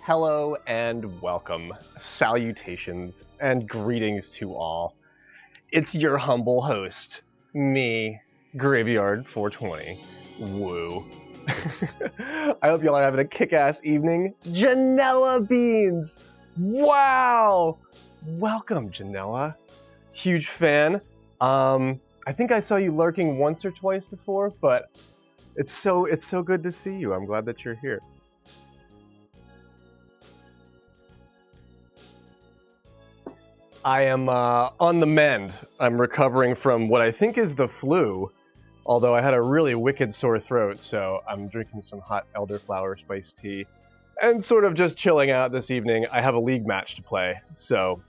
Hello and welcome, salutations and greetings to all. It's your humble host, me, Graveyard420. Woo. I hope y'all are having a kick-ass evening. Janella Beans! Wow! Welcome, Janella. Huge fan. I think I saw you lurking once or twice before, but it's so good to see you. I'm glad that you're here. I am on the mend. I'm recovering from what I think is the flu, although I had a really wicked sore throat, so I'm drinking some hot elderflower spiced tea and sort of just chilling out this evening. I have a league match to play, so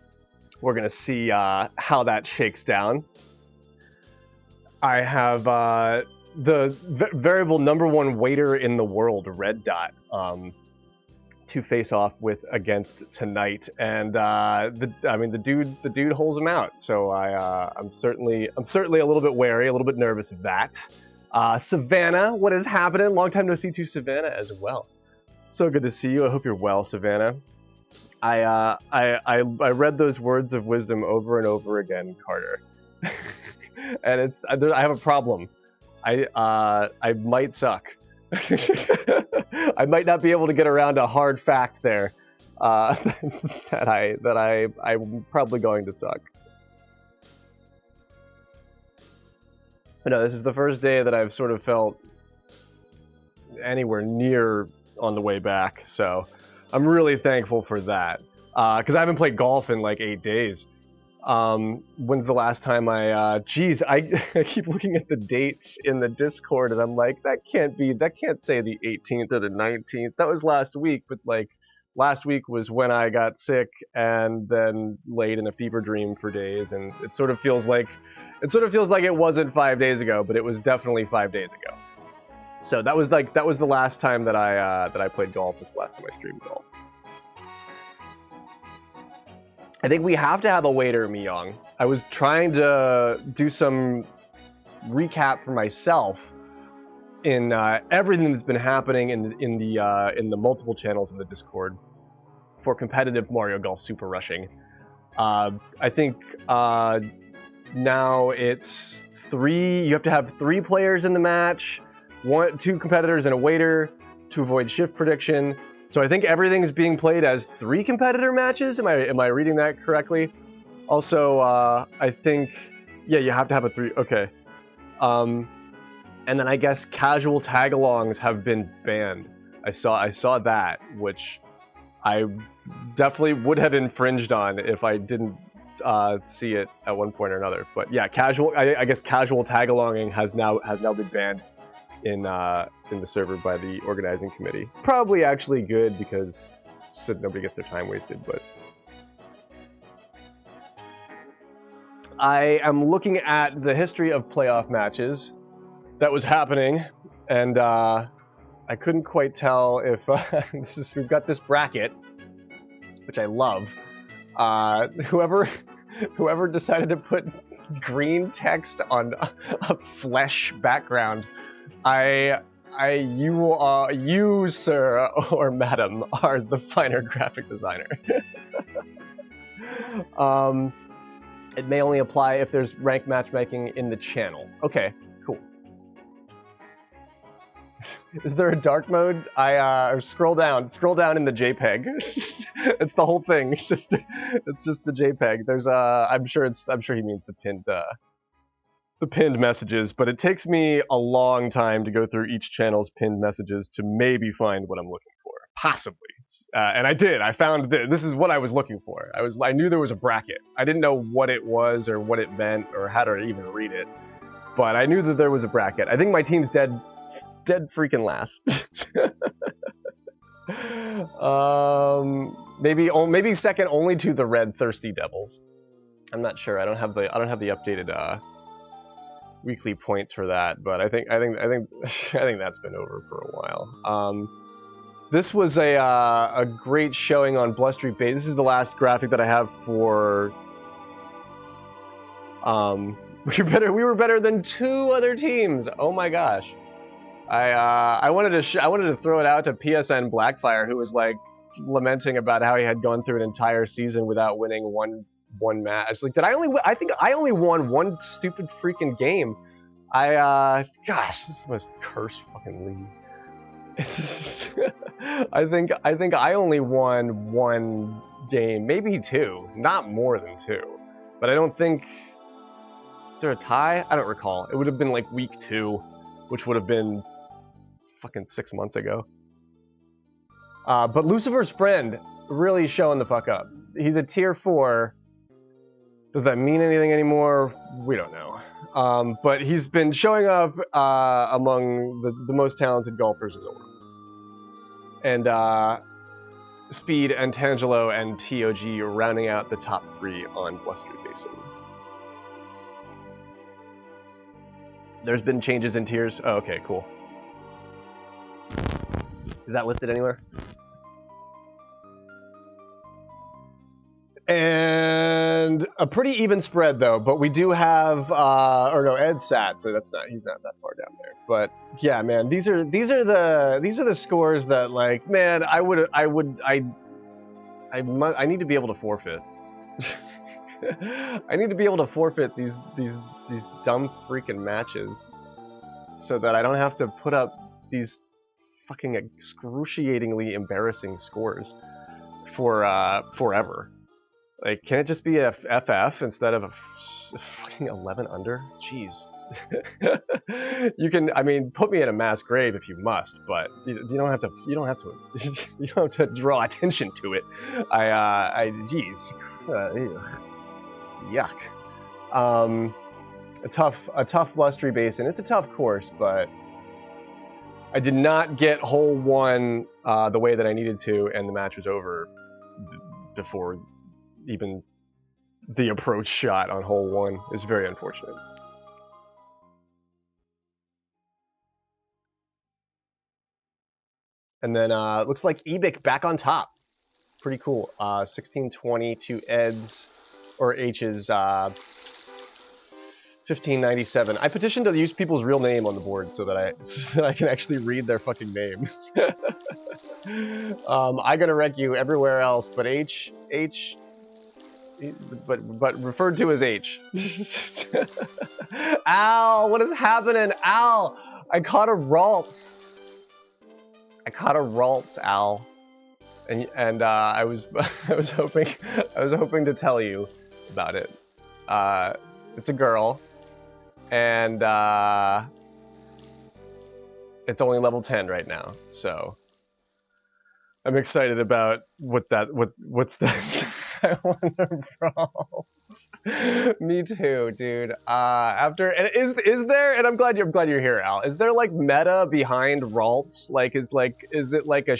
we're going to see how that shakes down. I have the variable #1 waiter in the world, Red Dot, to face off with against tonight, and the dude holds him out. So I'm certainly a little bit wary, a little bit nervous of that. Savannah, what is happening? Long time no see to Savannah as well. So good to see you. I hope you're well, Savannah. I read those words of wisdom over and over again, Carter, and I have a problem. I might suck. I might not be able to get around a hard fact there that I'm probably going to suck. But no, this is the first day that I've sort of felt anywhere near on the way back, so I'm really thankful for that. Because I haven't played golf in like 8 days. When's the last time I keep looking at the dates in the Discord and I'm like, that can't say the 18th or the 19th. That was last week, but like last week was when I got sick and then laid in a fever dream for days, and it sort of feels like it wasn't 5 days ago, but it was definitely 5 days ago. So that was the last time that I played golf. Was the last time I streamed golf. I think we have to have a waiter, Miyong. I was trying to do some recap for myself in everything that's been happening in the multiple channels in the Discord for competitive Mario Golf Super Rushing. I think now it's 3. You have to have 3 players in the match, 2 competitors and a waiter to avoid shift prediction. So I think everything's being played as 3 competitor matches. Am I reading that correctly? Also, I think, yeah, you have to have a 3. Okay. And then I guess casual tag-alongs have been banned. I saw that, which I definitely would have infringed on if I didn't see it at one point or another. But yeah, I guess casual tag-alonging has now been banned in the server by the organizing committee. It's probably actually good because nobody gets their time wasted, but I am looking at the history of playoff matches that was happening, and I couldn't quite tell if we've got this bracket, which I love. Whoever decided to put green text on a flesh background, you, sir or madam, are the finer graphic designer. It may only apply if there's rank matchmaking in the channel. Okay, cool. Is there a dark mode? I scroll down in the JPEG. It's the whole thing. It's just the JPEG. There's I'm sure he means the pinned messages, but it takes me a long time to go through each channel's pinned messages to maybe find what I'm looking for, possibly. And I did. I found this is what I was looking for. I knew there was a bracket. I didn't know what it was or what it meant or how to even read it, but I knew that there was a bracket. I think my team's dead freaking last. Maybe second only to the Red Thirsty Devils. I'm not sure. I don't have the updated weekly points for that, but I think that's been over for a while. This was a great showing on Blustery Bay. This is the last graphic that I have for. We were better than 2 other teams. Oh my gosh. I wanted to throw it out to PSN Blackfire, who was like, lamenting about how he had gone through an entire season without winning one match. Like, did I only? I think I only won one stupid freaking game. Gosh, this is the most cursed fucking league. I think I only won one game, maybe two, not more than two. But I don't think. Is there a tie? I don't recall. It would have been like week 2, which would have been fucking 6 months ago. But Lucifer's Friend really showing the fuck up. He's a tier 4. Does that mean anything anymore? We don't know. But he's been showing up among the most talented golfers in the world. And Speed and Tangelo and TOG are rounding out the top 3 on Blustery Basin. There's been changes in tiers. Oh, okay, cool. Is that listed anywhere? And a pretty even spread though, but we do have Ed sat, so he's not that far down there. But yeah, man, these are the scores that, like, man, I need to be able to forfeit. I need to be able to forfeit these dumb freaking matches so that I don't have to put up these fucking excruciatingly embarrassing scores for forever. Like, can it just be a FF instead of a fucking 11 under? Jeez. You can, I mean, put me in a mass grave if you must, but you don't have to. You don't have to draw attention to it. Jeez. Yuck. A tough Blustery Basin. It's a tough course, but I did not get hole 1 the way that I needed to, and the match was over before even the approach shot on hole 1. Is very unfortunate. And then looks like Ebic back on top. Pretty cool. 1620 to Ed's or H's 1597. I petitioned to use people's real name on the board so that I can actually read their fucking name. I gotta wreck you everywhere else, but but referred to as H. Al, what is happening? Al, I caught a Ralts. Al. And I was hoping to tell you about it. It's a girl, and it's only level 10 right now, so I'm excited about what's that. I wonder brawls. Me too, dude. And is there? And I'm glad you're here, Al. Is there like meta behind Ralts? Like, is it like a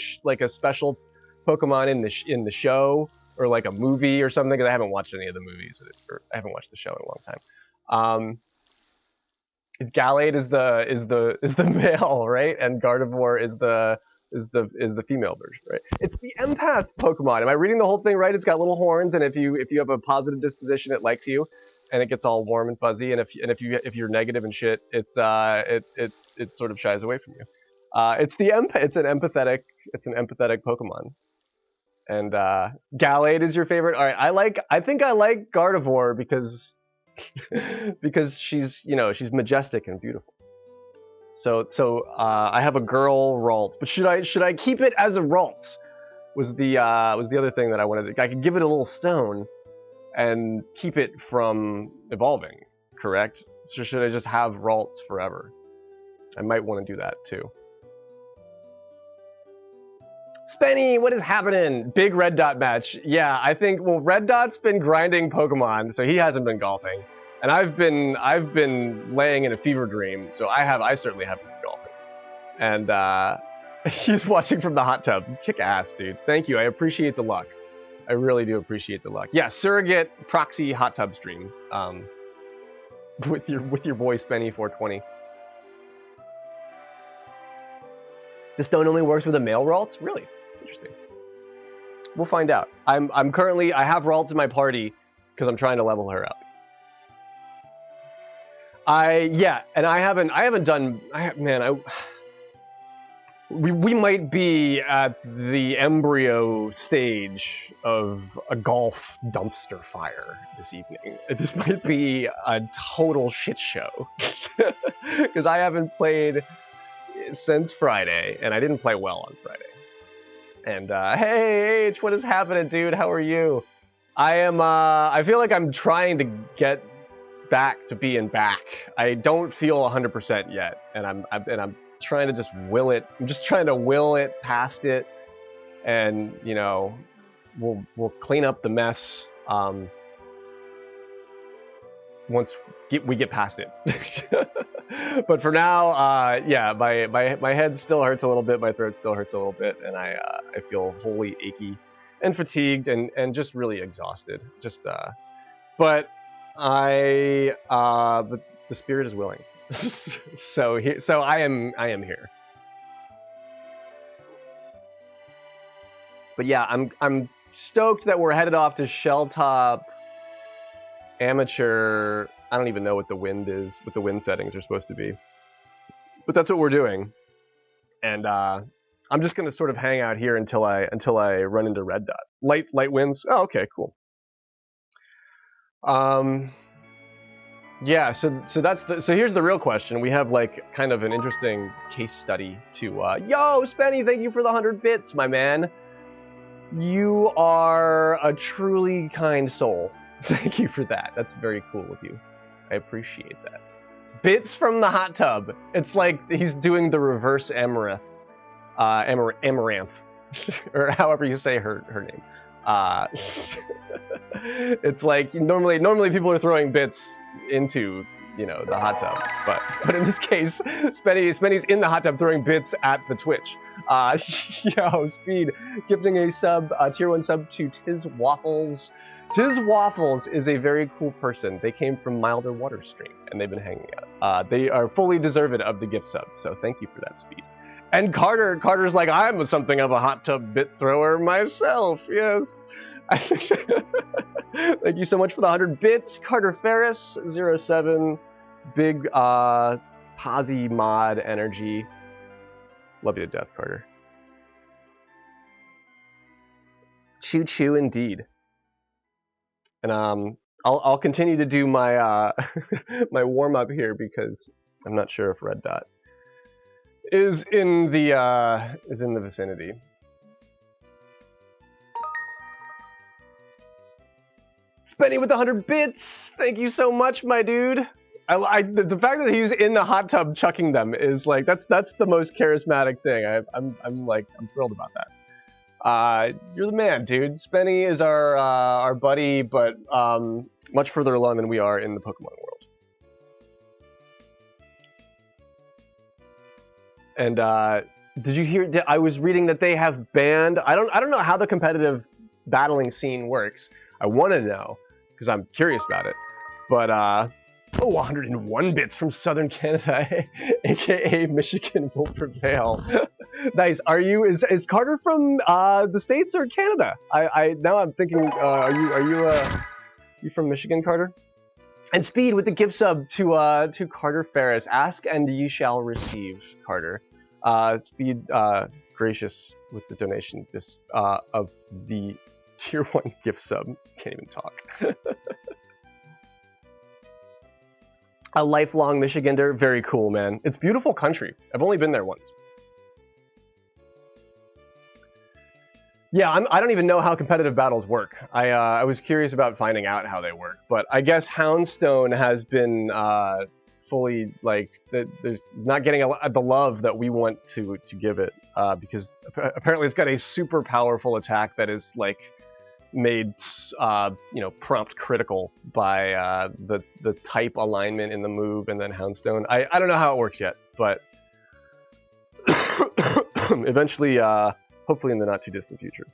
special Pokemon in the show, or like a movie or something? Because I haven't watched any of the movies, or I haven't watched the show in a long time. Gallade is the male, right? And Gardevoir is the female version, right? It's the empath Pokemon. Am I reading the whole thing right? It's got little horns, and if you have a positive disposition, it likes you, and it gets all warm and fuzzy. And if you're negative and shit, it sort of shies away from you. It's an empathetic Pokemon. And Gallade is your favorite. All right, I think I like Gardevoir because she's majestic and beautiful. So I have a girl Ralts, but should I keep it as a Ralts? Was the other thing that I wanted. I could give it a little stone and keep it from evolving, correct? So should I just have Ralts forever? I might want to do that too. Spenny, what is happening? Big Red Dot match. Yeah, I think, well, Red Dot's been grinding Pokemon, so he hasn't been golfing. And I've been laying in a fever dream, so I certainly haven't been golfing. And he's watching from the hot tub. Kick ass, dude. Thank you. I appreciate the luck. I really do appreciate the luck. Yeah, surrogate proxy hot tub stream. With your boy Spenny 420. The stone only works with a male Ralts? Really? Interesting. We'll find out. I have Ralts in my party because I'm trying to level her up. And I haven't done. we might be at the embryo stage of a golf dumpster fire this evening. This might be a total shit show because I haven't played since Friday, and I didn't play well on Friday. And hey H, what is happening, dude? How are you? I am. I feel like I'm trying to get back to being back. I don't feel 100% yet, and I'm trying to just will it. I'm just trying to will it past it, and you know, we'll clean up the mess once we get past it. But for now, yeah, my head still hurts a little bit, my throat still hurts a little bit, and I feel wholly achy and fatigued and just really exhausted. Just but but the spirit is willing. So I am here. But yeah, I'm stoked that we're headed off to Shelltop Amateur. I don't even know what the wind is, what the wind settings are supposed to be. But that's what we're doing. And I'm just gonna sort of hang out here until I run into Red Dot. Light winds. Oh, okay, cool. Yeah, so here's the real question. We have like kind of an interesting case study to yo, Spenny, thank you for the 100 bits, my man. You are a truly kind soul. Thank you for that. That's very cool of you. I appreciate that. Bits from the hot tub. It's like he's doing the reverse Amaranth. Amaranth. Or however you say her name. It's like normally people are throwing bits into, you know, the hot tub, but in this case, Spenny's in the hot tub throwing bits at the Twitch. Yo, Speed gifting a sub, tier 1 sub to Tiz Waffles. Tiz Waffles is a very cool person. They came from Milder Water Stream and they've been hanging out. They are fully deserved of the gift sub, so thank you for that, Speed. And Carter's like, I'm something of a hot tub bit thrower myself. Yes. Thank you so much for the 100 bits, Carter Ferris 07. Big Posi mod energy. Love you to death, Carter. Choo choo indeed. And I'll continue to do my my warm up here because I'm not sure if Red Dot is in the vicinity. Spenny with 100 bits. Thank you so much, my dude. The fact that he's in the hot tub chucking them is like that's the most charismatic thing. I'm thrilled about that. You're the man, dude. Spenny is our buddy, but much further along than we are in the Pokemon world. And did you hear? I was reading that they have banned. I don't know how the competitive battling scene works. I want to know because I'm curious about it. But 101 bits from Southern Canada, aka Michigan will prevail. Nice. Is Carter from the States or Canada? Now I'm thinking, are you from Michigan, Carter? And Speed with the gift sub to Carter Ferris. Ask and ye shall receive, Carter. Speed gracious with the donation of the tier 1 gift sub. Can't even talk. A lifelong Michigander. Very cool, man. It's beautiful country. I've only been there once. Yeah, I don't even know how competitive battles work. I was curious about finding out how they work, but I guess Houndstone has been fully like there's not getting the love that we want to give it because apparently it's got a super powerful attack that is like made prompt critical by the type alignment in the move and then Houndstone. I don't know how it works yet, but eventually hopefully in the not too distant future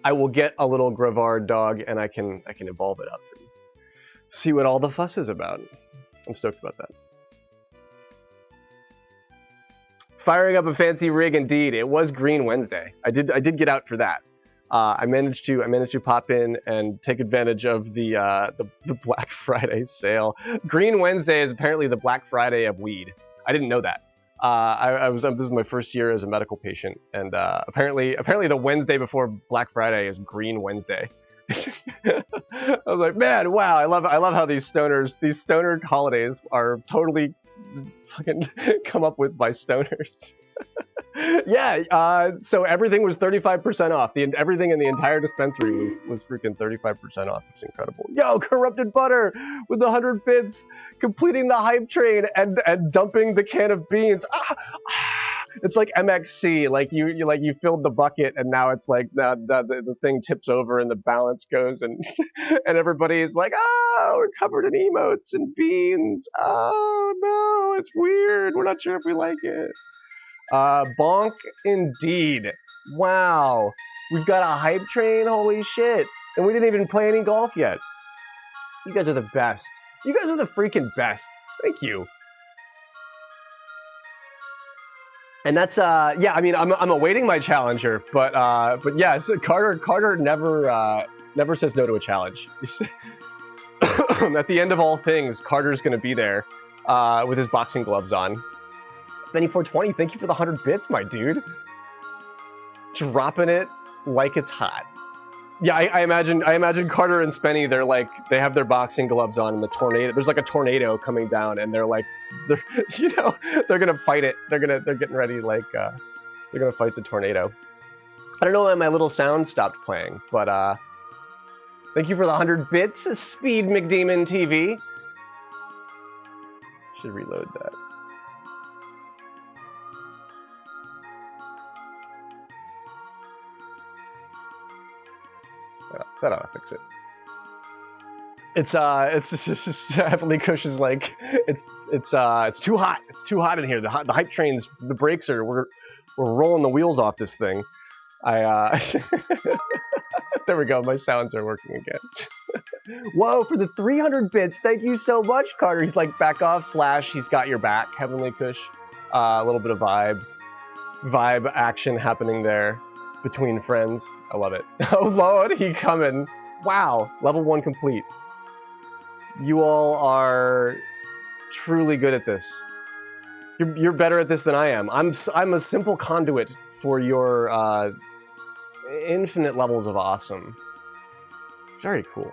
I will get a little Gravard dog and I can evolve it up and see what all the fuss is about. I'm stoked about that. Firing up a fancy rig indeed. It was Green Wednesday. I did get out for that. I managed to pop in and take advantage of the Black Friday sale. Green Wednesday is apparently the Black Friday of weed. I didn't know that. This is my first year as a medical patient, and apparently the Wednesday before Black Friday is Green Wednesday. I was like, man, wow, I love how these stoner holidays are totally fucking come up with by stoners. Yeah, so everything was 35% off. Everything in the entire dispensary was freaking 35% off. It's incredible. Yo, Corrupted Butter with the 100 bits, completing the hype train and dumping the can of beans. It's like MXC, like you filled the bucket and now it's like the thing tips over and the balance goes and and everybody's like, oh, we're covered in emotes and beans. Oh no, it's weird. We're not sure if we like it. Bonk indeed. Wow. We've got a hype train, holy shit. And we didn't even play any golf yet. You guys are the best. You guys are the freaking best. Thank you. And that's yeah, I mean I'm awaiting my challenger, but yeah, so Carter never says no to a challenge. At the end of all things, Carter's gonna be there with his boxing gloves on. Spenny420, thank you for the 100 bits, my dude. Dropping it like it's hot. Yeah, I imagine Carter and Spenny, they have their boxing gloves on and the tornado. There's like a tornado coming down and they're gonna fight it. They're getting ready they're gonna fight the tornado. I don't know why my little sound stopped playing, but thank you for the 100 bits, Speed McDemon TV. Should reload that. That ought to fix it. It's just Heavenly Kush is like, it's too hot. It's too hot in here. The hype trains, the brakes are, we're rolling the wheels off this thing. There we go. My sounds are working again. Whoa, for the 300 bits. Thank you so much, Carter. He's like, back off, / he's got your back, Heavenly Kush. A little bit of vibe action happening there between friends. I love it. Oh Lord, he coming. Wow, level 1 complete. You all are truly good at this. You're better at this than I am. I'm a simple conduit for your infinite levels of awesome. Very cool.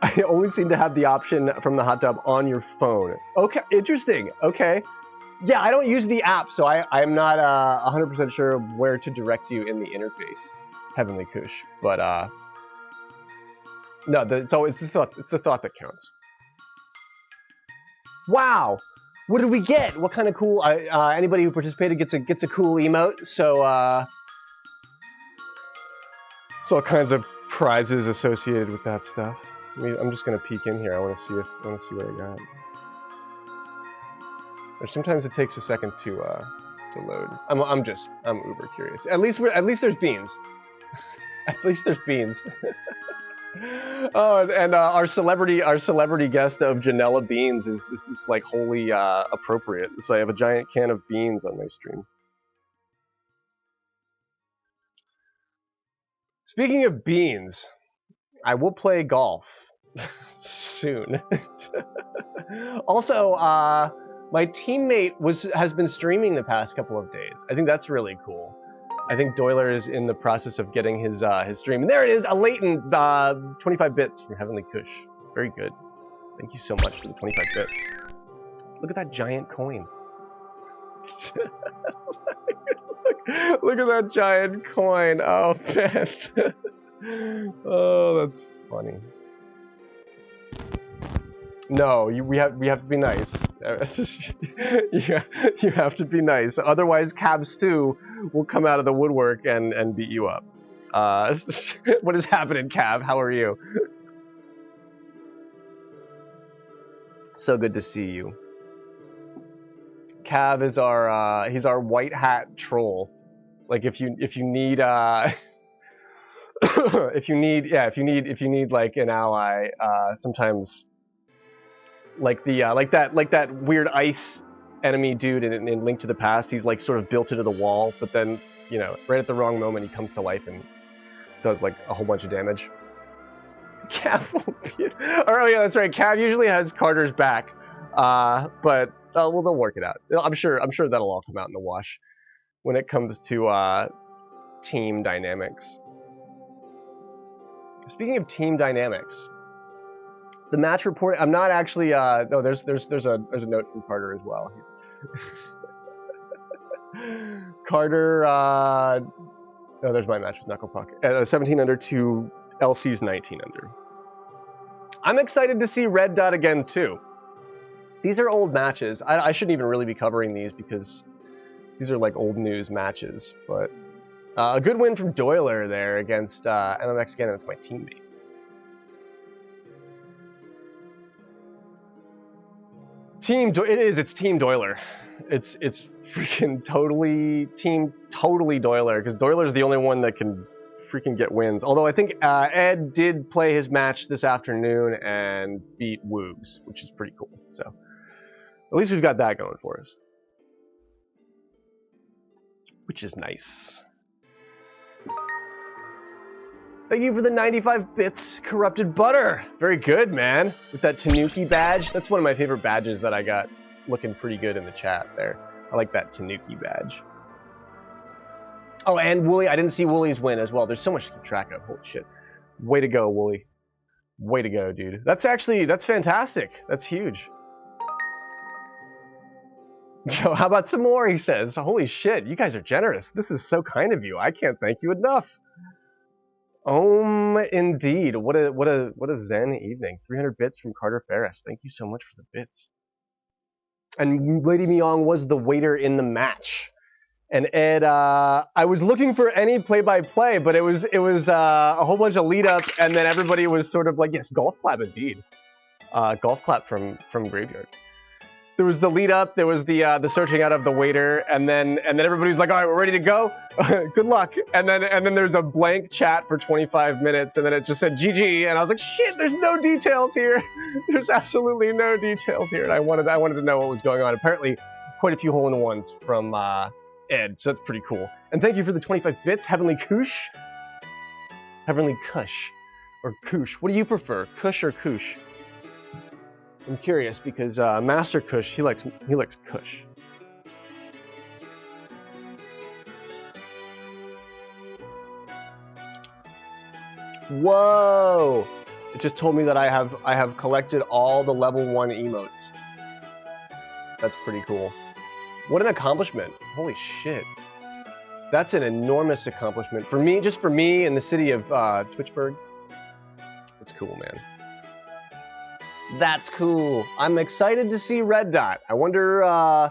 I only seem to have the option from the hot tub on your phone. Okay, interesting. Okay. Yeah, I don't use the app, so I'm not 100% sure where to direct you in the interface, Heavenly Kush. But no, it's the thought that counts. Wow, what did we get? What kind of cool? Anybody who participated gets a cool emote. So all kinds of prizes associated with that stuff. I'm just gonna peek in here. I want to see what I got. Or sometimes it takes a second to load. I'm uber curious. At least there's beans. At least there's beans. Oh, and our celebrity guest of Janella Beans is like wholly appropriate. So I have a giant can of beans on my stream. Speaking of beans, I will play golf soon. Also, my teammate has been streaming the past couple of days. I think that's really cool. I think Doyler is in the process of getting his stream. And there it is, a latent 25 bits from Heavenly Kush. Very good. Thank you so much for the 25 bits. Look at that giant coin. Look at that giant coin. Oh, man. Oh, that's funny. No, we have to be nice. You have to be nice. Otherwise, Cab Stew will come out of the woodwork and beat you up. What is happening, Cab? How are you? So good to see you. Cav is he's our white hat troll. Like if you need if you need like an ally, sometimes like that weird ice enemy dude in Link to the Past, he's like sort of built into the wall, but then, you know, right at the wrong moment he comes to life and does like a whole bunch of damage. Cav won't be. Oh yeah, that's right. Cav usually has Carter's back, but well, they'll work it out. I'm sure that'll all come out in the wash when it comes to team dynamics. Speaking of team dynamics, the match report. I'm not actually. No, there's a note from Carter as well. Carter. No, there's my match with Knucklepuck. 17 under to LC's 19 under. I'm excited to see Red Dot again too. These are old matches. I shouldn't even really be covering these because these are like old news matches. But a good win from Doyler there against MMX again. That's my teammate. It's Team Doyler. It's freaking totally Doyler, because Doyler's the only one that can freaking get wins. Although I think Ed did play his match this afternoon and beat Woogs, which is pretty cool. So at least we've got that going for us, which is nice. Thank you for the 95 bits, Corrupted Butter. Very good, man. With that Tanuki badge. That's one of my favorite badges that I got looking pretty good in the chat there. I like that Tanuki badge. Oh, and Wooly. I didn't see Wooly's win as well. There's so much to keep track of. Holy shit. Way to go, Wooly. Way to go, dude. That's fantastic. That's huge. Joe, how about some more, he says. Holy shit, you guys are generous. This is so kind of you. I can't thank you enough. Indeed. What a zen evening. 300 bits from Carter Ferris. Thank you so much for the bits. And Lady Myong was the waiter in the match. And Ed, I was looking for any play-by-play, but it was a whole bunch of lead-up, and then everybody was sort of like, yes, golf clap indeed. Golf clap from Graveyard. There was the lead up, there was the searching out of the waiter, and then everybody's like, all right, we're ready to go. Good luck. And then there's a blank chat for 25 minutes, and then it just said GG, and I was like, shit, there's no details here. There's absolutely no details here, and I wanted to know what was going on. Apparently, quite a few hole-in-ones from Ed, so that's pretty cool. And thank you for the 25 bits, Heavenly Kush. Heavenly Kush, or Kush. What do you prefer, Kush or Kush? I'm curious because Master Kush, he likes Kush. Whoa! It just told me that I have collected all the level 1 emotes. That's pretty cool. What an accomplishment! Holy shit! That's an enormous accomplishment for me, just for me in the city of Twitchburg. That's cool, man. That's cool. I'm excited to see Red Dot. I wonder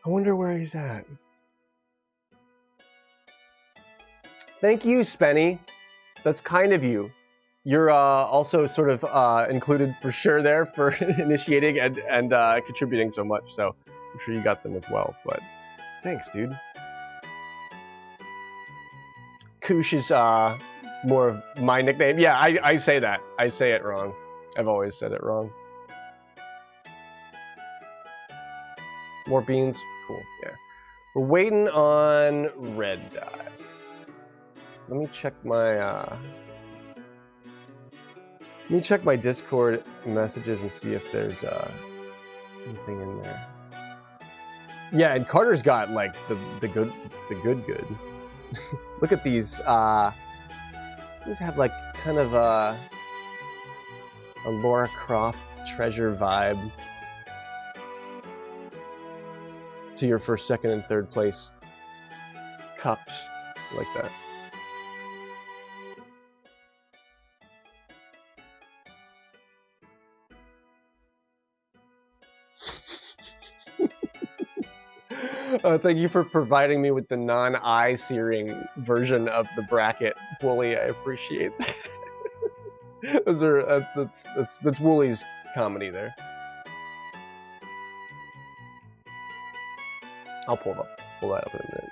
where he's at. Thank you, Spenny. That's kind of you. You're also sort of included for sure there for initiating and contributing so much. So I'm sure you got them as well. But thanks, dude. Kush is more of my nickname. Yeah, I say that. I say it wrong. I've always said it wrong. More beans? Cool, yeah. We're waiting on Red Dot. Let me check my Discord messages and see if there's anything in there. Yeah, and Carter's got like the good. Look at these. These have like kind of a Lara Croft treasure vibe to your first, second, and third place cups. I like that. Thank you for providing me with the non-eye searing version of the bracket, Wooly. I appreciate that. That's Wooly's comedy there. I'll pull that up in a minute.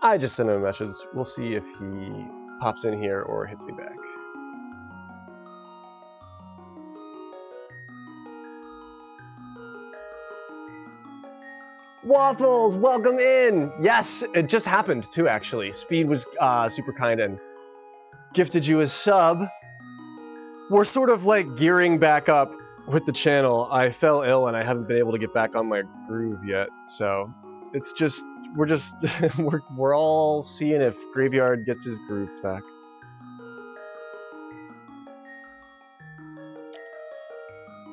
I just sent him a message. We'll see if he pops in here or hits me back. Waffles, welcome in! Yes, it just happened too, actually. Speed was super kind and gifted you a sub. We're sort of like gearing back up with the channel. I fell ill and I haven't been able to get back on my groove yet, so it's just we're all seeing if Graveyard gets his groove back.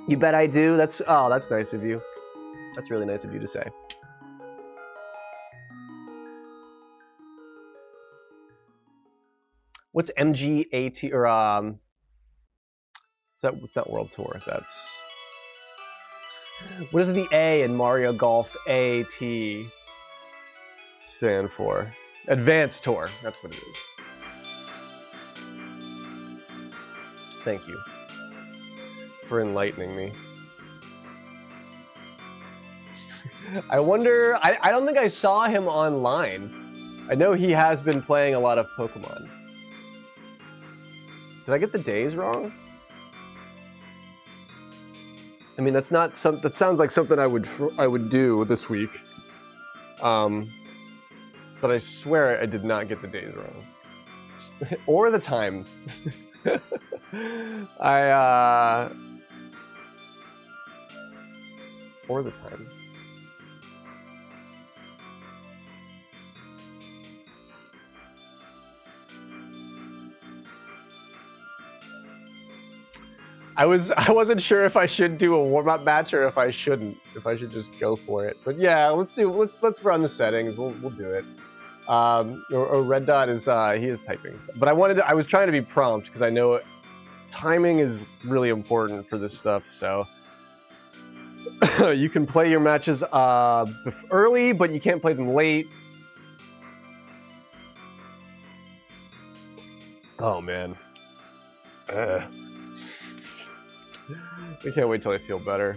You bet I do. That's nice of you. That's really nice of you to say. What's MGAT or It's not World Tour. That's what does the A in Mario Golf AT stand for? Advanced Tour. That's what it is. Thank you for enlightening me. I wonder. I don't think I saw him online. I know he has been playing a lot of Pokemon. Did I get the days wrong? I mean, that's not some. That sounds like something I would do this week. But I swear I did not get the days wrong, or the time. Or the time. I wasn't sure if I should do a warm-up match or if I shouldn't. If I should just go for it. But yeah, let's run the settings. We'll do it. Or Red Dot is he is typing. But I was trying to be prompt because I know timing is really important for this stuff. So you can play your matches early, but you can't play them late. Oh man. I can't wait till I feel better.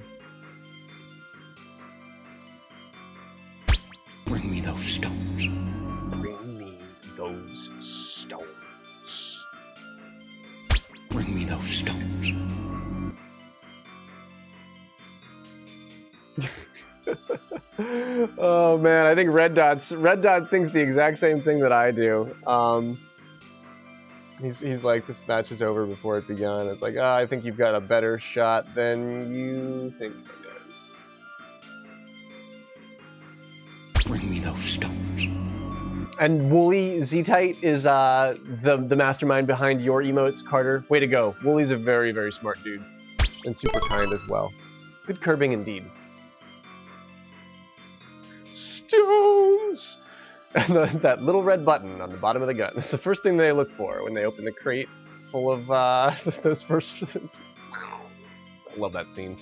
Bring me those stones. Bring me those stones. Bring me those stones. Oh man, I think Red Dot thinks the exact same thing that I do. He's like, this match is over before it began. It's like, I think you've got a better shot than you think you do. Bring me those stones. And Wooly Z-Tite is the mastermind behind your emotes, Carter. Way to go. Wooly's a very, very smart dude. And super kind as well. Good curbing indeed. Stones! And that little red button on the bottom of the gun. It's the first thing they look for when they open the crate full of those first. I love that scene.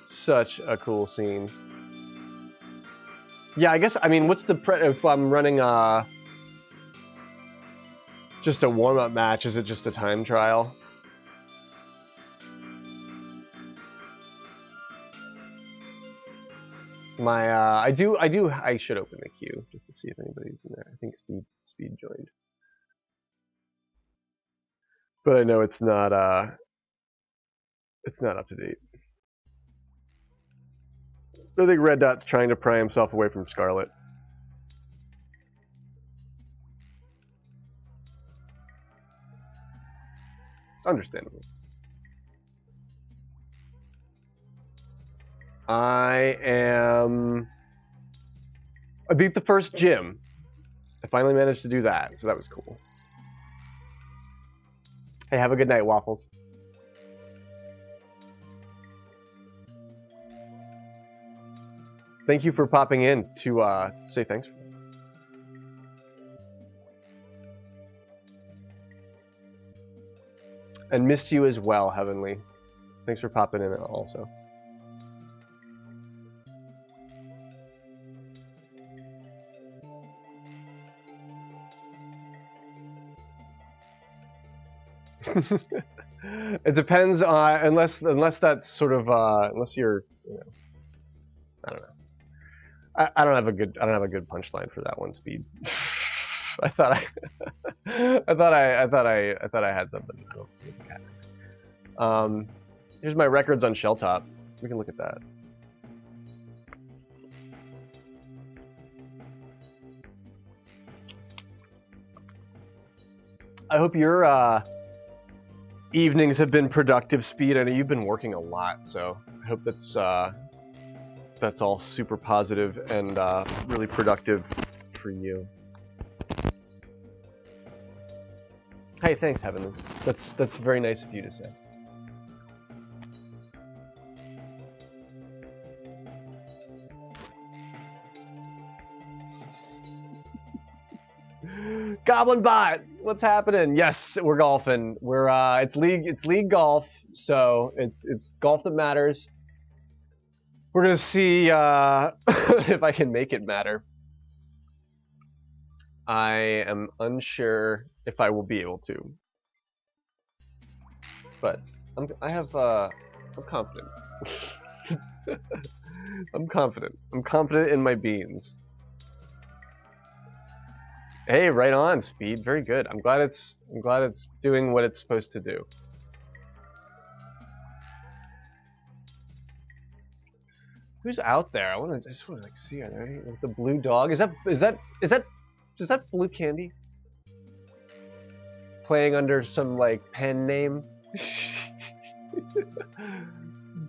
Such a cool scene. Yeah, I guess. I mean, what's the if I'm running just a warm-up match? Is it just a time trial? I should open the queue just to see if anybody's in there. I think Speed joined. But I know it's not up to date. I think Red Dot's trying to pry himself away from Scarlet. Understandable. I beat the first gym. I finally managed to do that, so that was cool. Hey, have a good night, Waffles. Thank you for popping in to say thanks. And missed you as well, Heavenly. Thanks for popping in also. It depends on unless that's sort of unless you're, you know, I don't know. I don't have a good punchline for that one, Speed. I thought I, I thought I had something. Here's my records on Shelltop. We can look at that. I hope your evenings have been productive, Speed. I know you've been working a lot, so I hope that's all super positive and really productive for you. Hey, thanks, Heavenly. That's very nice of you to say. Goblin Bot, what's happening? Yes, we're golfing. We're it's league golf, so it's golf that matters. We're gonna see if I can make it matter. I am unsure if I will be able to, but I'm confident. I'm confident. I'm confident in my beans. Hey, right on, Speed. Very good. I'm glad it's doing what it's supposed to do. Who's out there? I just want to like see. Are there any, like, the blue dog? Is that Blue Candy? Playing under some like pen name?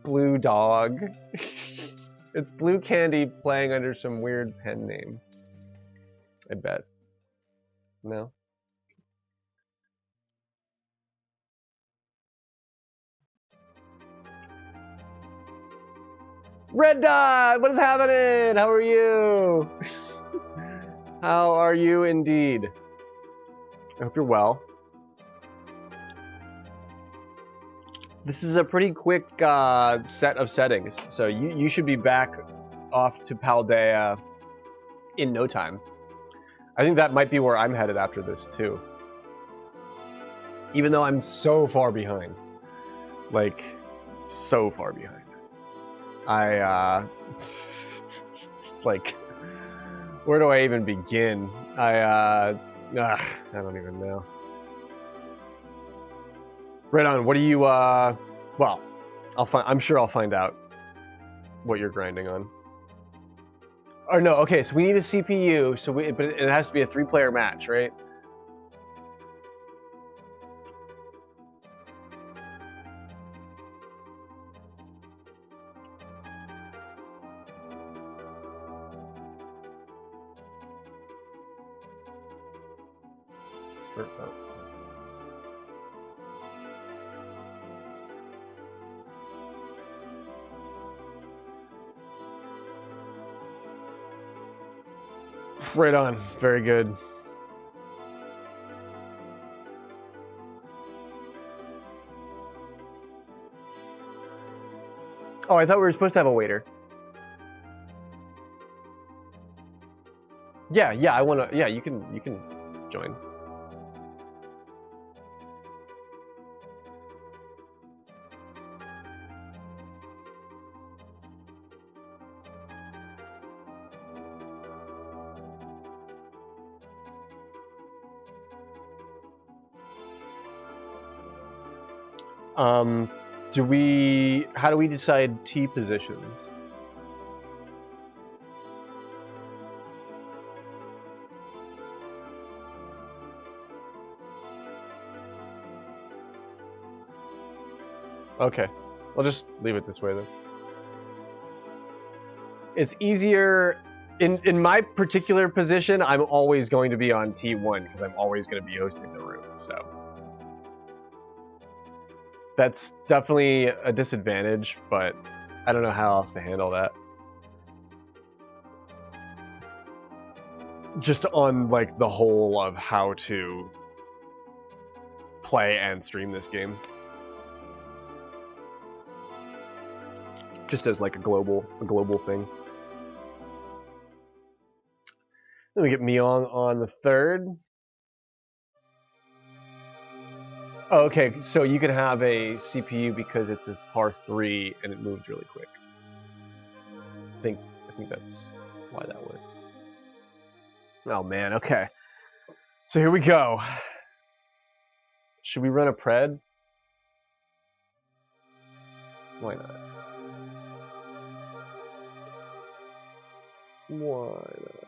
Blue dog. It's Blue Candy playing under some weird pen name. I bet. No. Red Dot! What is happening? How are you? How are you indeed? I hope you're well. This is a pretty quick set of settings, so you should be back off to Paldea in no time. I think that might be where I'm headed after this too. Even though I'm so far behind. Like, so far behind. It's like, where do I even begin? I don't even know. Right on, what do you, well, I'm sure I'll find out what you're grinding on. Or no, okay, so we need a CPU, but it has to be a 3-player match, right? Right on, very good. Oh, I thought we were supposed to have a waiter. Yeah, I wanna, yeah, you can join. How do we decide T positions? Okay, I'll just leave it this way then. It's easier, in my particular position, I'm always going to be on T1 because I'm always going to be hosting the room, so. That's definitely a disadvantage, but I don't know how else to handle that. Just on like the whole of how to play and stream this game. Just as like a global thing. Then we get Miong on the 3rd. Oh, okay, so you can have a CPU because it's a par 3 and it moves really quick. I think that's why that works. Oh man, okay. So here we go. Should we run a pred? Why not? Why not?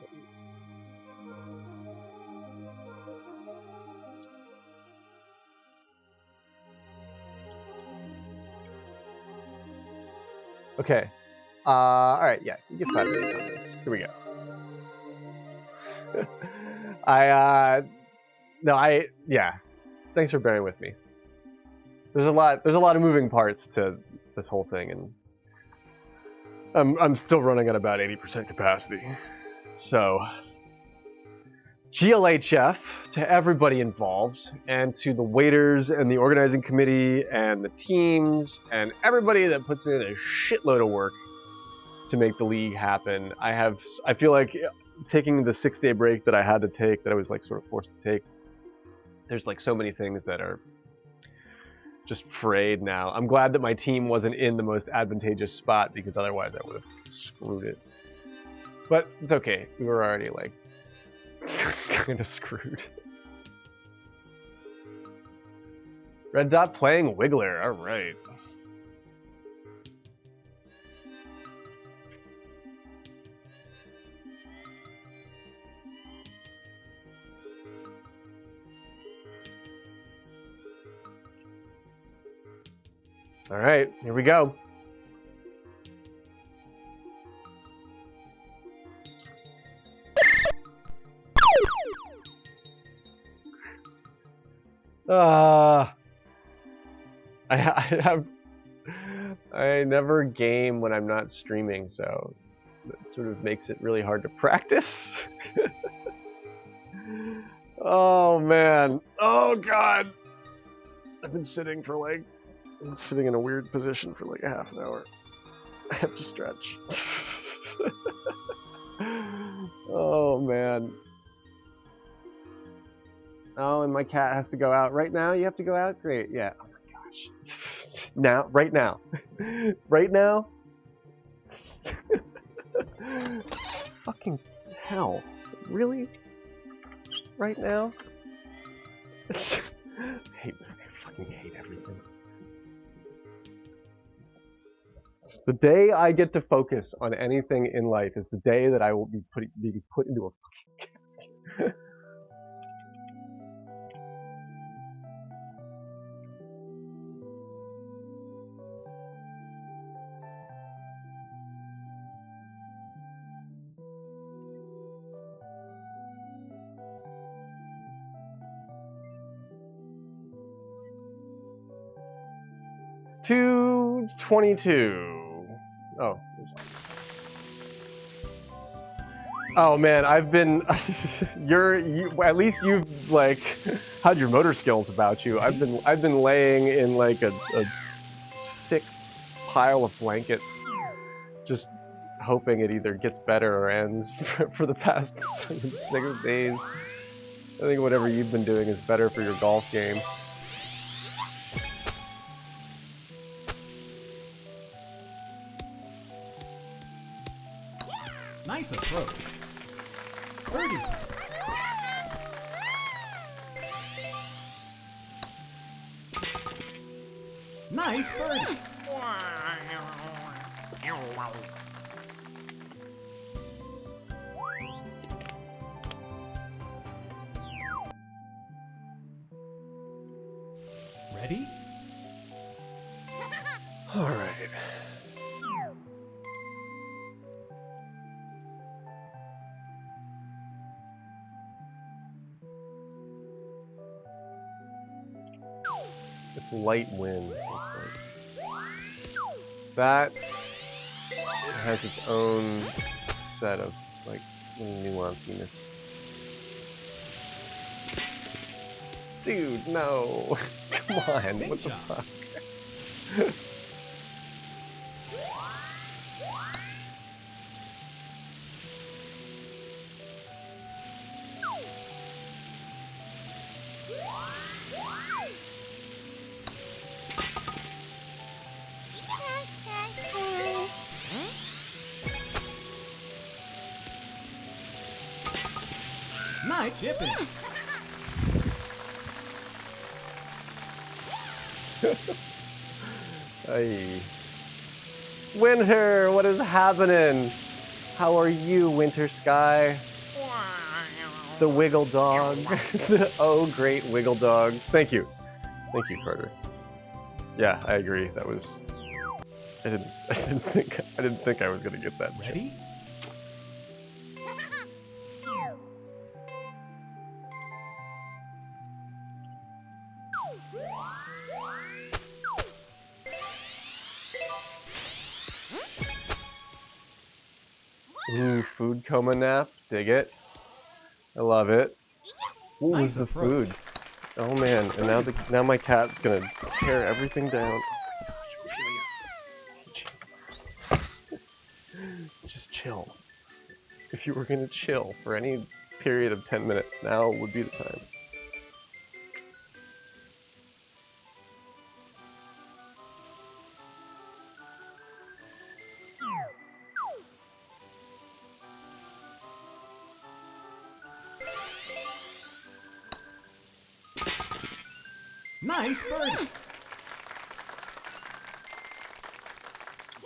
Okay. All right. Yeah, you get 5 minutes on this. Here we go. Yeah. Thanks for bearing with me. There's a lot of moving parts to this whole thing, and I'm still running at about 80% capacity. So, GLHF to everybody involved, and to the waiters and the organizing committee and the teams and everybody that puts in a shitload of work to make the league happen. I feel like taking the 6-day break that I had to take, that I was like sort of forced to take, there's like so many things that are just frayed now. I'm glad that my team wasn't in the most advantageous spot, because otherwise I would have screwed it. But it's okay. We were already like kind of screwed. Red Dot playing Wiggler. All right. All right, here we go. I never game when I'm not streaming, so that sort of makes it really hard to practice. Oh man. Oh god. I've been sitting in a weird position for like a half an hour. I have to stretch. Oh man. Oh, and my cat has to go out right now. You have to go out? Great. Yeah. Oh my gosh. Now, right now. Right now? Fucking hell. Really? Right now? I fucking hate everything. The day I get to focus on anything in life is the day that I will be being put into a fucking casket. $222. Oh. Oh man, I've been. At least you've like had your motor skills about you. I've been laying in like a sick pile of blankets, just hoping it either gets better or ends for the past 6 days. I think whatever you've been doing is better for your golf game. Nice approach. Birdie. Nice birdie. Ready? All right. It's light winds, looks like. That has its own set of like little nuanciness. Dude, no. Come on, Big what the shot. fuck? Nice chipping. Ay. Winter, what is happening? How are you, Winter Sky? The Wiggle Dog. Oh, great Wiggle Dog. Thank you. Thank you, Carter. Yeah, I agree. That was. I didn't think I was gonna get that. Ready? Ooh, food coma nap. Dig it. I love it. What was Nice the approach. food? Oh man, and now my cat's gonna tear everything down. Oh my gosh, Ophelia. Just chill. If you were gonna chill for any period of 10 minutes, now would be the time. Nice birdie.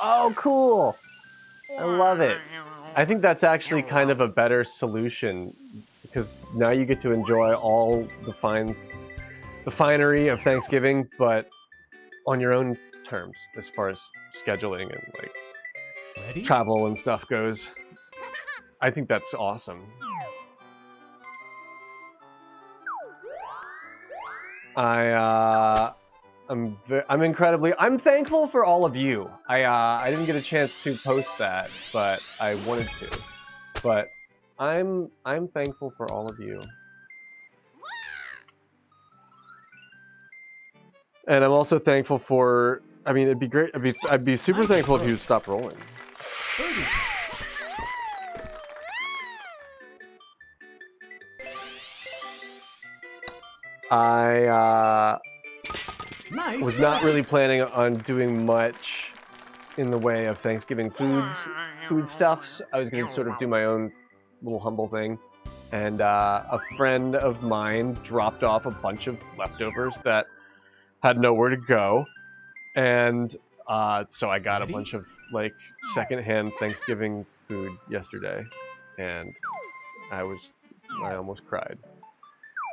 Oh, cool! I love it. I think that's actually kind of a better solution because now you get to enjoy all the finery of Thanksgiving, but on your own terms as far as scheduling and like Ready? travel and stuff goes. I think that's awesome. I'm thankful for all of you. I didn't get a chance to post that, but I wanted to. But I'm thankful for all of you. And I'm also thankful for, I mean, it'd be great, I'd be super Nice thankful if approach. you'd stop rolling. Birdie. I Nice was not birdie. really planning on doing much in the way of Thanksgiving foodstuffs. I was going to sort of do my own little humble thing. And a friend of mine dropped off a bunch of leftovers that had nowhere to go. And so I got a Ready? bunch of like secondhand Thanksgiving food yesterday. And I almost cried.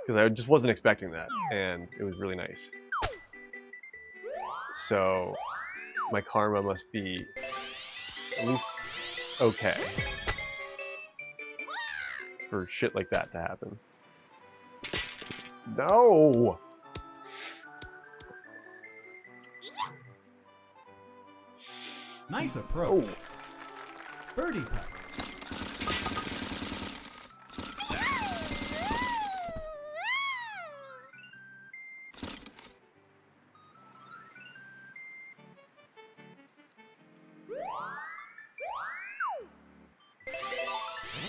Because I just wasn't expecting that. And it was really nice. So my karma must be at least okay for shit like that to happen. No! Nice approach. Oh. Birdie putt.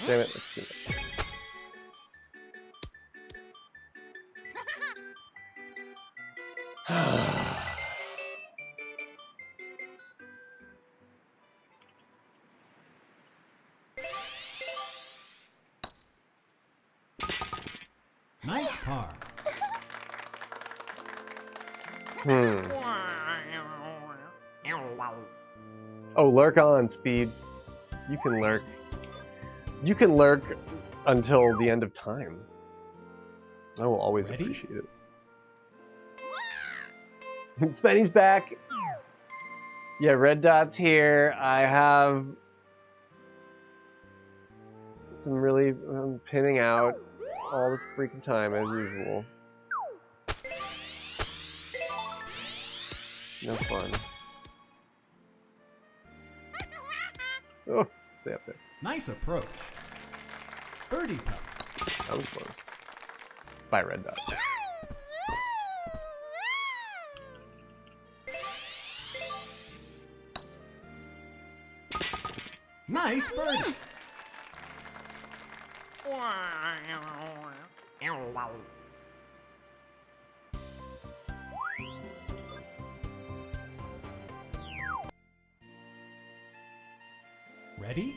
Damn it, that's too much. Nice par. Oh, lurk on, Speed. You can lurk. You can lurk until the end of time. I will always Ready? appreciate it. Spenny's back. Yeah, red dot's here. I have some really pinning out all the freaking time as usual. No fun. Oh, stay up there. Nice approach. Birdie putt. That was close. Bye, red dot. Nice birdie. Ready?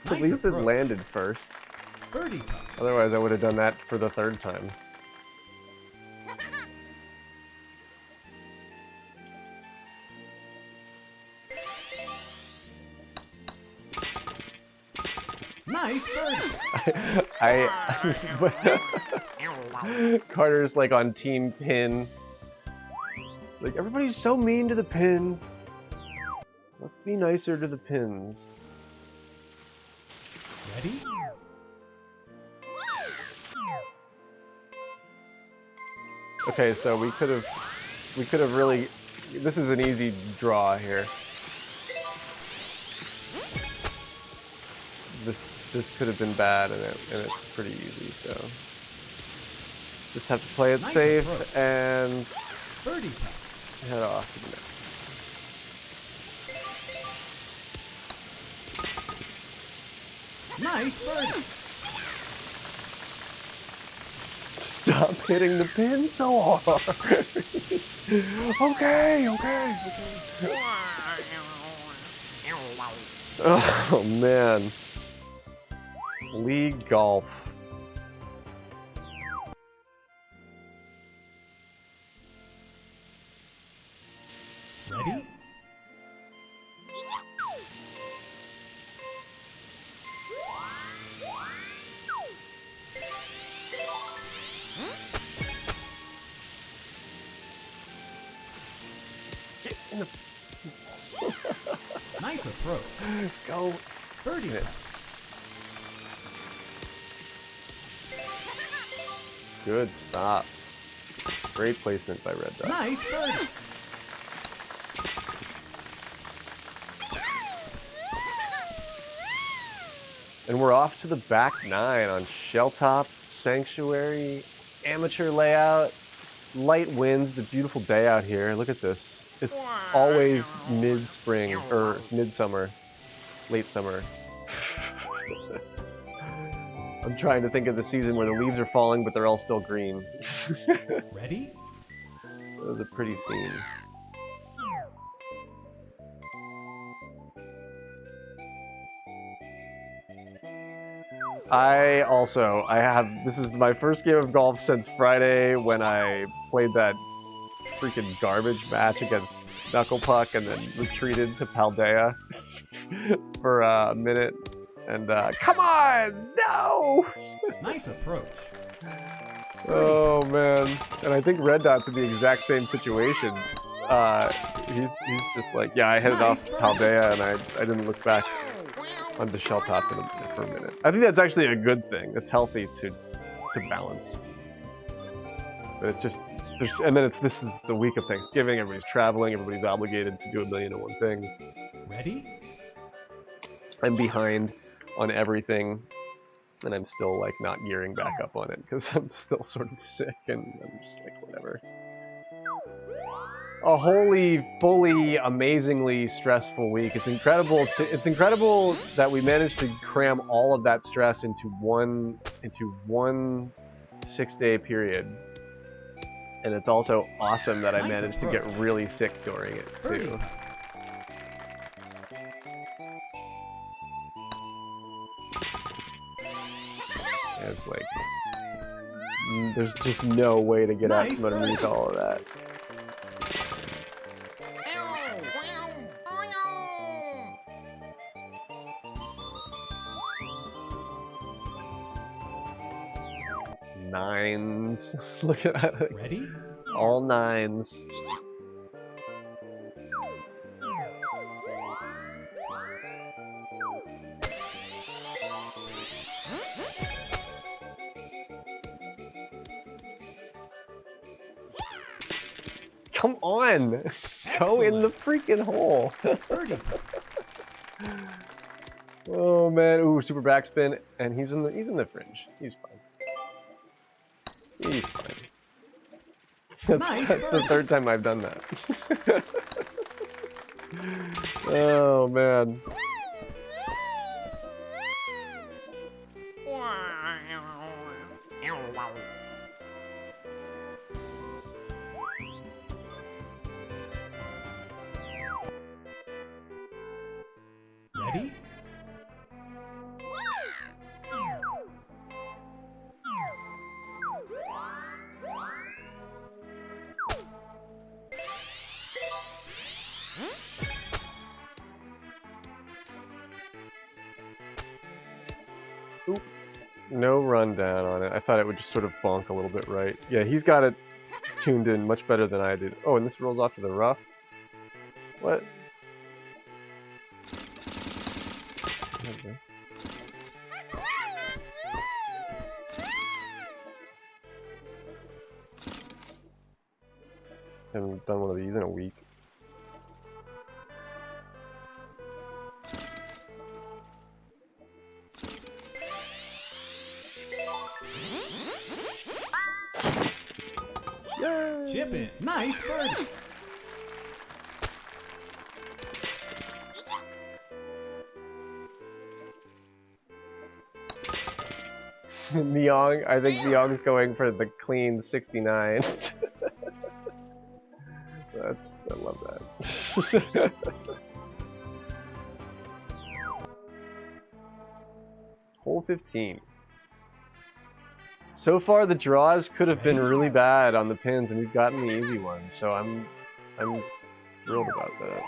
At Nice least it approach. landed first. Birdie putt. Otherwise, I would have done that for the third time. Nice birdie. Carter's like on team pin. Like, everybody's so mean to the pin. Let's be nicer to the pins. Ready? Okay, so we could have really. This is an easy draw here. This could have been bad, and it's pretty easy. So just have to play it Nice safe approach. and Birdie putt. head off to the next. Nice birdie. Stop hitting the pin so hard. Okay. Oh man. League golf. Ready? Get in the Nice approach. go. Birdie Hit it. putt. Good stop. Great placement by Red Dot. Nice birdie. And we're off to the back nine on Shelltop, Sanctuary, amateur layout, light winds. It's a beautiful day out here. Look at this. It's always mid-spring, or midsummer, late summer. I'm trying to think of the season where the leaves are falling, but they're all still green. Ready? That was a pretty scene. This is my first game of golf since Friday when I played that freaking garbage match against Knuckle Puck and then retreated to Paldea for a minute. And come on, no! Nice approach. Oh man, and I think Red Dot's in the exact same situation. He's just like, yeah, I headed off to Paldea and I didn't look back onto Shelltop for a minute. I think that's actually a good thing. It's healthy to balance. But it's just this is the week of Thanksgiving. Everybody's traveling. Everybody's obligated to do 1,000,001 things. Ready? I'm behind on everything, and I'm still like not gearing back up on it because I'm still sort of sick, and I'm just like whatever. A fully amazingly stressful week. It's incredible that we managed to cram all of that stress into one 6-day period. And it's also awesome that I Nice managed to approach. get really sick during it Birdie too. putt. And it's like there's just no way to get out Nice from underneath birdie. all of that. Nines. Look at that. Ready? All nines. Come on! Go in the freaking hole! Birdie putt. Oh man, ooh, super backspin, and he's in the fringe. He's fine. He's fine. Nice That's the birdie. third time I've done that. Oh man. Ready? Oop. No rundown on it. I thought it would just sort of bonk a little bit right. Yeah, he's got it tuned in much better than I did. Oh, and this rolls off to the rough? What? Haven't done one of these in a week. Yay! Chip in. Nice birdie. Myong, I think Myong's going for the clean 69. I love that. Hole 15. So far the draws could have been really bad on the pins and we've gotten the easy ones, so I'm thrilled about that.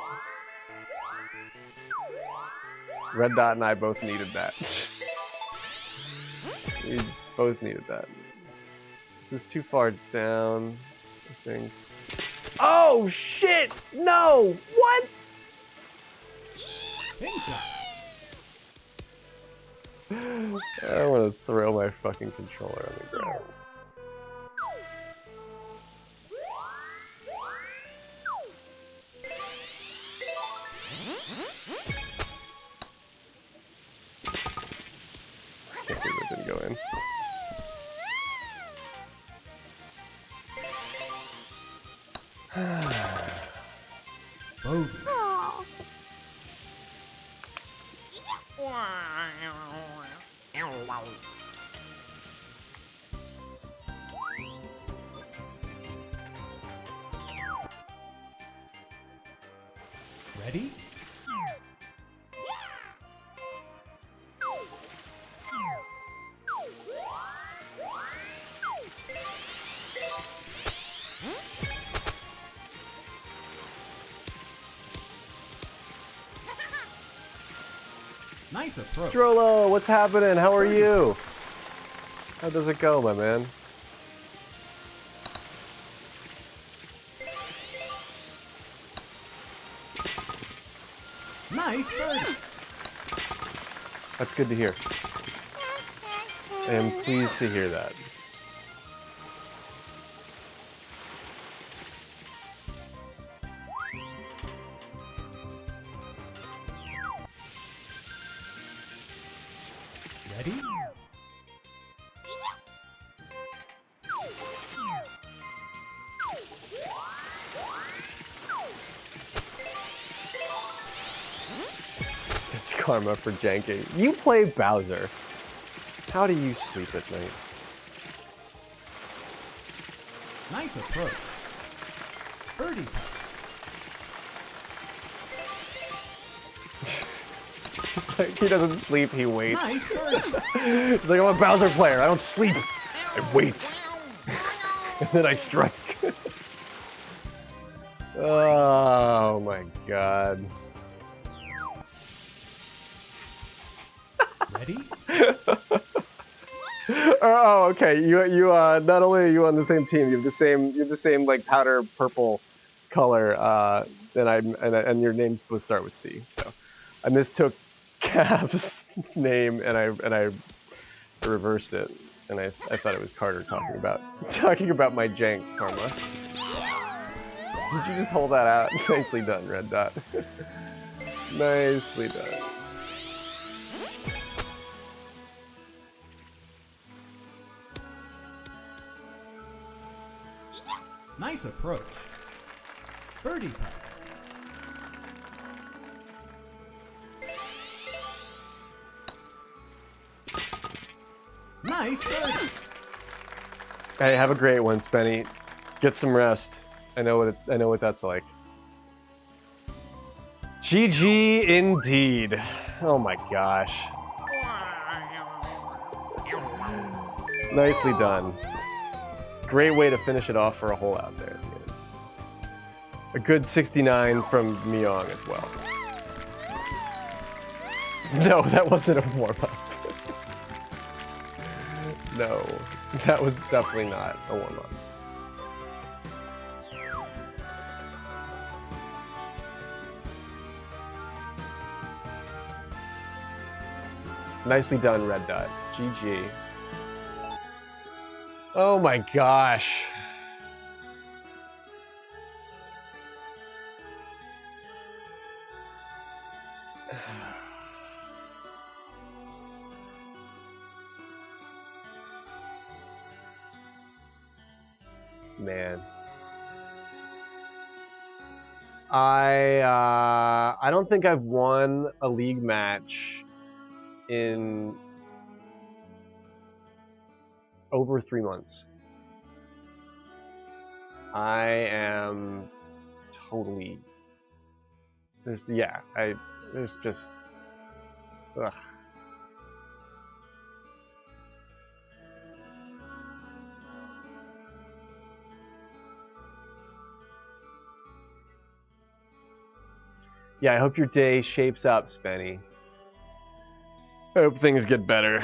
Red Dot and I both needed that. We both needed that. This is too far down, I think. Oh shit! No! What? Pin shot. I want to throw my fucking controller on the ground. Can't believe it didn't go in. Bogey. Ready? Nice approach. Drolo, what's happening? How are you? How does it go, my man? Nice birdie. That's good to hear. I am pleased to hear that. Ready? It's karma for janking. You play Bowser. How do you sleep at night? Nice approach. Birdie putt. He doesn't sleep, he waits. Nice birdie. He's like, I'm a Bowser player, I don't sleep. I wait. And then I strike. Oh my god. Ready? Oh, okay. You not only are you on the same team, you have the same like powder purple color, and your names both start with C. So I mistook Cav's name and I reversed it, and I thought it was Carter talking about my jank karma. Did you just hold that out? Nicely done, Red Dot. Nicely done. Nice approach. Birdie putt. Nice birdie. Hey, have a great one, Spenny. Get some rest. I know what that's like. GG indeed. Oh my gosh. Nicely done. Great way to finish it off for a hole out there at the end. A good 69 from Myong as well. No, that wasn't a warm-up. No, that was definitely not a warm-up. Nicely done, Red Dot. GG. Oh my gosh. Man. I don't think I've won a league match in over 3 months. I am totally there's just ugh. Yeah, I hope your day shapes up, Spenny. I hope things get better.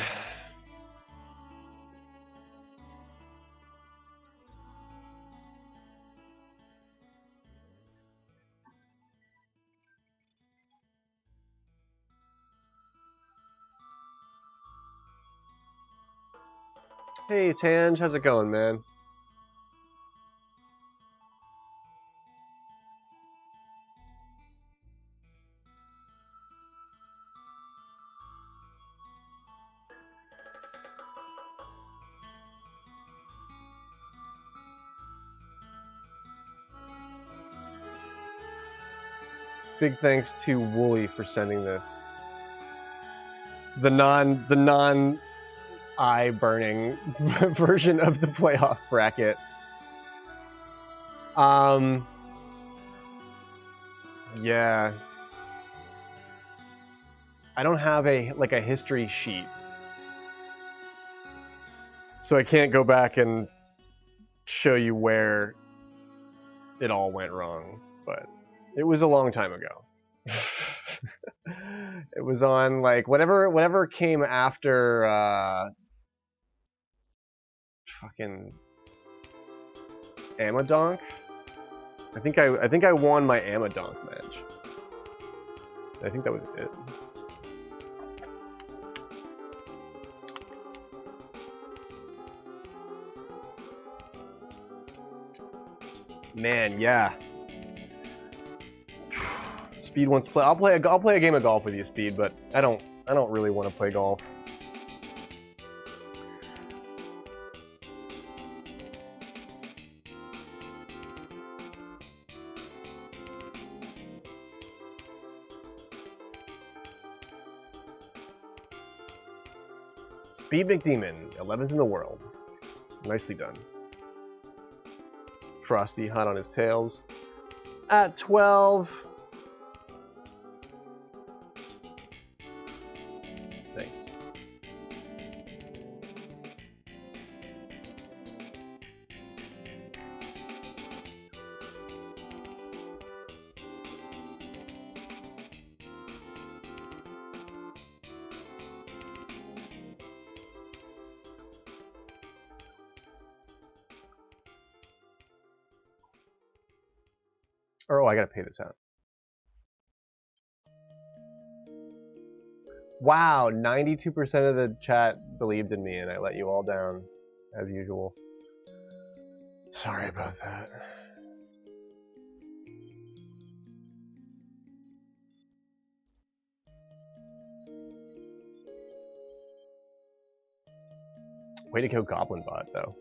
Hey, Tange, how's it going, man? Big thanks to Wooly for sending this. The non eye burning version of the playoff bracket. Yeah. I don't have a history sheet. So I can't go back and show you where it all went wrong, but it was a long time ago. It was on like whatever came after fucking Amadonk. I think I won my Amadonk match. I think that was it. Man, yeah. Speed wants to play. I'll play a game of golf with you, Speed, but I don't really want to play golf. Speed McDemon, 11th in the world. Nicely done. Frosty hot on his tails. At 12. Nice. Oh, I gotta pay this out. Wow, 92% of the chat believed in me and I let you all down, as usual. Sorry about that. Way to go, Goblin Bot, though.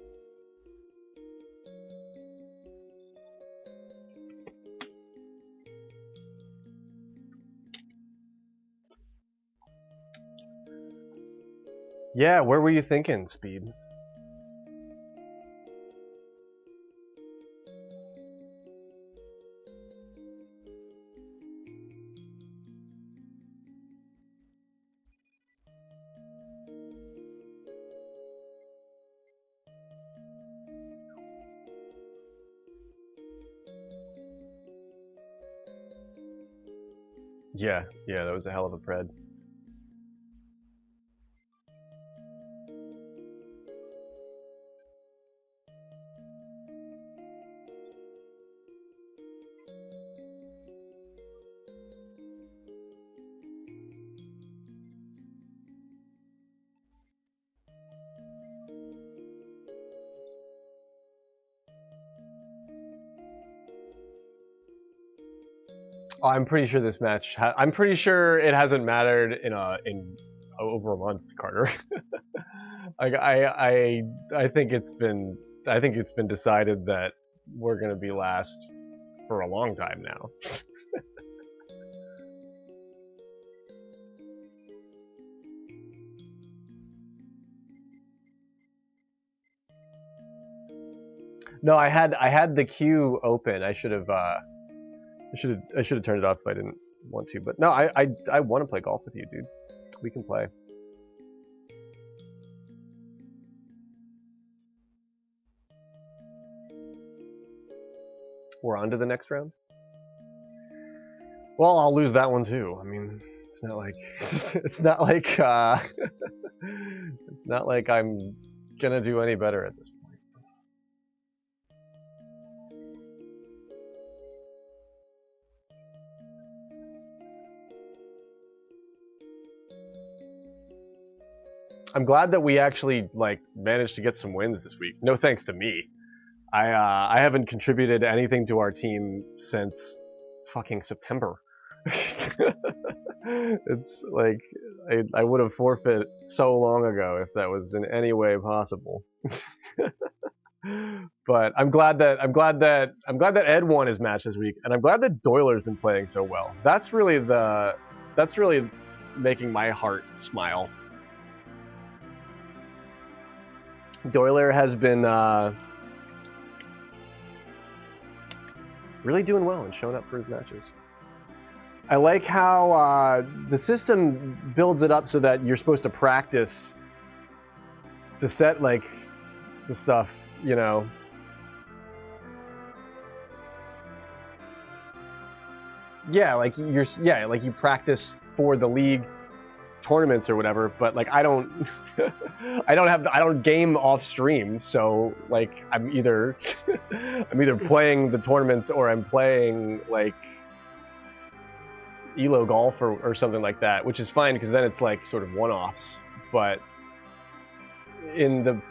Yeah, where were you thinking, Speed? Yeah, that was a hell of a pred. Oh, I'm pretty sure this match. I'm pretty sure it hasn't mattered in over a month, Carter. I think it's been decided that we're gonna be last for a long time now. No, I had the queue open. I should have turned it off if I didn't want to. But no, I want to play golf with you, dude. We can play. We're on to the next round. Well, I'll lose that one too. I mean, it's not like it's not like it's not like I'm gonna do any better at this point. I'm glad that we actually like managed to get some wins this week. No thanks to me. I haven't contributed anything to our team since fucking September. It's like I would have forfeit so long ago if that was in any way possible. But I'm glad that Ed won his match this week, and I'm glad that Doyler's been playing so well. That's really making my heart smile. Doyler has been really doing well and showing up for his matches. I like how the system builds it up so that you're supposed to practice the set, like the stuff, you know. Yeah, like you practice for the league tournaments or whatever, but like I don't I don't game off stream, so like I'm either playing the tournaments or I'm playing like ELO golf or something like that, which is fine because then it's like sort of one-offs. But in the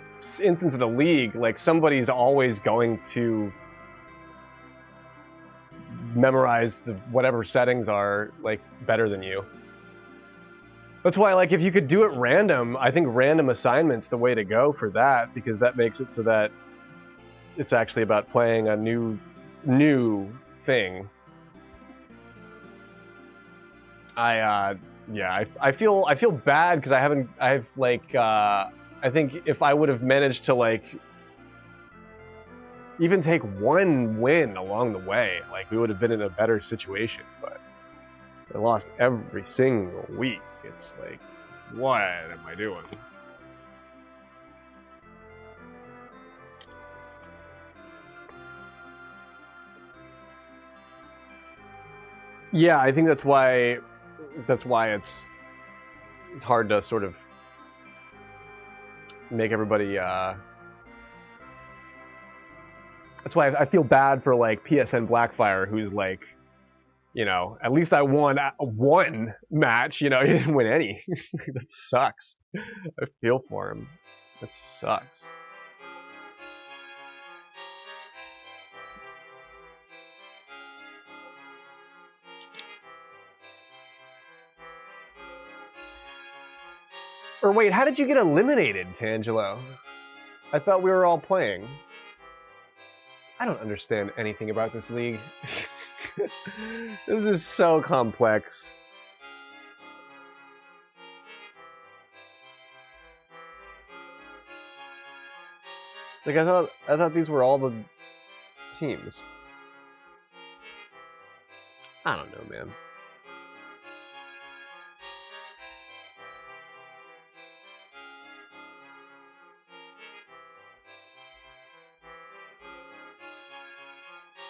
instance of the league, like somebody's always going to memorize the whatever settings are like better than you. That's why, like, if you could do it random, I think random assignment's the way to go for that, because that makes it so that it's actually about playing a new thing. I feel bad because I think if I would have managed to like even take one win along the way, like we would have been in a better situation, but I lost every single week. It's like, what am I doing? Yeah, I think that's why it's hard to sort of make everybody that's why I feel bad for like PSN Blackfire, who's like, you know, at least I won one match, you know, he didn't win any. That sucks. I feel for him. That sucks. Or wait, how did you get eliminated, Tangelo? I thought we were all playing. I don't understand anything about this league. This is so complex. Like I thought these were all the teams. I don't know, man.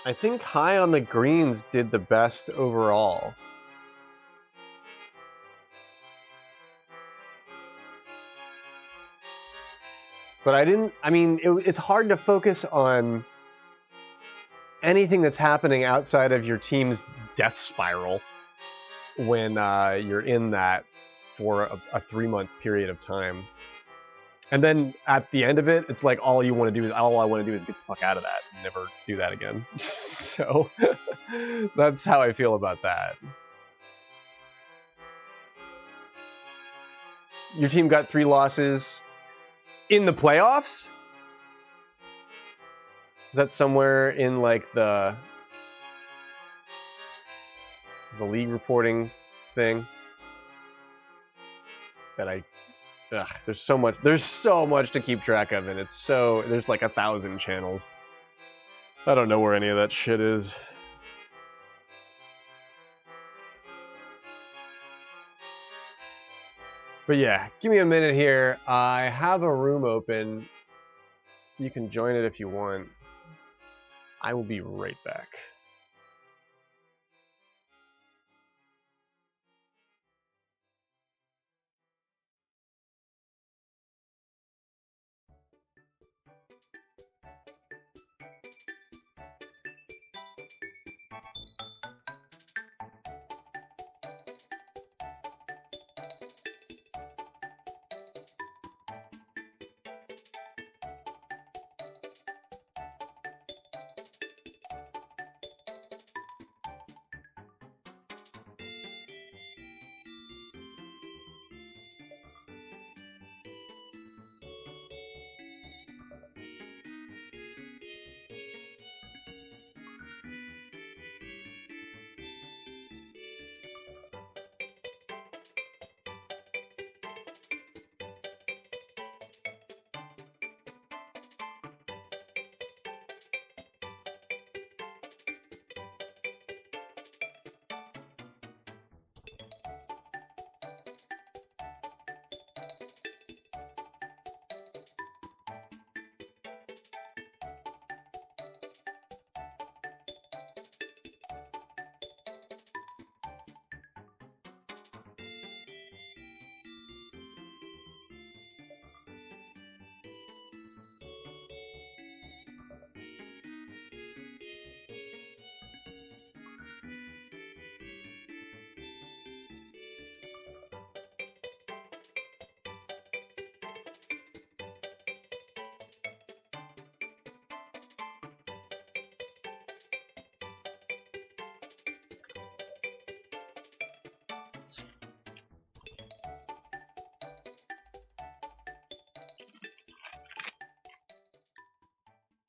I think High on the Greens did the best overall. But it's hard to focus on anything that's happening outside of your team's death spiral when you're in that for a 3-month period of time. And then at the end of it, it's like all I want to do is get the fuck out of that and never do that again. So that's how I feel about that. Your team got 3 losses in the playoffs? Is that somewhere in like the league reporting thing? That there's so much to keep track of, and there's like 1,000 channels. I don't know where any of that shit is. But yeah, give me a minute here. I have a room open. You can join it if you want. I will be right back.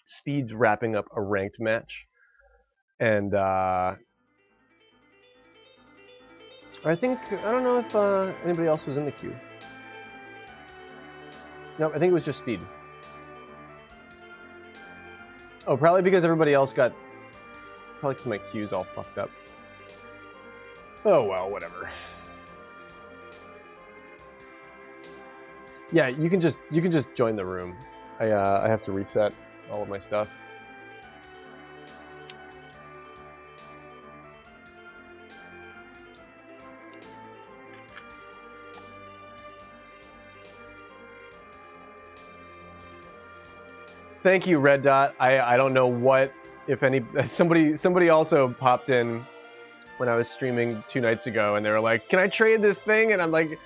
Speed's wrapping up a ranked match, and I don't know if anybody else was in the queue. No, I think it was just Speed. Oh, probably because everybody else probably because my queue's all fucked up. Oh well, whatever. Yeah, you can just join the room. I have to reset all of my stuff. Thank you, Red Dot. I don't know what, if any, somebody also popped in when I was streaming 2 nights ago, and they were like, "Can I trade this thing?" And I'm like,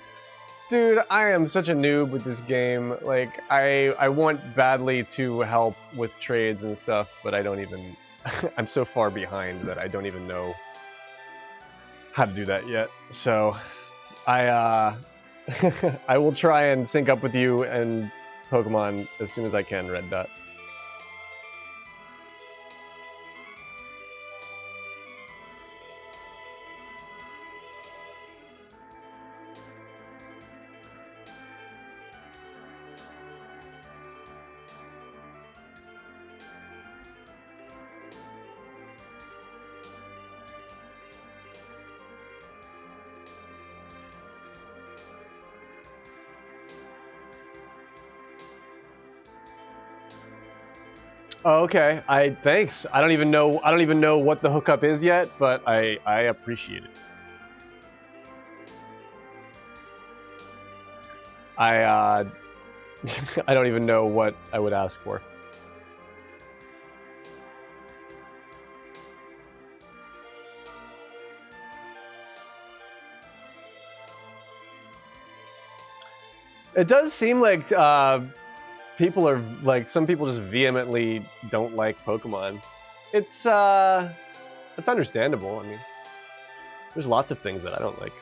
dude, I am such a noob with this game. Like, I want badly to help with trades and stuff, but I don't even, I'm so far behind that I don't even know how to do that yet. So, I will try and sync up with you and Pokemon as soon as I can, Red Dot. Oh, okay. Thanks. I don't even know what the hookup is yet, but I appreciate it. I I don't even know what I would ask for. It does seem like people are like some people just vehemently don't like Pokemon. It's understandable. I mean, there's lots of things that I don't like.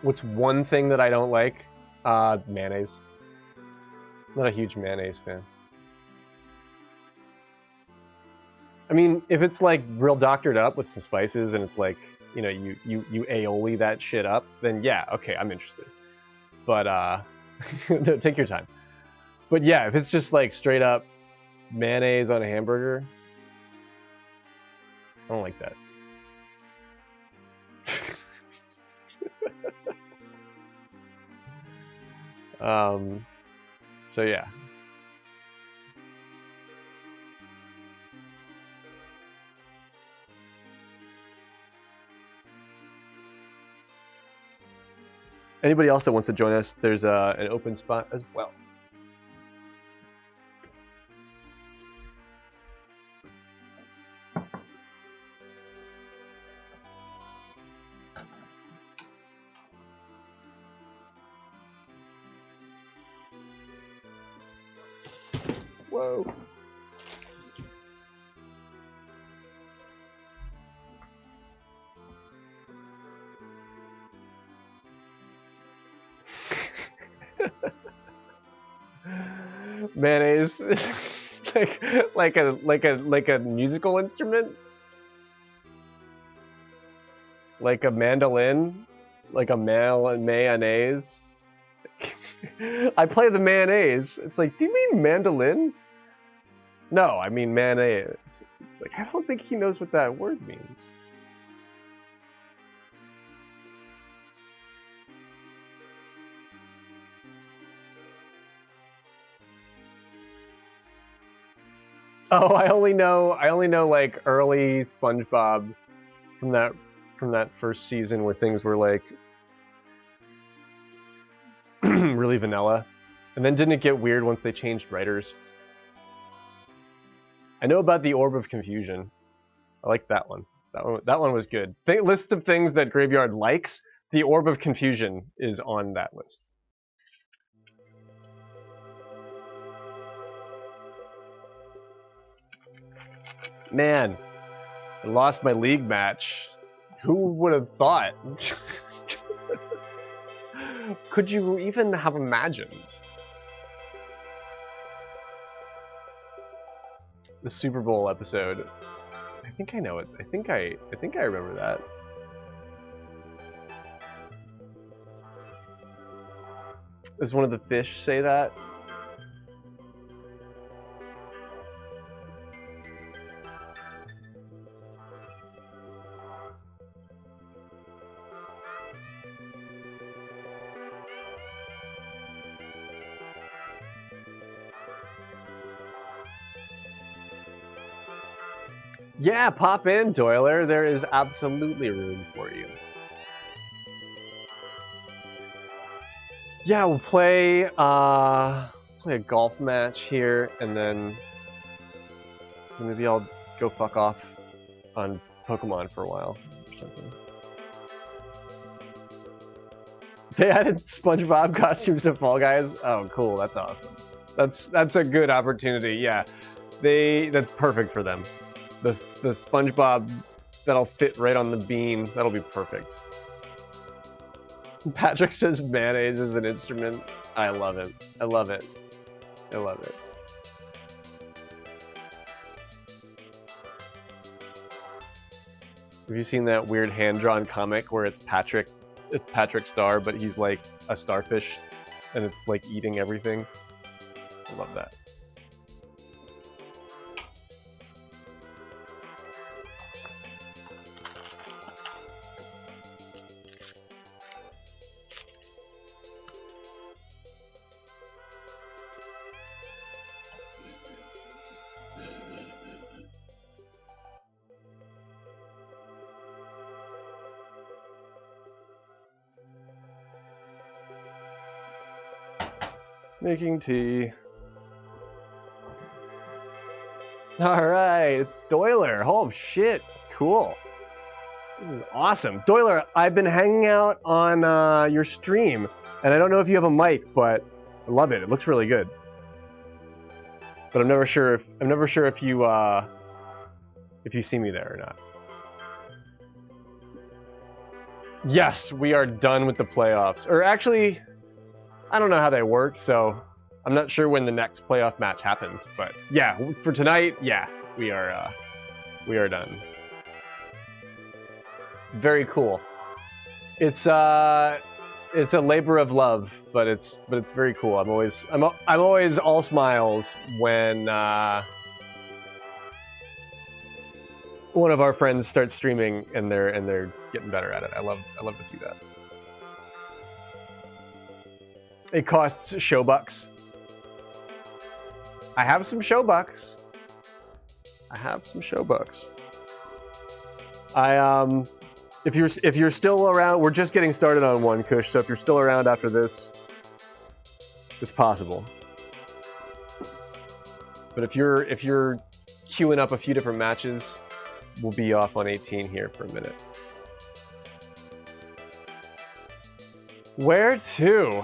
What's one thing that I don't like? Mayonnaise. Not a huge mayonnaise fan. I mean, if it's like real doctored up with some spices and it's like, you know, you aioli that shit up, then yeah, okay, I'm interested. But take your time. But yeah, if it's just like straight up mayonnaise on a hamburger, I don't like that. So yeah. Anybody else that wants to join us, there's an open spot as well. Whoa. Mayonnaise, like a musical instrument, like a mandolin, like a mayonnaise. I play the mayonnaise. It's like, do you mean mandolin? No, I mean mayonnaise. It's like, I don't think he knows what that word means. Oh, I only know like early SpongeBob from that first season where things were like really vanilla. And then didn't it get weird once they changed writers? I know about the Orb of Confusion. I like that one. That one was good. List of things that Graveyard likes. The Orb of Confusion is on that list. Man, I lost my league match. Who would have thought? Could you even have imagined? The Super Bowl episode. I think I know it. I think I remember that. Does one of the fish say that? Yeah, pop in, Doyler. There is absolutely room for you. Yeah, we'll play a golf match here, and then maybe I'll go fuck off on Pokemon for a while or something. They added SpongeBob costumes to Fall Guys. Oh, cool! That's awesome. That's a good opportunity. Yeah, that's perfect for them. The SpongeBob that'll fit right on the bean. That'll be perfect. Patrick says mayonnaise is an instrument. I love it. I love it. I love it. Have you seen that weird hand-drawn comic where it's Patrick Star, but he's like a starfish, and it's like eating everything? I love that. Making tea. Alright, it's Doiler. Oh shit, cool. This is awesome. Doiler, I've been hanging out on your stream, and I don't know if you have a mic, but I love it. It looks really good. But I'm never sure if you see me there or not. Yes, we are done with the playoffs. Or actually, I don't know how they work, so I'm not sure when the next playoff match happens. But yeah, for tonight, yeah, we are done. Very cool. It's a labor of love, but it's very cool. I'm always all smiles when one of our friends starts streaming and they're getting better at it. I love to see that. It costs showbucks. I have some showbucks. If you're still around, we're just getting started on one, Kush. So if you're still around after this, it's possible. But if you're queuing up a few different matches, we'll be off on 18 here for a minute. Where to?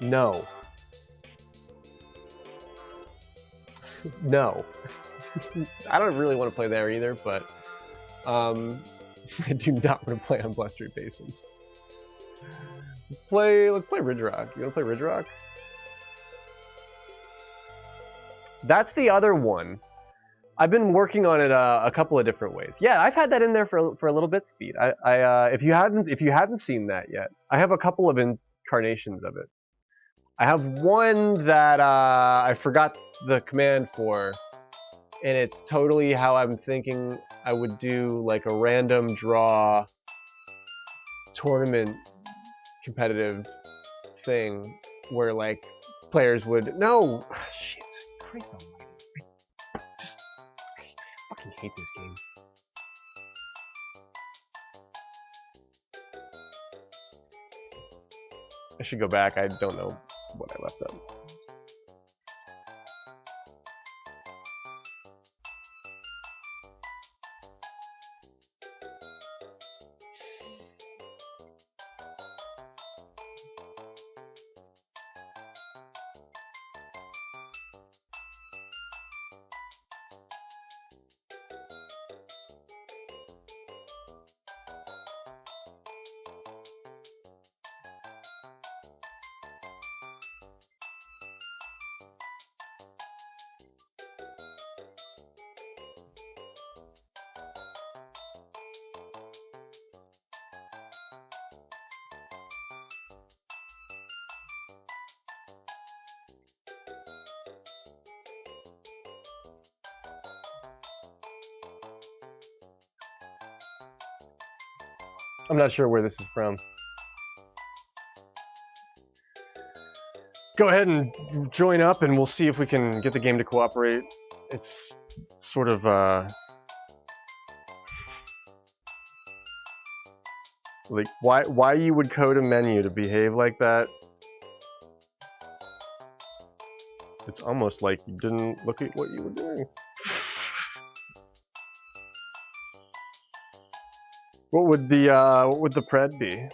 No. No. I don't really want to play there either, but I do not want to play on Blustery Basin. Let's play Ridge Rock. You want to play Ridge Rock? That's the other one. I've been working on it a couple of different ways. Yeah, I've had that in there for a little bit, Speed. If you hadn't seen that yet, I have a couple of incarnations of it. I have one that I forgot the command for, and it's totally how I'm thinking I would do like a random draw tournament competitive thing where like players would shit, Christ almighty, I fucking hate this game. I should go back. I don't know what I left up. I'm not sure where this is from. Go ahead and join up and we'll see if we can get the game to cooperate. It's sort of like why you would code a menu to behave like that. It's almost like you didn't look at what you were doing. What would the pred be?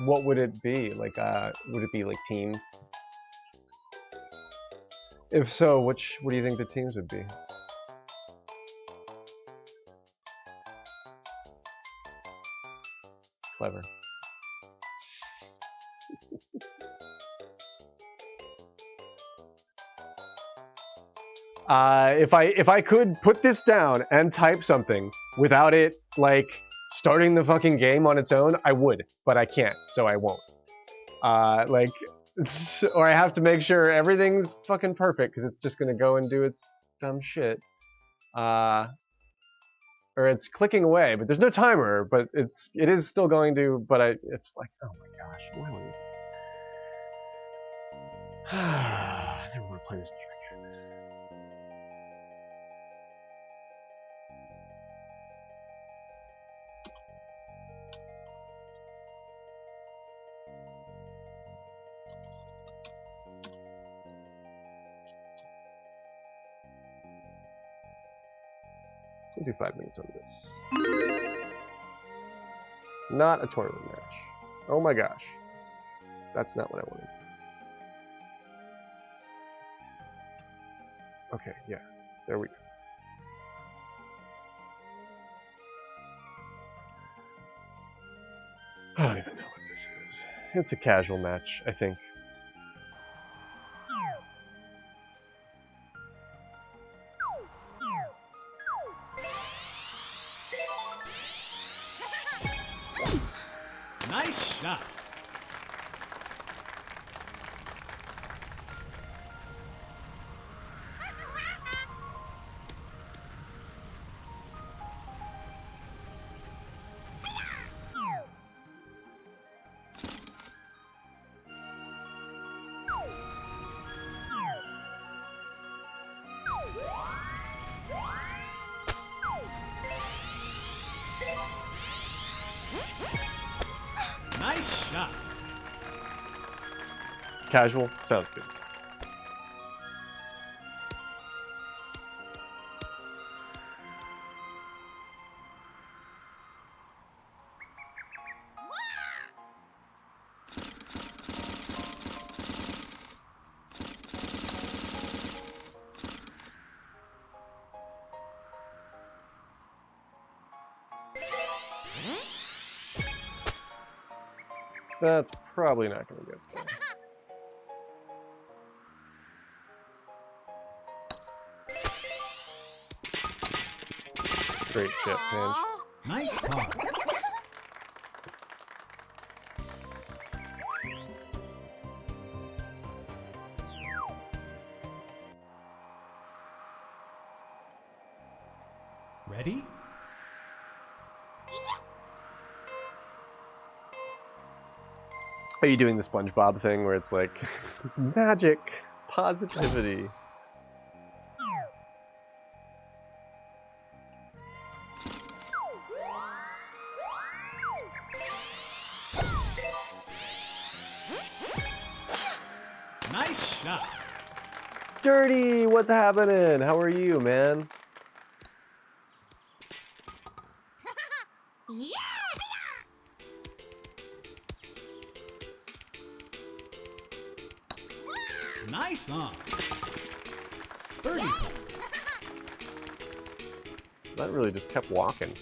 What would it be? Like, would it be like teams? If so, what do you think the teams would be? Clever. If I could put this down and type something without it like starting the fucking game on its own, I would, but I can't, so I won't. Like or I have to make sure everything's fucking perfect because it's just gonna go and do its dumb shit. Or it's clicking away, but there's no timer. But it is still going to. But it's like, oh my gosh, why would you? I never want to play this game again. We'll do 5 minutes on this. Not a tournament match. Oh my gosh. That's not what I wanted. Okay, yeah. There we go. I don't even know what this is. It's a casual match, I think. Nice shot. Nice shot. Casual? Sounds good. That's probably not going to get there. Great shit, man. Nice call. Ready? Are you doing the SpongeBob thing where it's like magic, positivity? Nice shot. Dirty, what's happening? How are you, man? Nice on. Birdie putt. That really just kept walking.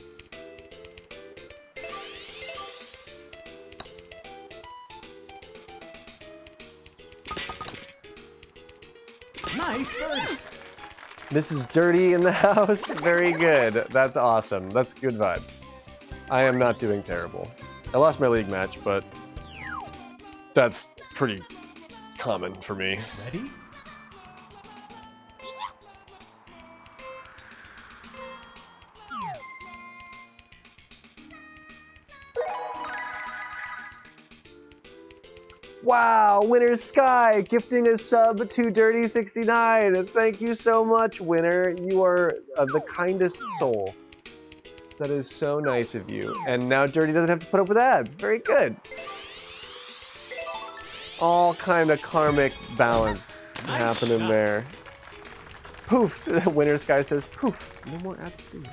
Nice birdie. This is Dirty in the house. Very good. That's awesome. That's good vibes. I am not doing terrible. I lost my league match, but that's pretty common for me. Ready? Wow, Winner Sky gifting a sub to Dirty69. Thank you so much, Winner. You are the kindest soul. That is so nice of you. And now Dirty doesn't have to put up with ads. Very good. All kind of karmic balance happening there. Poof. Winner Sky says, poof. No more ads for you.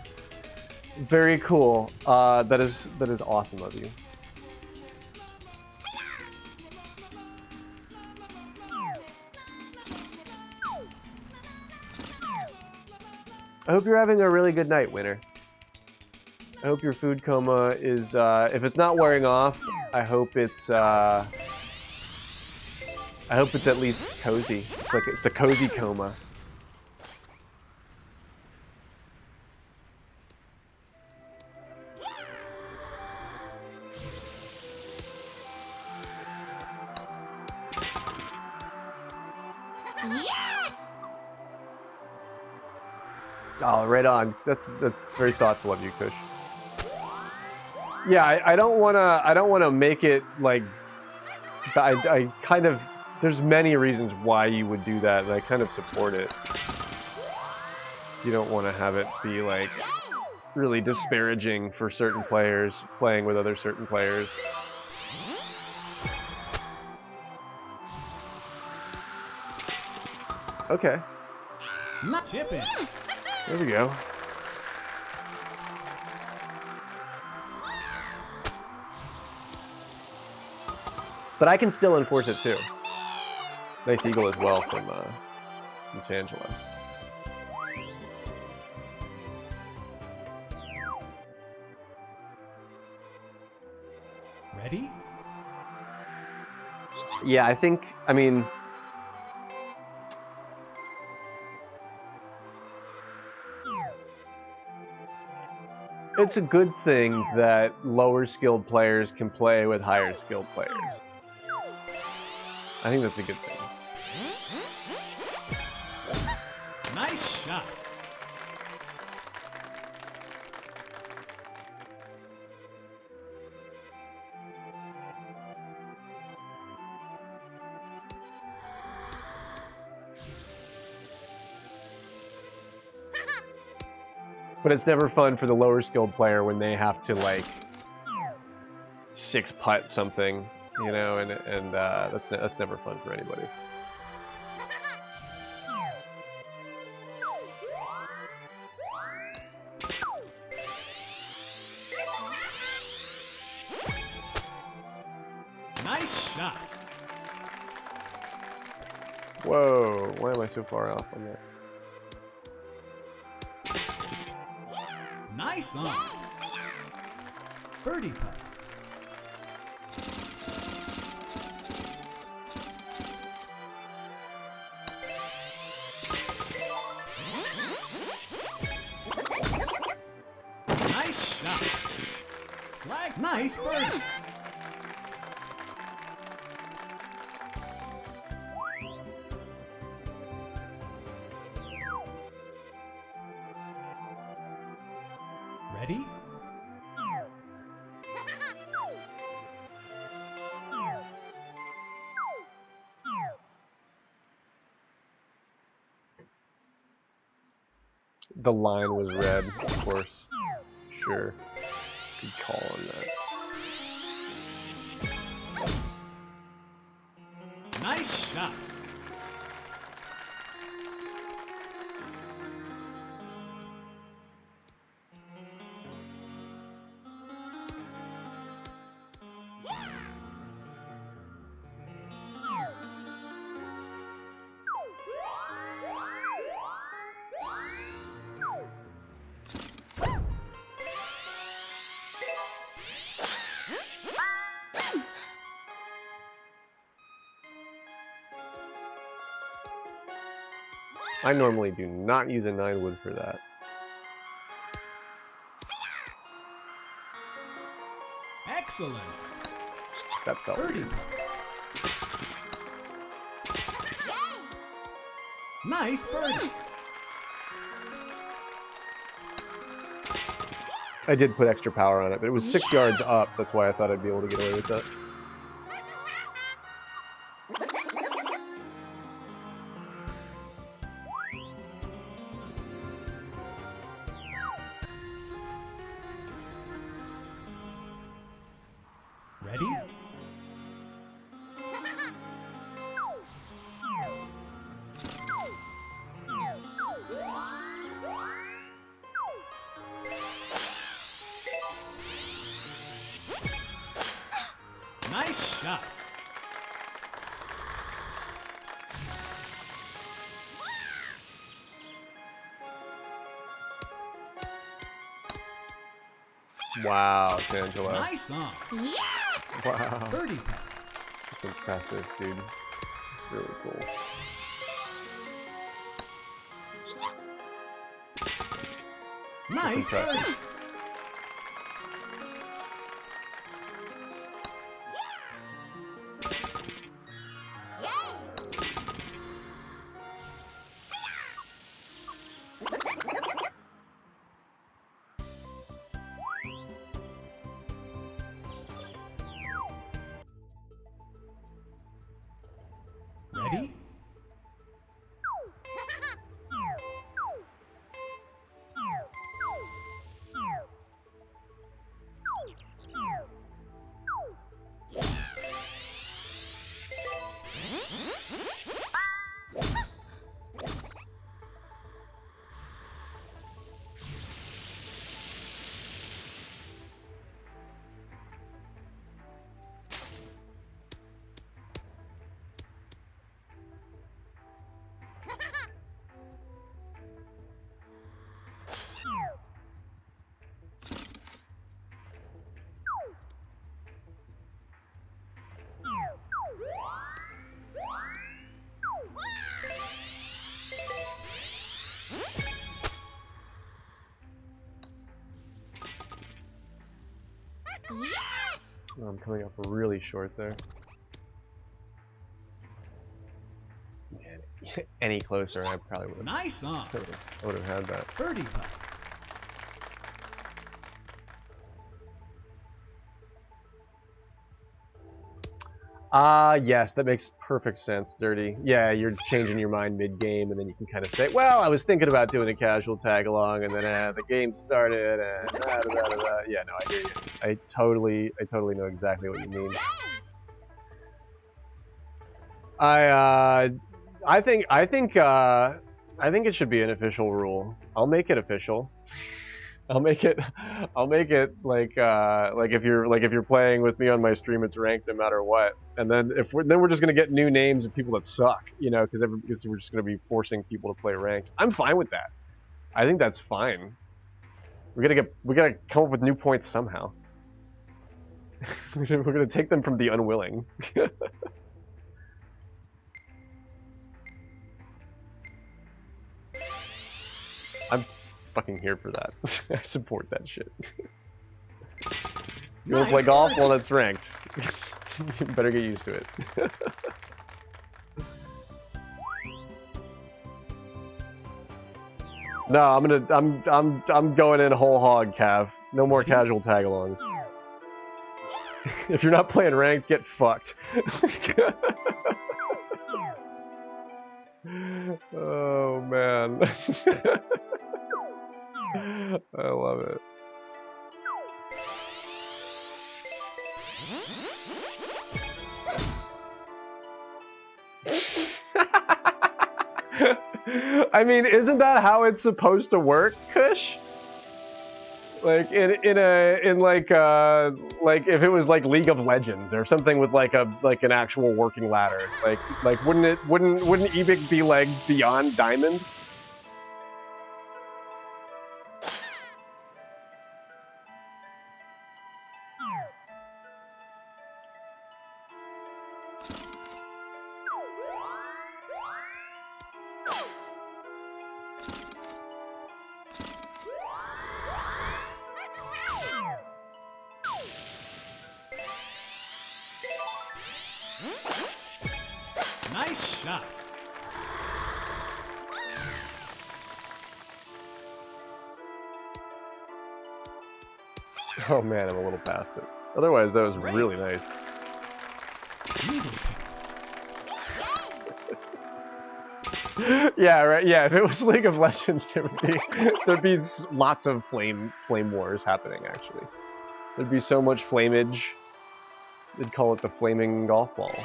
Very cool. That is awesome of you. I hope you're having a really good night, Winner. I hope your food coma is, if it's not wearing off, I hope it's at least cozy. It's a cozy coma. Oh, right on. That's very thoughtful of you, Kush. Yeah, I don't wanna make it like. I kind of. There's many reasons why you would do that, and I kind of support it. You don't want to have it be like really disparaging for certain players playing with other certain players. Okay, Not chipping. there we go. But I can still enforce it too. Nice eagle as well from Tangela. Ready? Yeah, I think, I mean, it's a good thing that lower skilled players can play with higher skilled players. I think that's a good thing. Nice shot. But it's never fun for the lower skilled player when they have to like 6-putt something, you know, and that's never fun for anybody. Nice shot. Whoa, why am I so far off on that? Nice on. Birdie putt. Nice shot. Flag. Nice birdie. Ready? The line was red, of course. Sure. Good call on that. Nice shot. I normally do not use a 9 wood for that. Excellent. That felt Birdie weird. putt. Nice birdie. I did put extra power on it, but it was 6 yards up. That's why I thought I'd be able to get away with that. Ready? Nice shot. Wow, Tangela. Nice on. Wow. Birdie putt. That's impressive, dude. It's really cool. Nice impressive. birdie. I'm coming up really short there. Man, any closer, and I probably would have. Nice on. I would have had that. Birdie putt. Yes, that makes perfect sense, Dirty. Yeah, you're changing your mind mid-game, and then you can kind of say, well, I was thinking about doing a casual tag-along, and then the game started, and da-da-da-da-da. Yeah, no, I hear you. I totally know exactly what you mean. I think it should be an official rule. I'll make it official. I'll make it like if you're playing with me on my stream, it's ranked no matter what. And then we're just gonna get new names of people that suck, you know, because we're just gonna be forcing people to play ranked. I'm fine with that. I think that's fine. We gotta come up with new points somehow. We're gonna take them from the unwilling. I'm fucking here for that. I support that shit. You wanna play golf? Well, that's ranked. You better get used to it. No, I'm going in whole hog, Cav. No more casual tagalongs. If you're not playing ranked, get fucked. Oh man. I love it. I mean, isn't that how it's supposed to work, Kush? Like like if it was like League of Legends or something with like an actual working ladder, like wouldn't Epic be like beyond Diamond? Nice shot. Oh man, I'm a little past it. Otherwise, that was really nice. Yeah, right. Yeah, if it was League of Legends, there'd be lots of flame wars happening. Actually, there'd be so much flamage. They'd call it the flaming golf ball.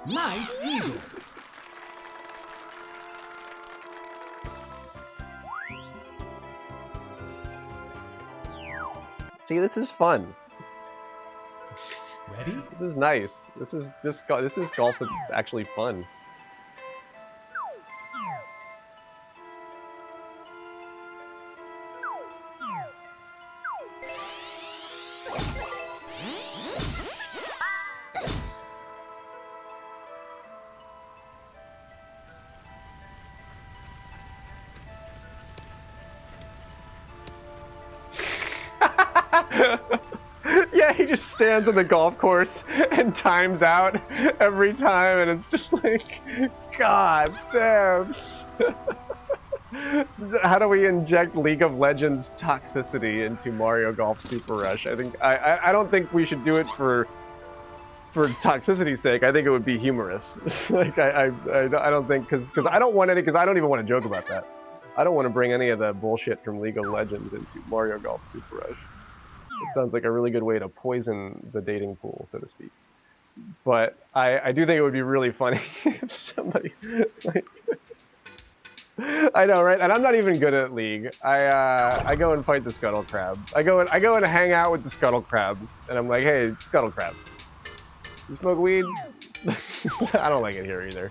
Nice eagle. See, this is fun. Ready? This is nice. This is golf that's actually fun. Yeah, he just stands on the golf course and times out every time, and it's just like, God damn. How do we inject League of Legends toxicity into Mario Golf Super Rush? I don't think we should do it for toxicity's sake. I think it would be humorous. Like I don't think because I don't want any because I don't even want to joke about that. I don't want to bring any of the bullshit from League of Legends into Mario Golf Super Rush. It sounds like a really good way to poison the dating pool, so to speak. But I do think it would be really funny if somebody like I know, right? And I'm not even good at League. I go and fight the Scuttle Crab. I go and hang out with the Scuttle Crab, and I'm like, hey, Scuttle Crab, you smoke weed? I don't like it here either.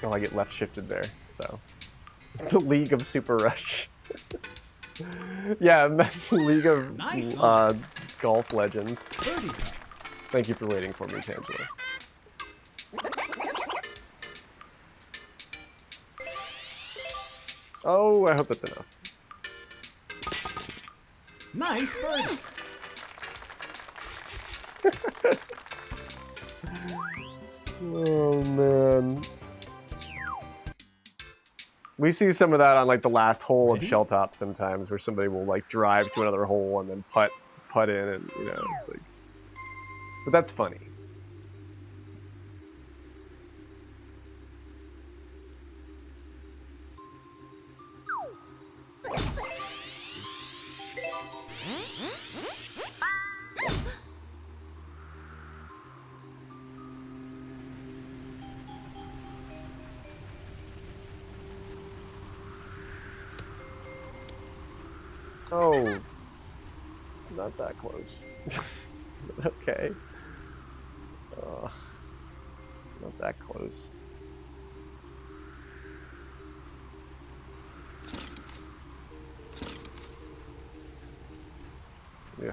Oh, I get left shifted there, so. The League of Super Rush. Yeah, League of Nice Golf Legends. Birdie putt. Thank you for waiting for me, Tangela. Oh, I hope that's enough. Nice birdie. Oh man. We see some of that on like the last hole of Ready? Shell Top sometimes, where somebody will like drive to another hole and then putt in, and you know, it's like. But that's funny. Oh, not that close. Is it okay? Not that close. Yeah.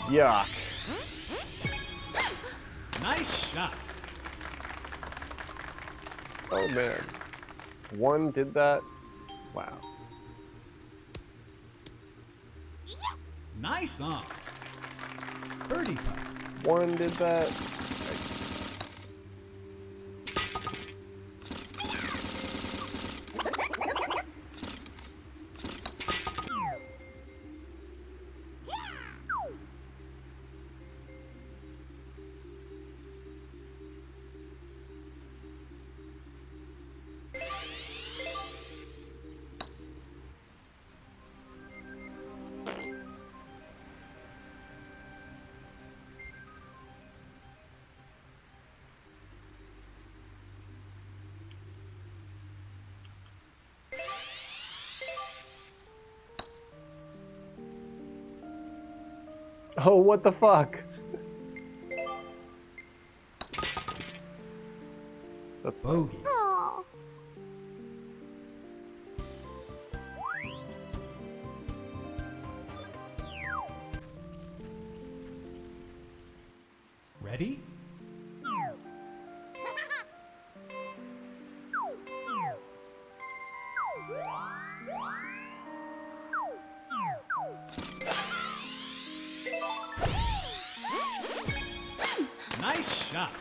Yuck. Nice shot. Oh man. One did that? Wow. Nice on. Birdie putt. One did that? Oh, what the fuck? That's Bogey. Oh. Ready? Nice shot.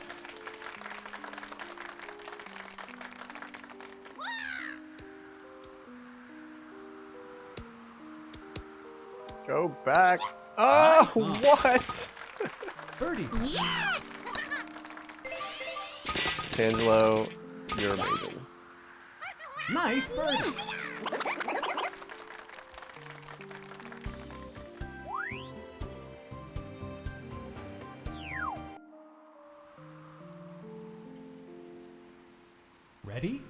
Go back. Oh, Nice. what? Birdie putt. Yes! Tangelo, you're amazing. Nice birdie. Ready?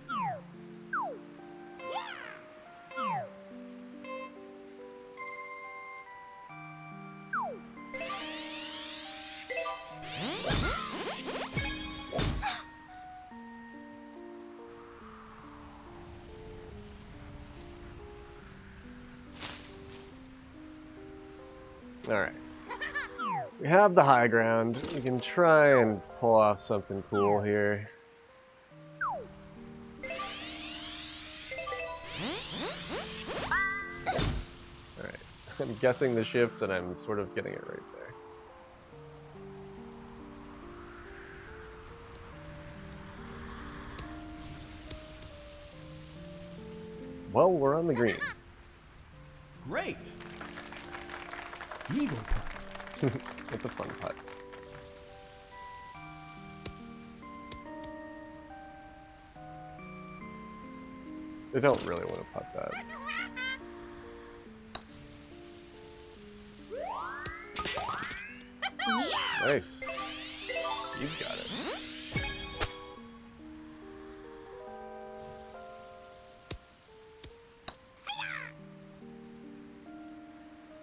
Alright. We have the high ground. We can try and pull off something cool here. Alright. I'm guessing the shift and I'm sort of getting it right there. Well, we're on the green. Great. Eagle putt. It's a fun putt. I don't really want to putt that. Nice. You've got it.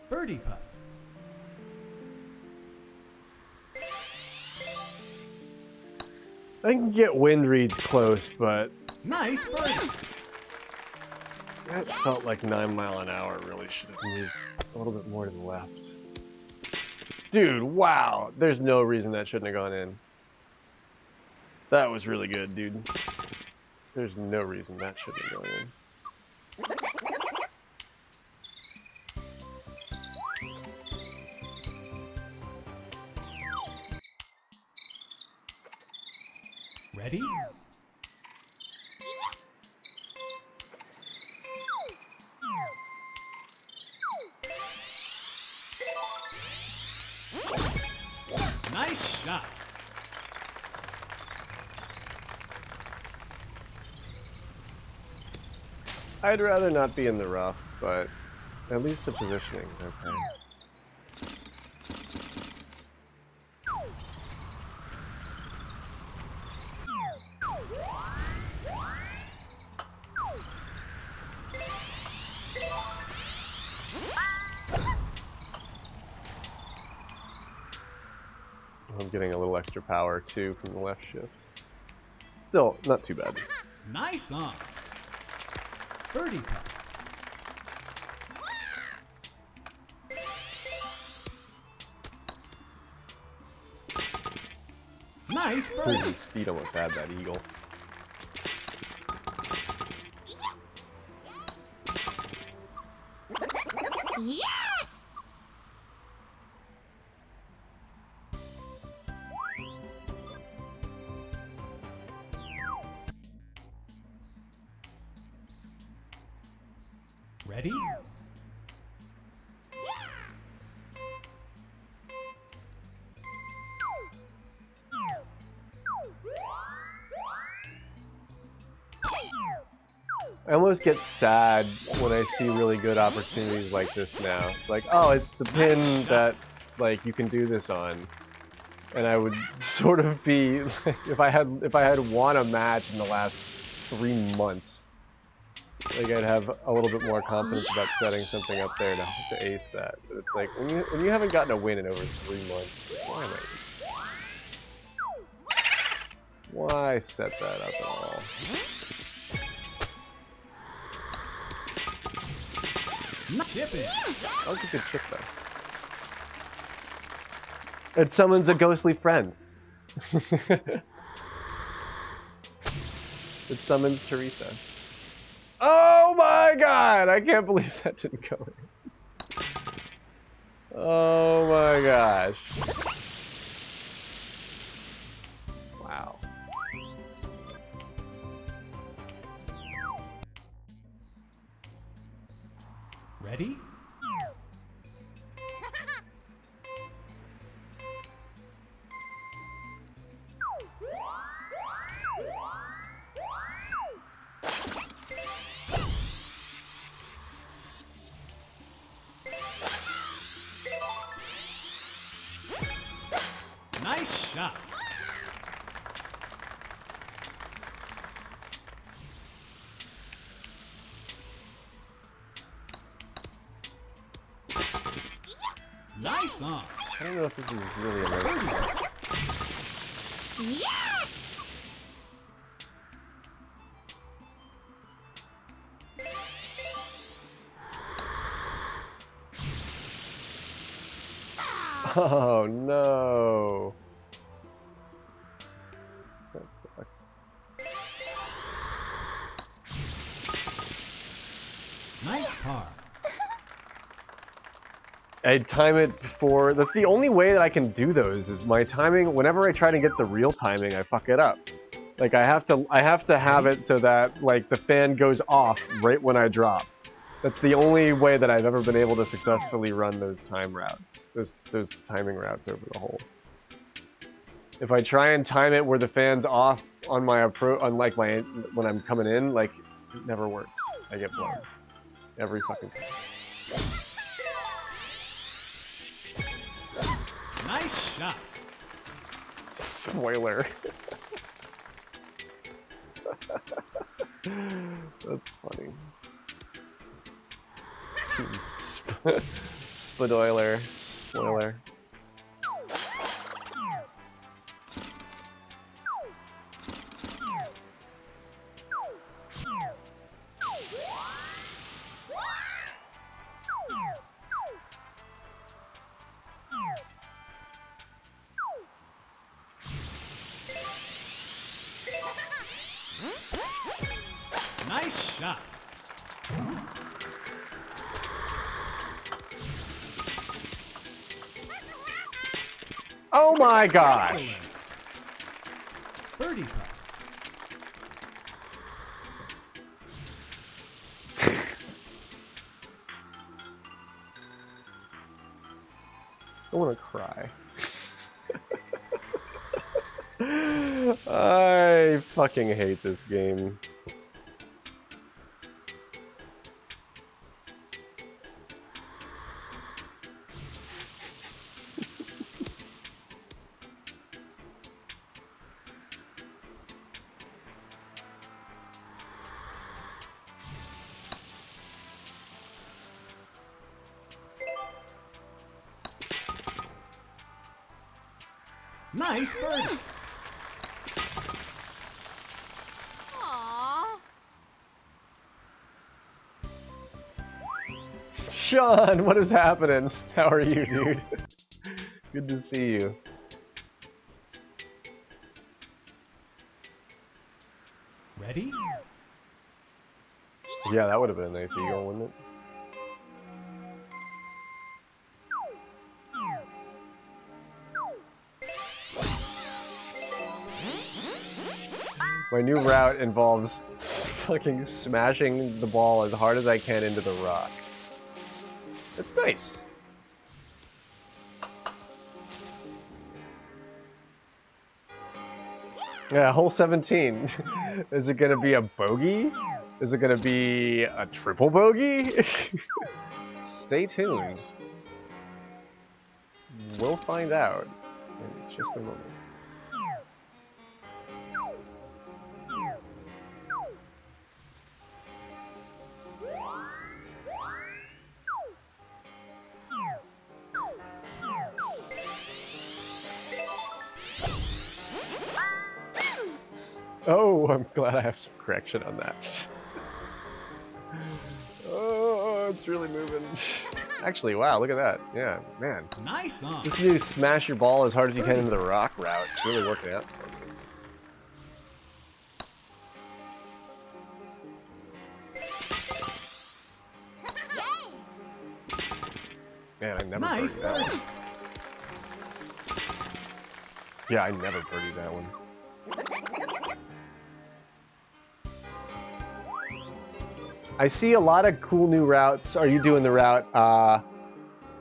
Birdie putt. I can get wind reads close, but Nice birdie. that felt like 9 mile an hour. Really should have moved a little bit more to the left. Dude, wow! There's no reason that shouldn't have gone in. That was really good, dude. There's no reason that shouldn't have gone in. Ready? Nice shot. I'd rather not be in the rough, but at least the positioning's okay. I'm getting a little extra power too from the left shift. Still, not too bad. Nice on. Birdie putt. Nice Holy birdie. speed almost had that eagle. Yes! Ready? I almost get sad when I see really good opportunities like this now. It's like, oh, it's the pin that, like, you can do this on. And I would sort of be, like, if I had won a match in the last 3 months, like I'd have a little bit more confidence about setting something up there to ace that. But it's like, when you haven't gotten a win in over 3 months, why am I? Why set that up at all? Chip it. That was a good chip though. It summons a ghostly friend. It summons Teresa. Oh my god! I can't believe that didn't go in. Oh my gosh. Wow. Ready? Nice shot. Nice on. I don't know if this is really a nice. Yes! Oh no. That sucks. Nice par. I time it before. That's the only way that I can do those is my timing. Whenever I try to get the real timing, I fuck it up. Like I have to have it so that like the fan goes off right when I drop. That's the only way that I've ever been able to successfully run those time routes, those timing routes over the hole. If I try and time it where the fan's off on my approach, on like my when I'm coming in, like it never works. I get blown every fucking time. Nice shot. Spoiler. That's funny. Spadoiler. Spoiler. Nice shot. Oh my gosh! Excellent. Birdie putt. I want to cry. I fucking hate this game. Nice birdie. Aww. Sean, what is happening? How are you, dude? Good to see you. Ready? Yeah, that would have been a nice eagle, wouldn't it? My new route involves fucking smashing the ball as hard as I can into the rock. It's nice. Yeah, hole 17. Is it gonna be a bogey? Is it gonna be a triple bogey? Stay tuned. We'll find out in just a moment. Oh, I'm glad I have some correction on that. Oh, it's really moving. Actually, wow, look at that. Yeah, man. Nice on. This new smash your ball as hard as you can into the rock route. It's really working out for me. Man, I never Nice birdied that one. birdie. Yeah, I never birdied that one. I see a lot of cool new routes. Are you doing the route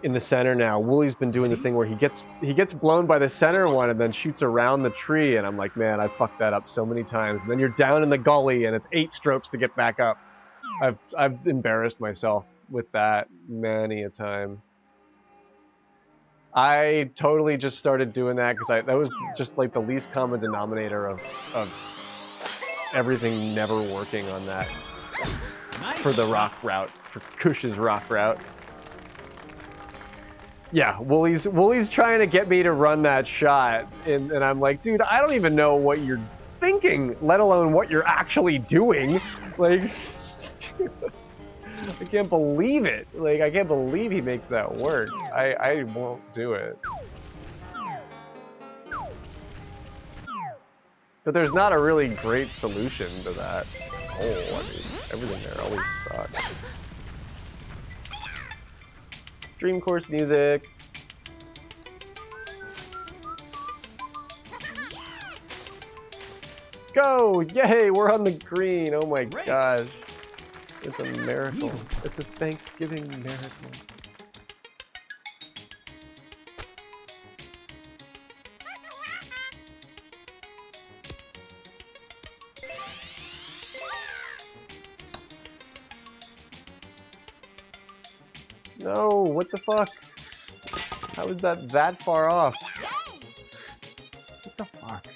in the center now? Woolie's been doing the thing where he gets blown by the center one and then shoots around the tree, and I'm like, man, I fucked that up so many times. And then you're down in the gully and it's 8 strokes to get back up. I've embarrassed myself with that many a time. I totally just started doing that because that was just like the least common denominator of everything never working on that. Nice For the shot. rock route, for Kush's rock route. Yeah, Woolie's trying to get me to run that shot, and I'm like, dude, I don't even know what you're thinking, let alone what you're actually doing. Like, I can't believe it. Like, I can't believe he makes that work. I won't do it. But there's not a really great solution to that hole. I mean, everything there always sucks. Dream Course music. Go! Yay! We're on the green. Oh my Great. gosh. It's a miracle. It's a Thanksgiving miracle. No, what the fuck? How is that far off? What the fuck?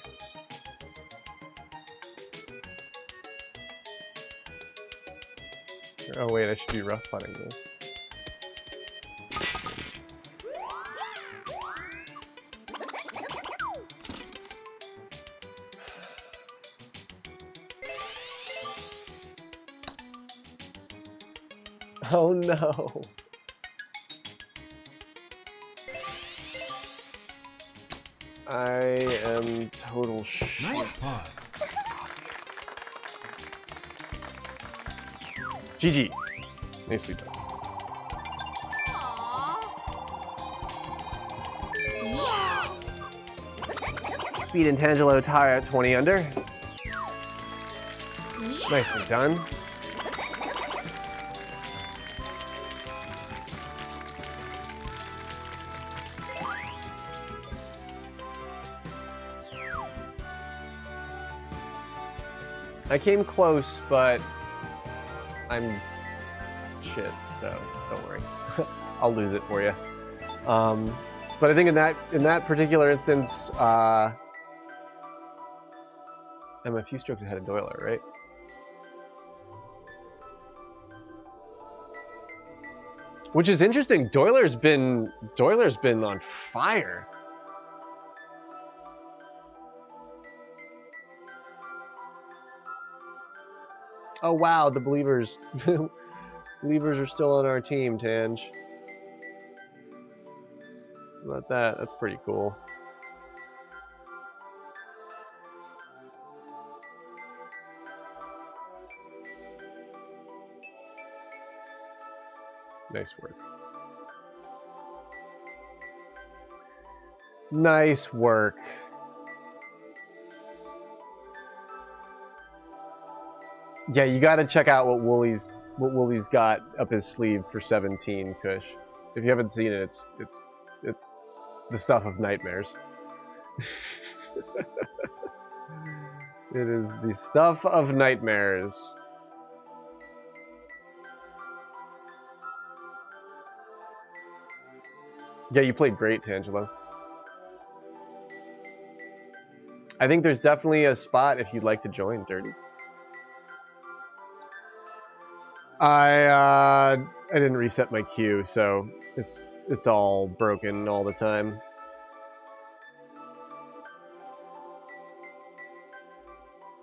Oh wait, I should be rough putting this. Oh no. I am total shit. Nice par. GG. Nicely done. Aww. Yes. Speed and Tangelo tie at 20 under. Yes. Nicely done. I came close, but I'm shit, so don't worry. I'll lose it for you. But I think in that particular instance, I'm a few strokes ahead of Doiler, right? Which is interesting. Doiler's been on fire. Oh wow, the believers. Believers are still on our team, Tange. How about that? That's pretty cool. Nice work. Nice work. Yeah, you got to check out what Woolie's got up his sleeve for 17, Kush. If you haven't seen it, it's the stuff of nightmares. It is the stuff of nightmares. Yeah, you played great, Tangelo. I think there's definitely a spot if you'd like to join, Dirty. I didn't reset my queue, so it's all broken all the time.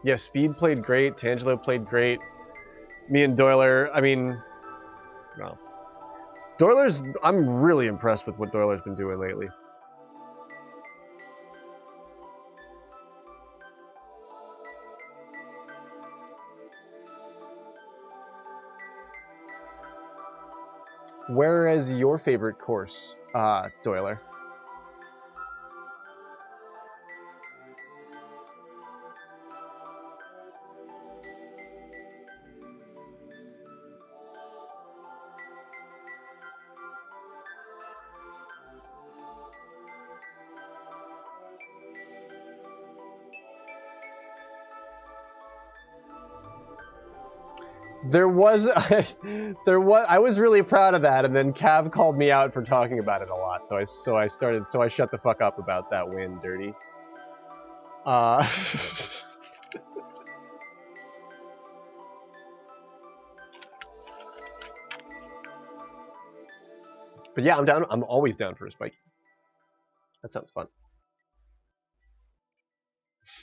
Yeah, Speed played great. Tangelo played great. Me and Doiler, I mean, well, I'm really impressed with what Doiler's been doing lately. Where is your favorite course, Doiler? I was really proud of that, and then Cav called me out for talking about it a lot, so I shut the fuck up about that win, Dirty. But yeah, I'm down. I'm always down for a spike. That sounds fun.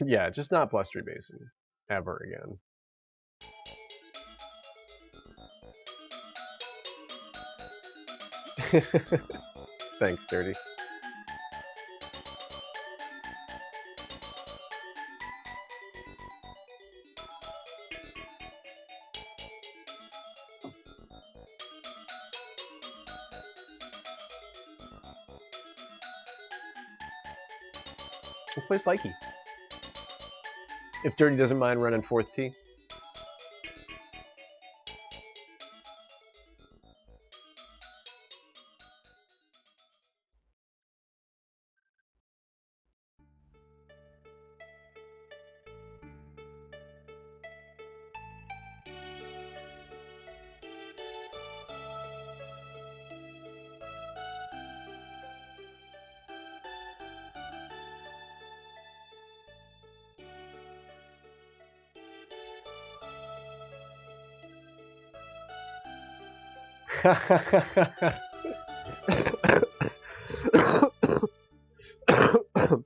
Yeah, just not Blustery Basin ever again. Thanks, Dirty. Let's play Spiky. If Dirty doesn't mind running 4th tee.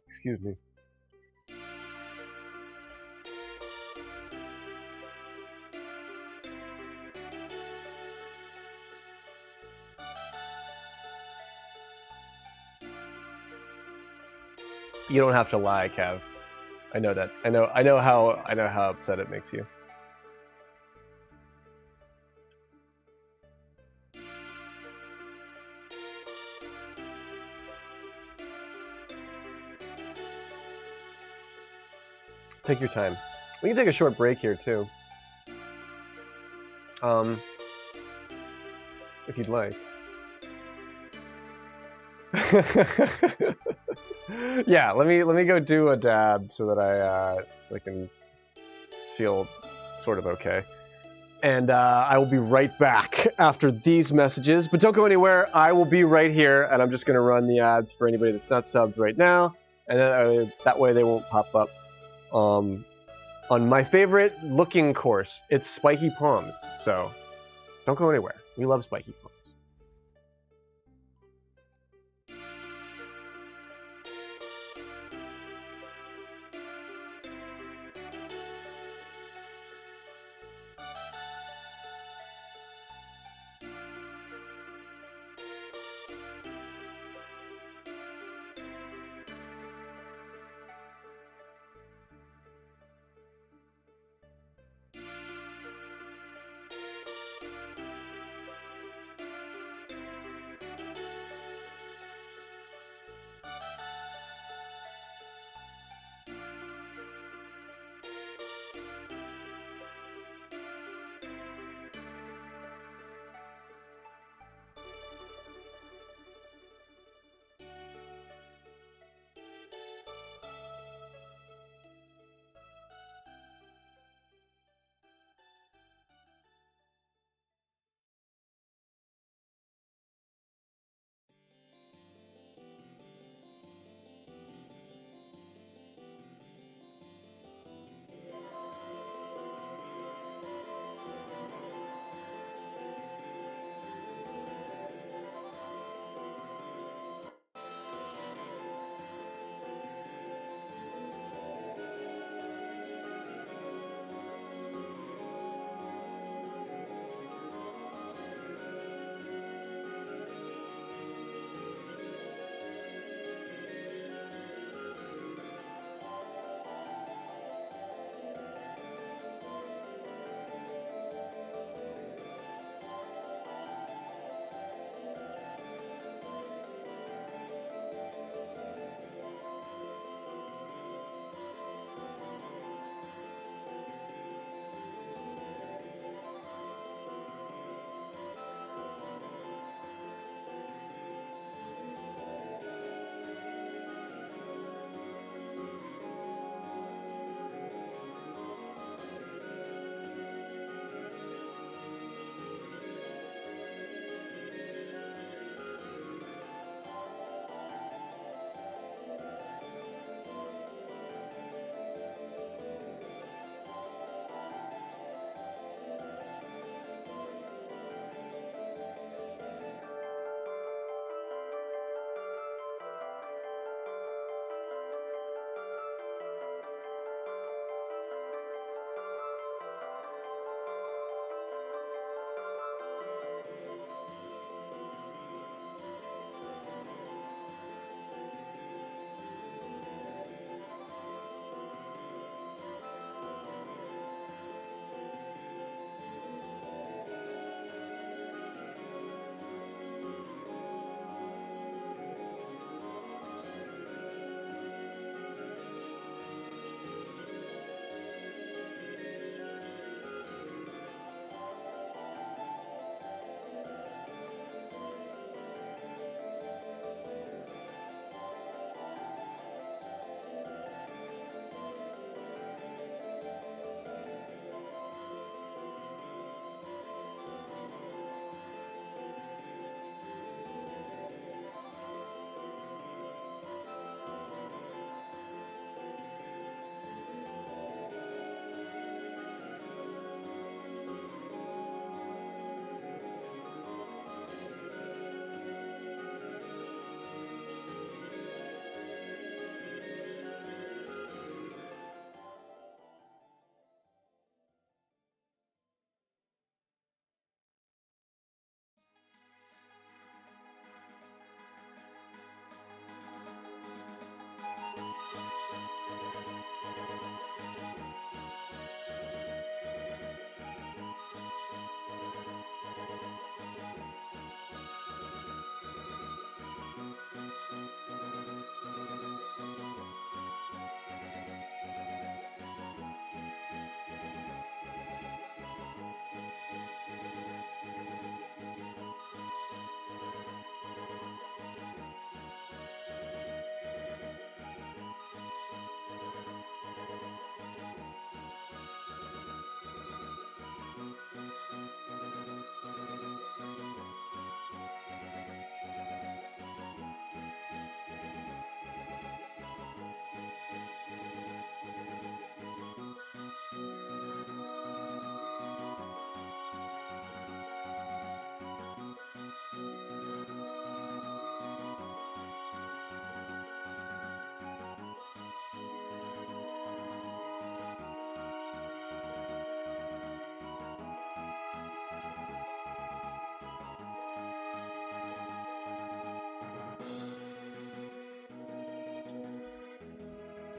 Excuse me. You don't have to lie, Cav. I know that. I know how upset it makes you. Take your time. We can take a short break here too. If you'd like. Yeah, let me go do a dab so that I can feel sort of okay. And I will be right back after these messages. But don't go anywhere. I will be right here, and I'm just going to run the ads for anybody that's not subbed right now, and that way they won't pop up. On my favorite looking course, it's Spiky Palms. So don't go anywhere. We love Spiky Palms.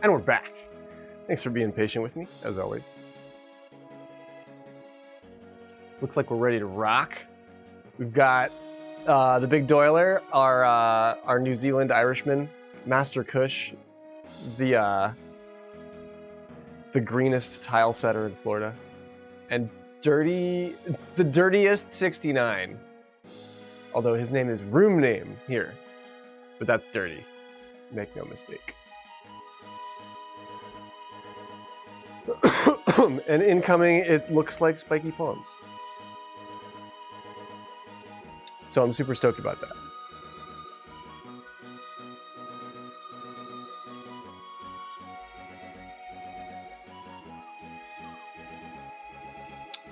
And we're back. Thanks for being patient with me, as always. Looks like we're ready to rock. We've got the big Doiler, our New Zealand Irishman, Master Kush, the greenest tile setter in Florida, and the dirtiest 69. Although his name is room name here, but that's dirty. Make no mistake. And incoming, it looks like Spiky Palms. So I'm super stoked about that.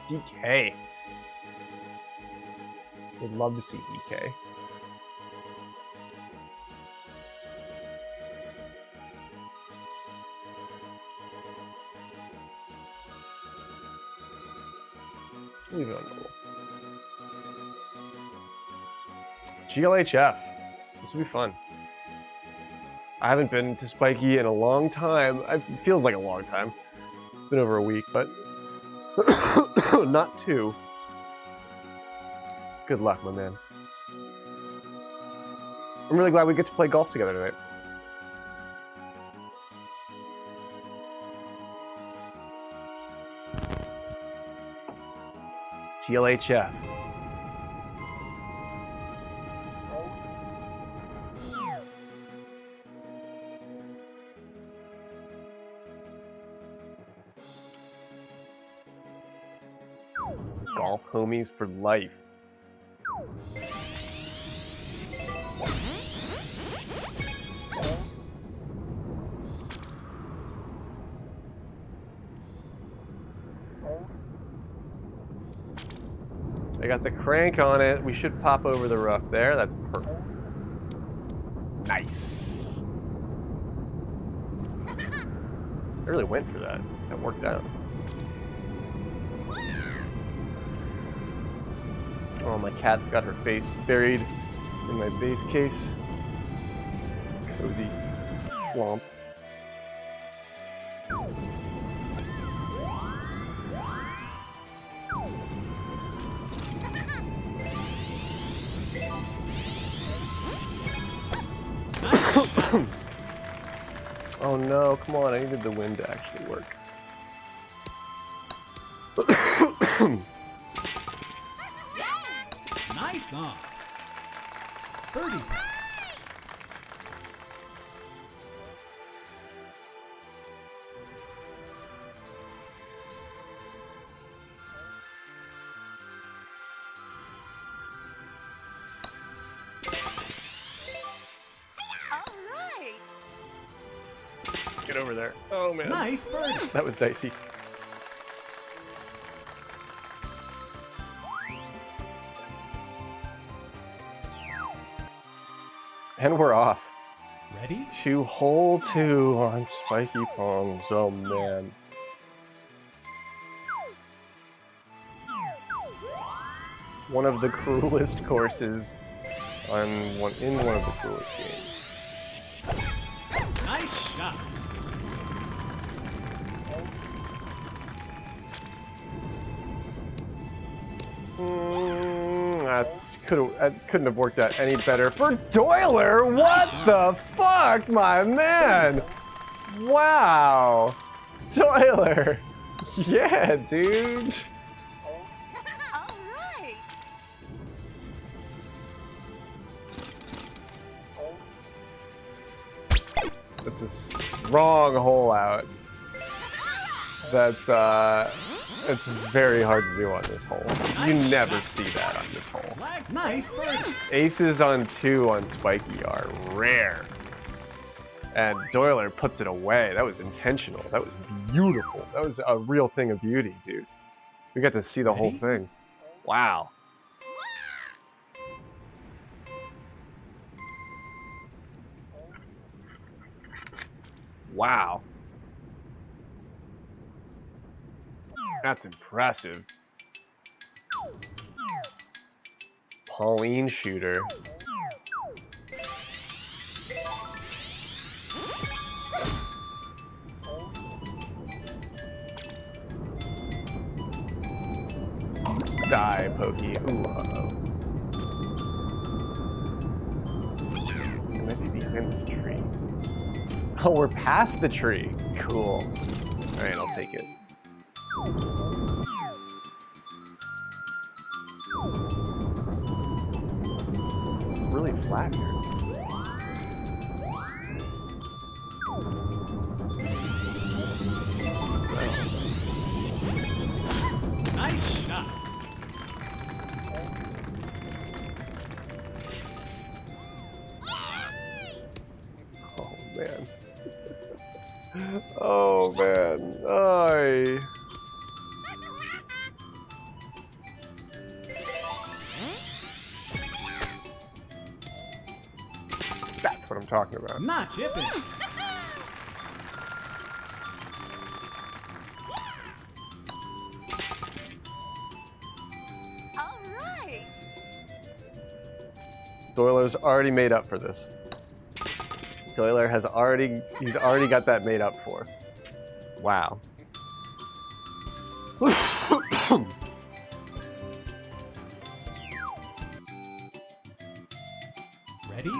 DK. Would love to see DK. Leave it on normal. GLHF. This will be fun. I haven't been to Spiky in a long time. It feels like a long time. It's been over a week, but not two. Good luck, my man. I'm really glad we get to play golf together tonight. GLHF. Golf homies for life. I got the crank on it. We should pop over the rough there. That's perfect. Nice. I really went for that. That worked out. Oh, my cat's got her face buried in my base case. Cozy swamp. Oh no, come on, I needed the wind to actually work. Nice on. Birdie putt. All right. Get over there. Oh man. Nice birdie. That was dicey. And we're off. Ready? To hole 2 on Spiky Palms. Oh man. One of the cruelest courses in one of the cruelest games. Nice shot. That couldn't have worked out any better for Doiler. What the fuck, my man? Wow, Doiler. Yeah, dude. All right. That's a strong hole out. It's very hard to do on this hole. You never see that on this hole. Nice birdie. Aces on 2 on Spiky are rare. And Doiler puts it away. That was intentional. That was beautiful. That was a real thing of beauty, dude. We got to see the whole thing. Wow. Wow. That's impressive. Pauline shooter. Die, Pokey. Ooh, uh-oh. It might be behind this tree. Oh, we're past the tree. Cool. Alright, I'll take it. It's really flat here. Nice shot. Oh man. Oh man. Ay. That's what I'm talking about. Not chipping. All right. Doyler's already made up for this. Doyler has he's already got that made up for. Wow. Ready?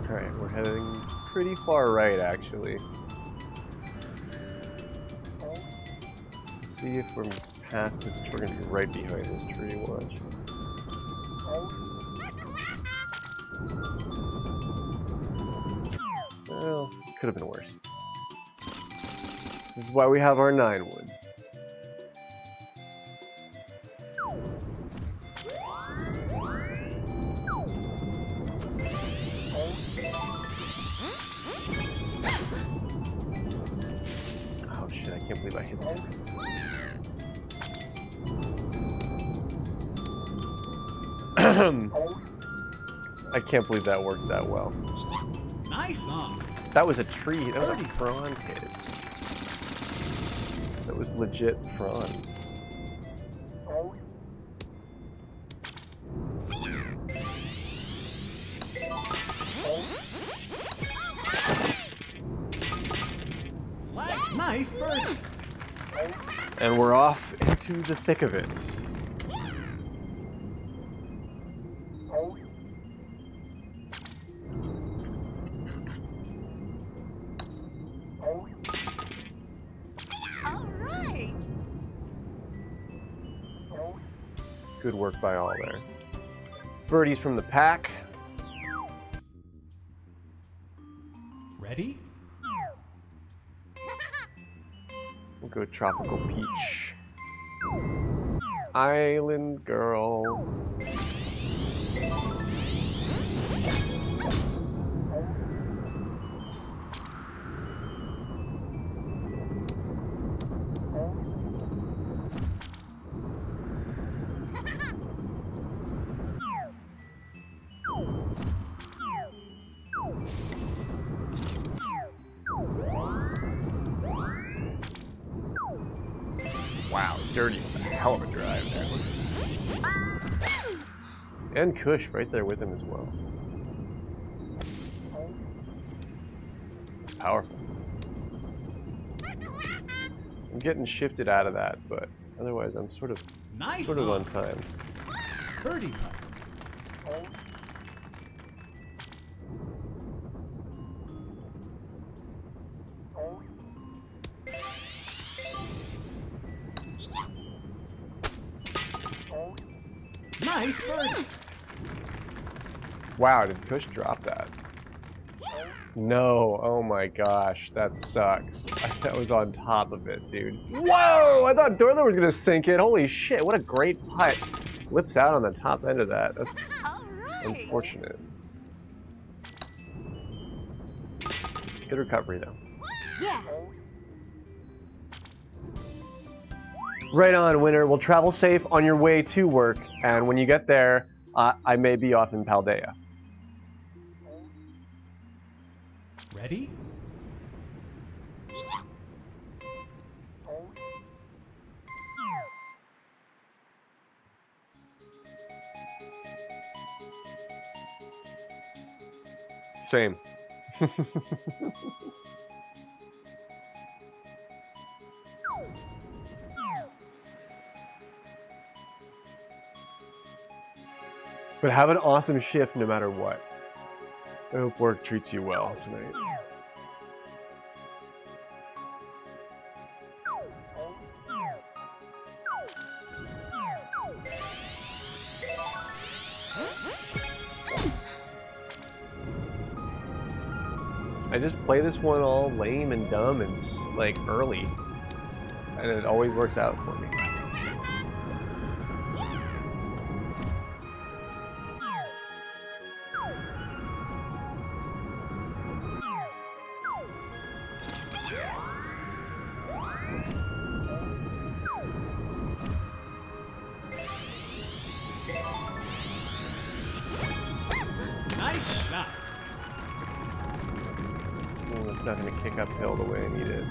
Alright, we're heading pretty far right, actually. Let's see if we're past this tree. We're gonna be right behind this tree, watch. Well, could have been worse. This is why we have our 9 wood. Oh shit, I can't believe I hit that. I can't believe that worked that well. Nice on. That was a tree. That was a Birdie. prawn hit. That was legit prawn. Flag. Nice birdie. And we're off into the thick of it. All right. Good work by all there. Birdies from the pack. Ready? We'll go Tropical Peach. Island Girl. Wow, Dirty with a hell of a drive there. And Kush right there with him as well. It's powerful. I'm getting shifted out of that, but otherwise I'm sort of Nice on on. time. Birdie putt. Nice birdie. Wow, did Kush drop that? No, oh my gosh, that sucks. That was on top of it, dude. Whoa! I thought Doyler was gonna sink it. Holy shit, what a great putt. Whips out on the top end of that. That's All right. unfortunate. Good recovery, though. Yeah. Right on, winner. We'll travel safe on your way to work, and when you get there, I may be off in Paldea. Ready? Same. But have an awesome shift no matter what. I hope work treats you well tonight. I just play this one all lame and dumb and like early, and it always works out for me. Nice shot. It's not going to kick uphill the way I need it.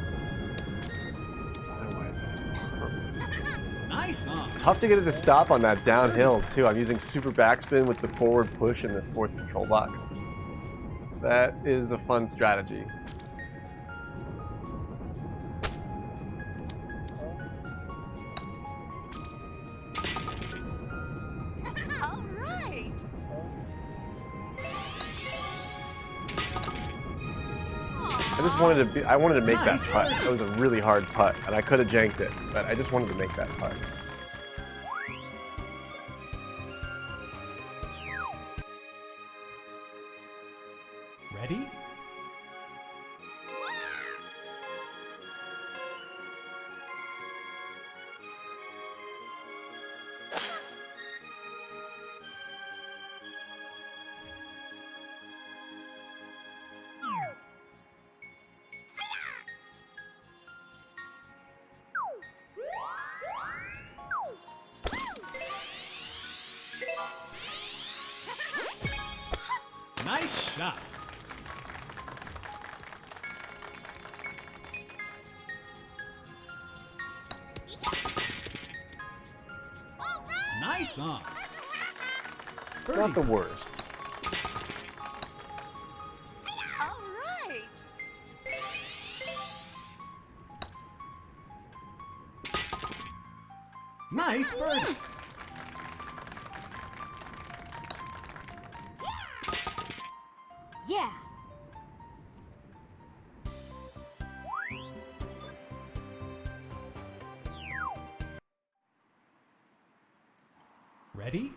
Otherwise, that's perfect. Nice on. Tough to get it to stop on that downhill, too. I'm using super backspin with the forward push in the fourth control box. That is a fun strategy. All right. I wanted to make that Nice. putt. That was a really hard putt, and I could have janked it, but I just wanted to make that putt. Ready? Nice shot. Nice on. Not the Birdie. worst. All right. Nice birdie. Yeah. Ready?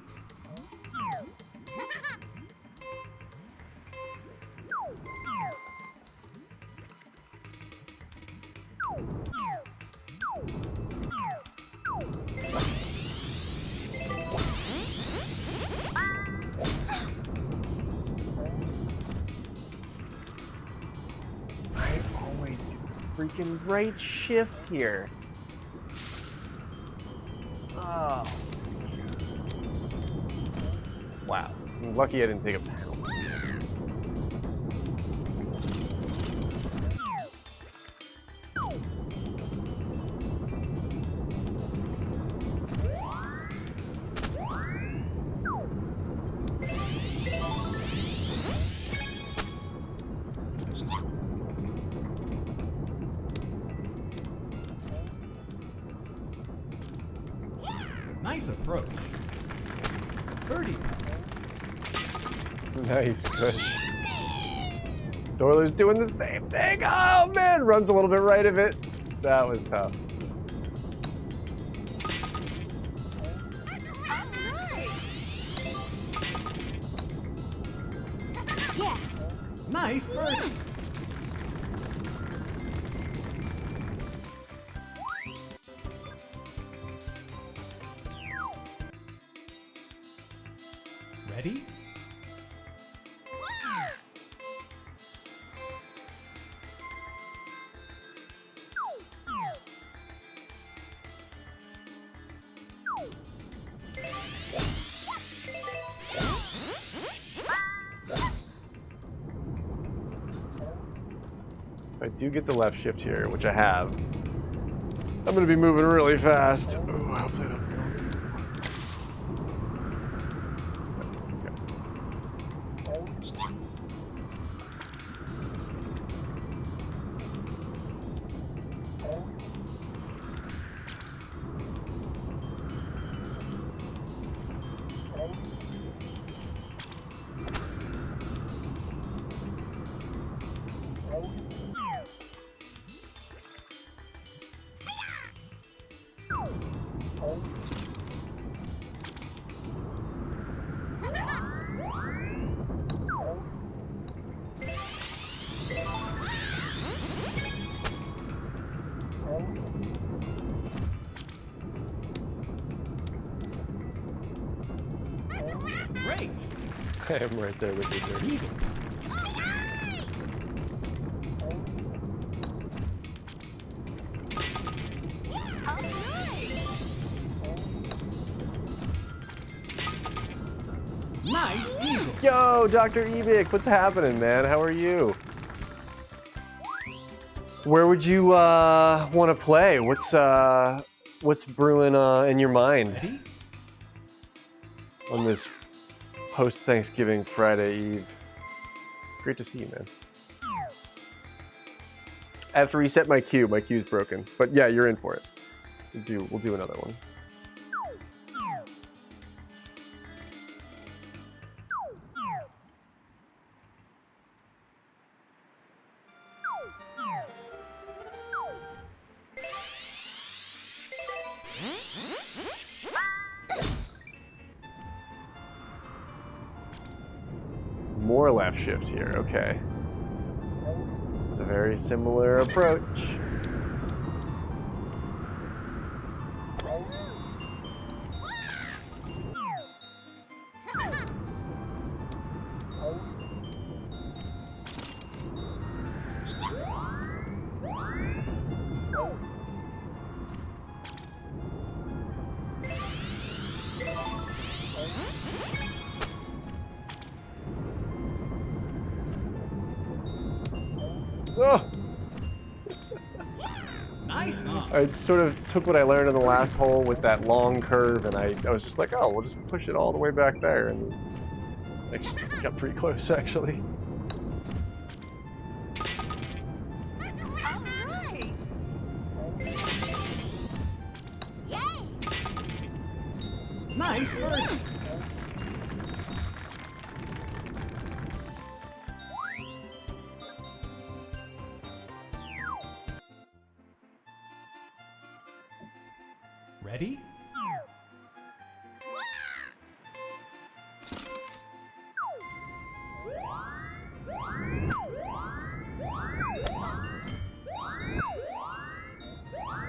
I always get the freaking right shift here. Oh. Wow. I'm lucky I didn't take a penalty. Nice approach. Birdie. Nice push. Dorler's doing the same thing. Oh man, runs a little bit right of it. That was tough. All right. Yeah. Nice birdie. Ready? If I do get the left shift here, which I have, I'm gonna be moving really fast. Ooh, hopefully I don't go. I am right there with you, sir. Eagle. All right. Nice eagle. Yo, Dr. Ebik, what's happening, man? How are you? Where would you want to play? What's brewing in your mind Ready? on this post-Thanksgiving Friday Eve? Great to see you, man. I have to reset my queue. My queue's broken. But yeah, you're in for it. We'll do another one. More left shift here, okay. It's a very similar approach. Oh! Nice huh? I sort of took what I learned in the last hole with that long curve, and I was just like, oh, we'll just push it all the way back there, and I got pretty close, actually. All right. Yay. Nice birdie. Ready?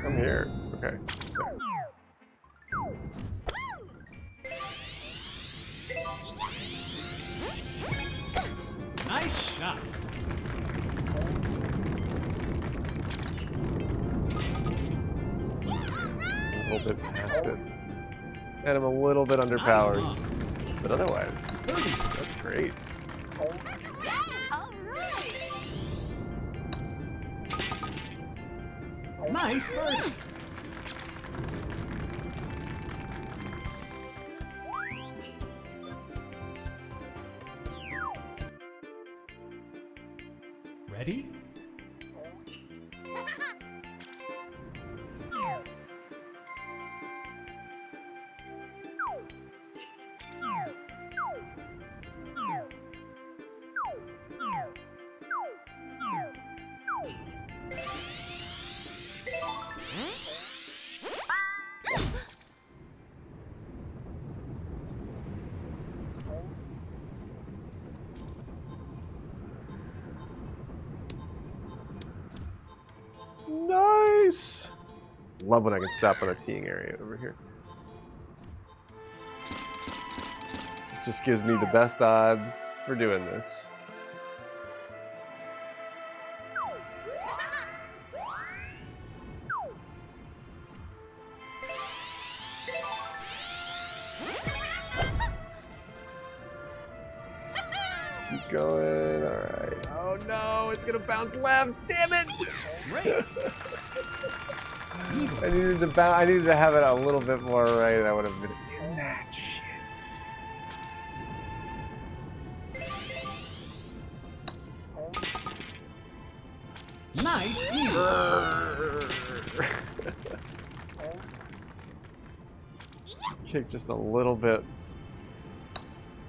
I'm here. Okay. Nice shot. A little bit past it. And I'm a little bit underpowered. Nice huh? But otherwise, Birdie. that's great. All right. Nice birdie. Ready? Nice! Love when I can stop on a teeing area over here. It just gives me the best odds for doing this. Keep going, alright. Oh no, it's gonna bounce left, damn it! Great. Eagle. I needed to I needed to have it a little bit more right. I would have been in that shit. Nice eagle. Kicked just a little bit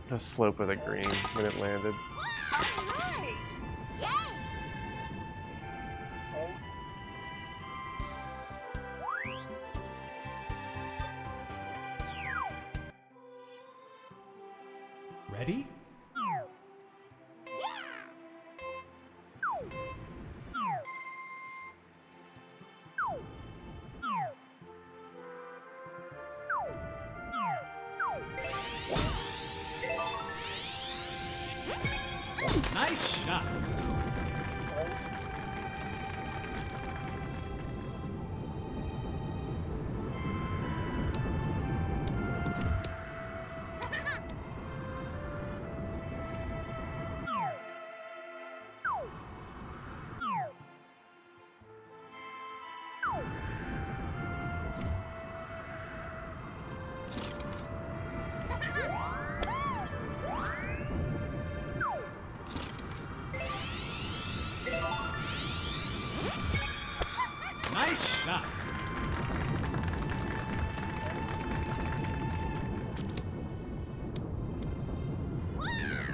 the slope of the green when it landed. All right. Yay. Ready? Nice shot. Nice shot.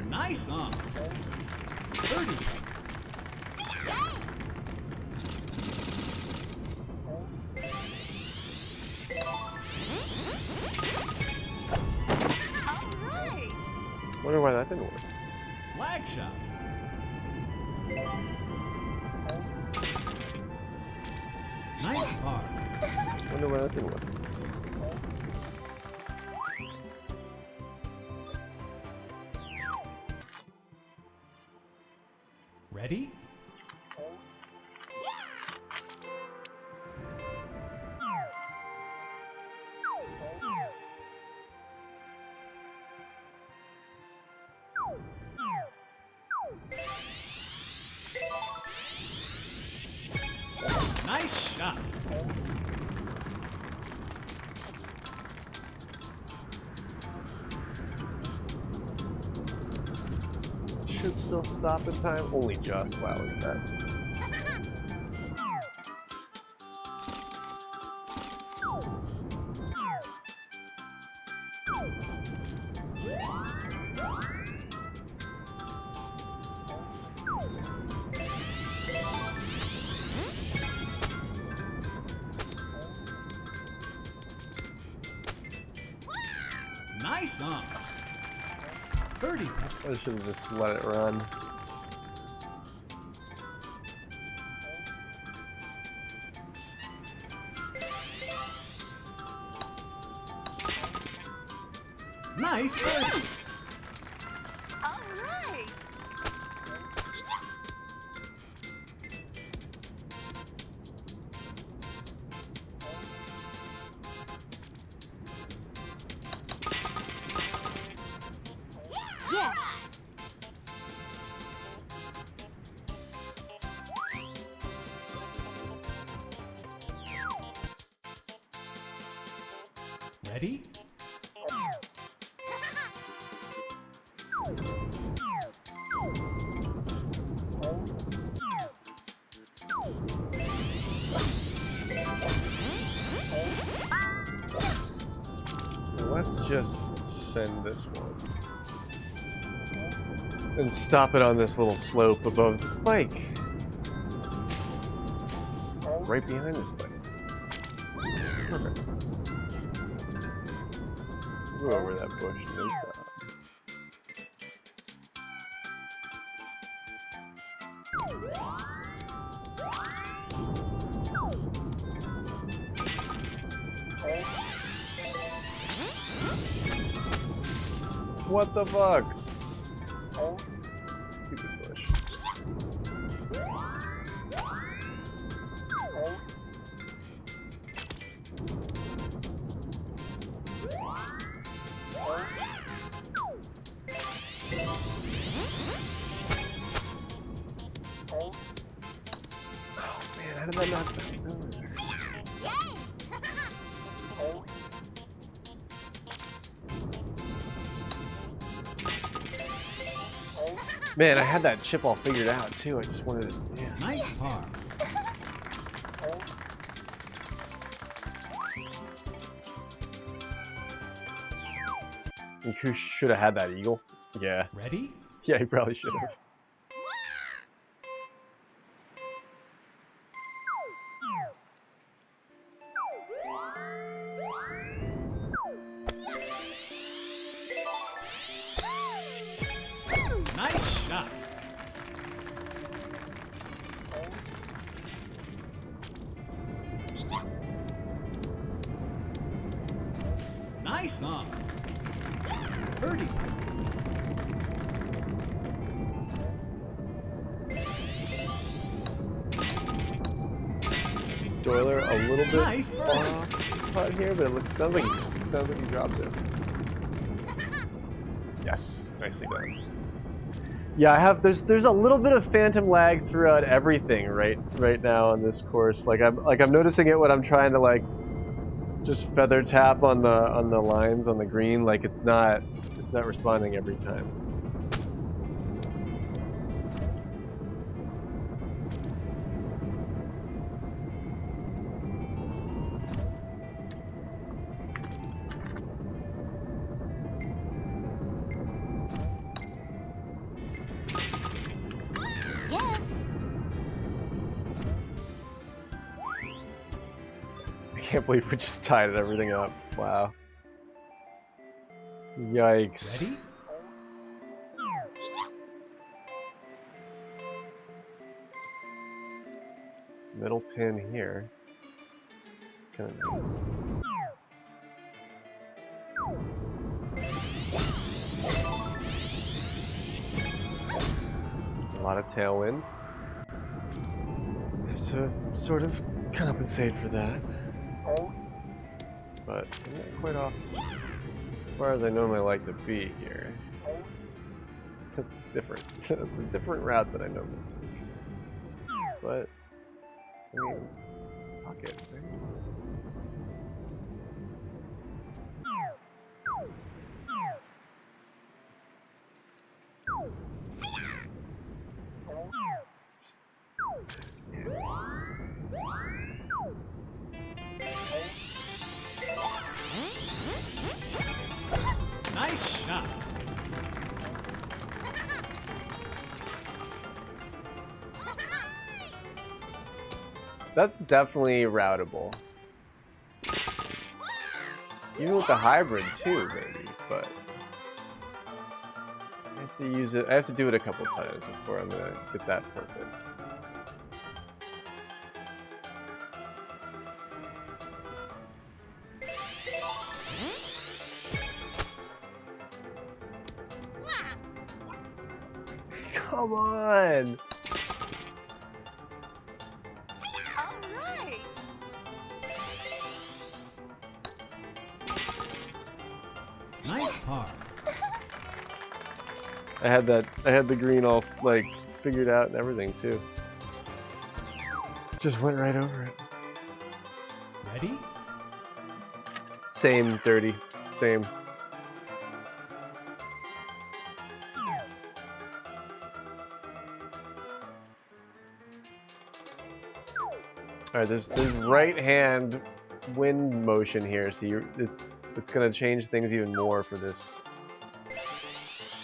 Nice on. Birdie. All right. Wonder why that didn't work. Flag shot. Nice par. Wonder why that didn't work. Ready? Nice shot. Should still stop in time. Only just. Wow, look at that. Nice on. Birdie. I should have just let it run. Nice birdie. All right. Yeah. Ready? Let's just send this one. And stop it on this little slope above the spike. Right behind the spike. Perfect. Go over that bush. No problem. What the fuck? Stupid bush. Oh man, how did that not bounce over there? Man, I had that chip all figured out too. I just wanted to. Yeah. Nice par. You should have had that eagle. Yeah. Ready? Yeah, he probably should have. Nice shot. Nice on. Birdie. Doiler a little bit Nice off out here, but it sounds like he dropped it. Yes, nicely done. Yeah, I have. There's a little bit of phantom lag throughout everything right now on this course. Like I'm noticing it when I'm trying to like just feather tap on the lines on the green. Like it's not responding every time. Yes. I can't believe we just tied everything up. Wow. Yikes. Ready? Middle pin here. Kind of nice. A lot of tailwind. Have to sort of compensate for that. But I'm not quite off as far as I normally like to be here. That's different. That's a different route that I normally take. But I mean, pocket, right? Nice shot. That's definitely routable. Even with the hybrid too, maybe, but I have to use it. I have to do it a couple times before I'm gonna get that perfect. Come on! All right. Nice par. I had the green all like figured out and everything too. Just went right over it. Ready? Same dirty, same. All right, there's right hand wind motion here, so it's gonna change things even more for this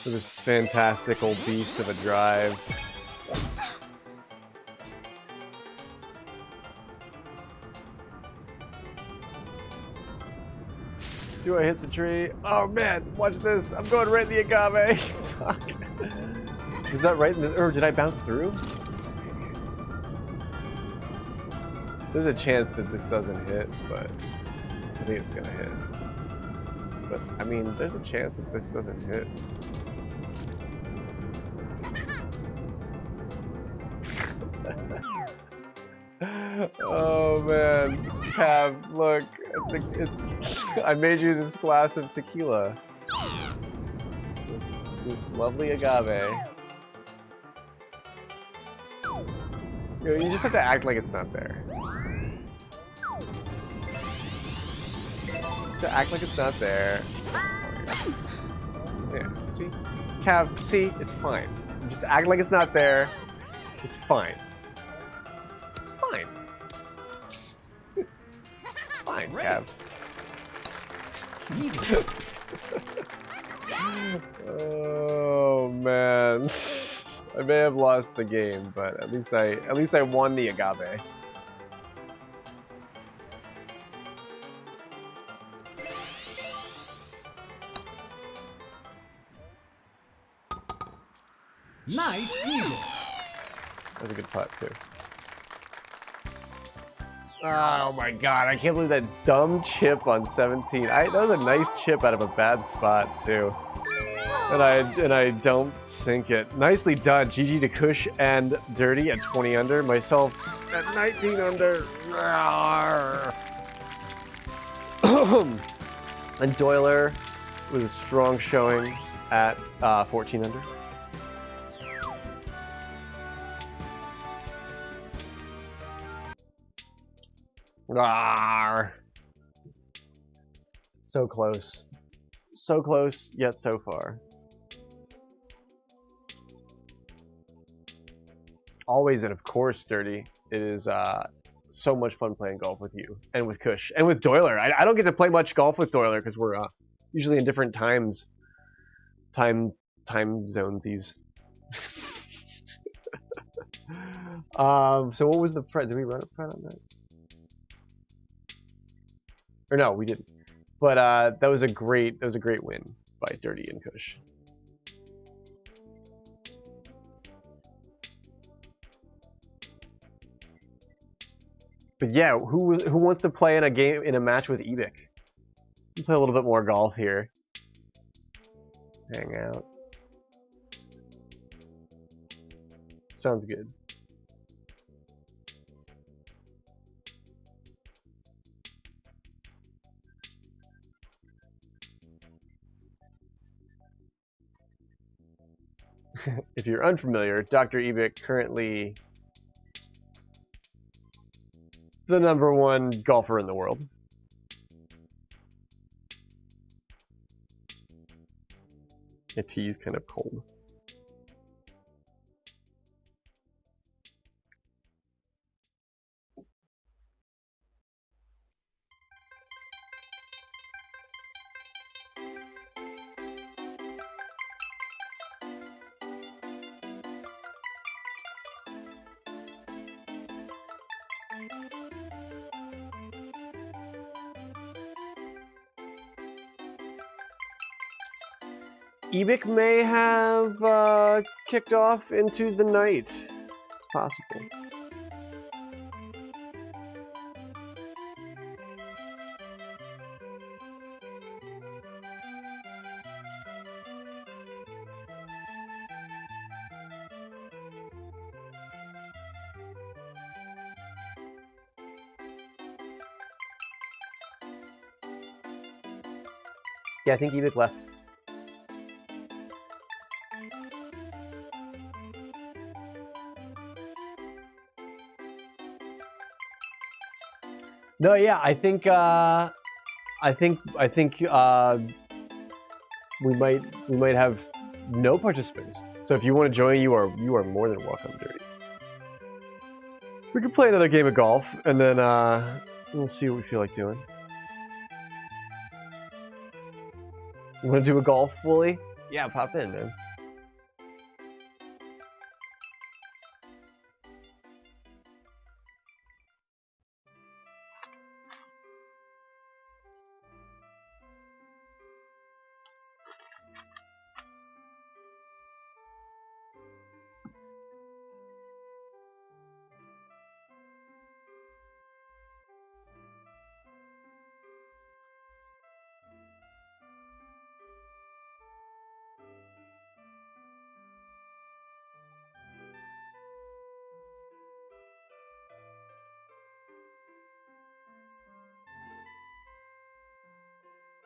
fantastical beast of a drive. Do I hit the tree? Oh man, watch this! I'm going right in the agave. Fuck. Is that right in this, or did I bounce through? There's a chance that this doesn't hit, but I think it's gonna hit. But I mean, there's a chance that this doesn't hit. Oh man, Cav, look, I made you this glass of tequila. This lovely agave. You just have to act like it's not there. To act like it's not there. Yeah, see? Cav, see? It's fine. You just act like it's not there. It's fine. It's fine. It's fine, Great. Cav. Needed. Oh man. I may have lost the game, but at least I won the agave. Nice eagle. That was a good putt too. Oh my god, I can't believe that dumb chip on 17. That was a nice chip out of a bad spot too. And I don't sink it. Nicely done. GG to Kush and Dirty at 20 under. Myself at 19 under. And Doyler with a strong showing at 14 under. Rawr. So close. So close, yet so far. Always and of course, Dirty. It is so much fun playing golf with you and with Kush and with Doyler. I don't get to play much golf with Doyler because we're usually in different time zonesies. So what was the Pred? Did we run a Pred on that? Or no, we didn't. But that was a great win by Dirty and Kush. But yeah, who wants to play in a match with Ebik? We'll play a little bit more golf here. Hang out. Sounds good. If you're unfamiliar, Dr. Ebik currently the #1 golfer in the world. The tea's kind of cold. Ebik may have kicked off into the night. It's possible. Yeah, I think Ebik left. No, yeah, I think we might have no participants. So if you want to join, you are more than welcome, Dirty. We could play another game of golf, and then we'll see what we feel like doing. You want to do a golf, Wooly? Yeah, pop in, man.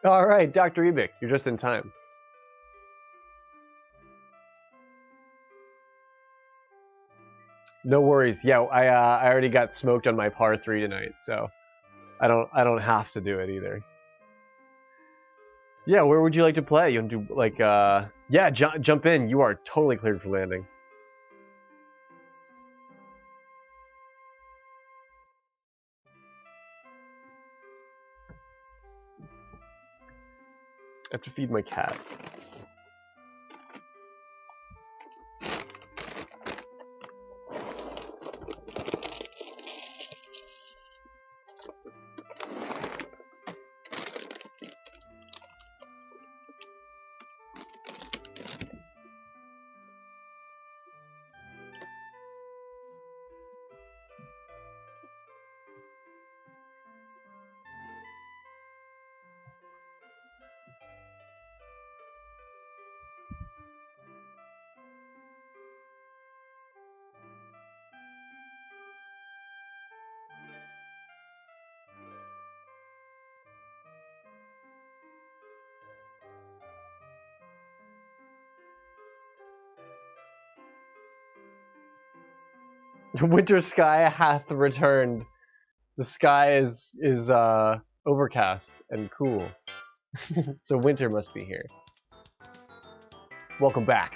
All right, Dr. Ebik, you're just in time. No worries. Yeah, I already got smoked on my par 3 tonight, so I don't have to do it either. Yeah, where would you like to play? You want to do like yeah, jump in. You are totally cleared for landing. I have to feed my cat. Winter sky hath returned. The sky is overcast and cool. So winter must be here. Welcome back.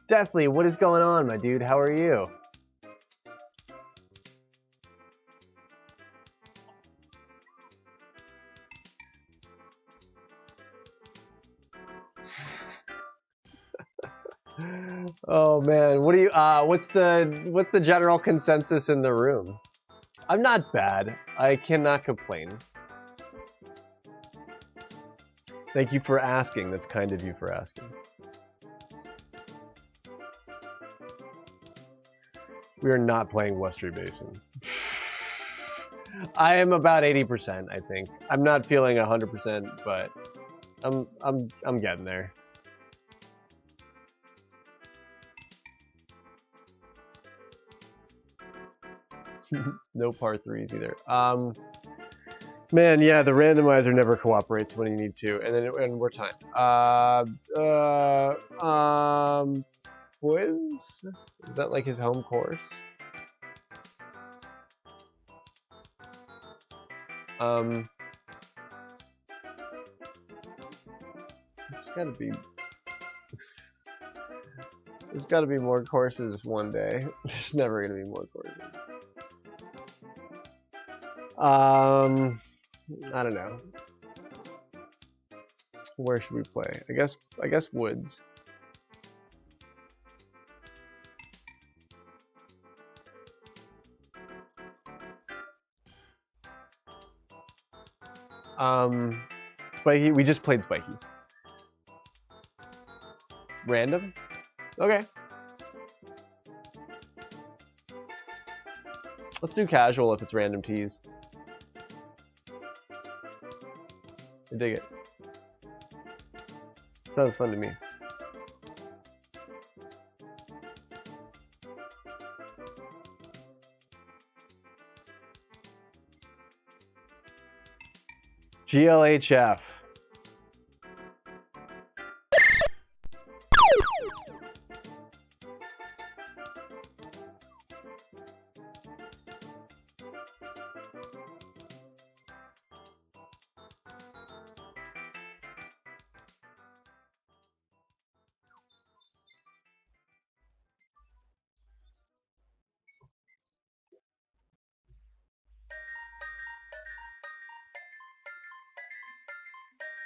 Deathly, what is going on, my dude? How are you? Oh man, what do you what's the general consensus in the room? I'm not bad. I cannot complain. Thank you for asking. That's kind of you for asking. We are not playing Westry Basin. I am about 80%, I think. I'm not feeling 100%, but I'm getting there. No par threes either. Man, yeah, the randomizer never cooperates when you need to, and we're timed. Quiz? Is that like his home course? There's gotta be. There's gotta be more courses one day. There's never gonna be more courses. I don't know. Where should we play? I guess Woods. Spiky. We just played Spiky. Random? Okay. Let's do casual if it's random tees. I dig it. Sounds fun to me. GLHF.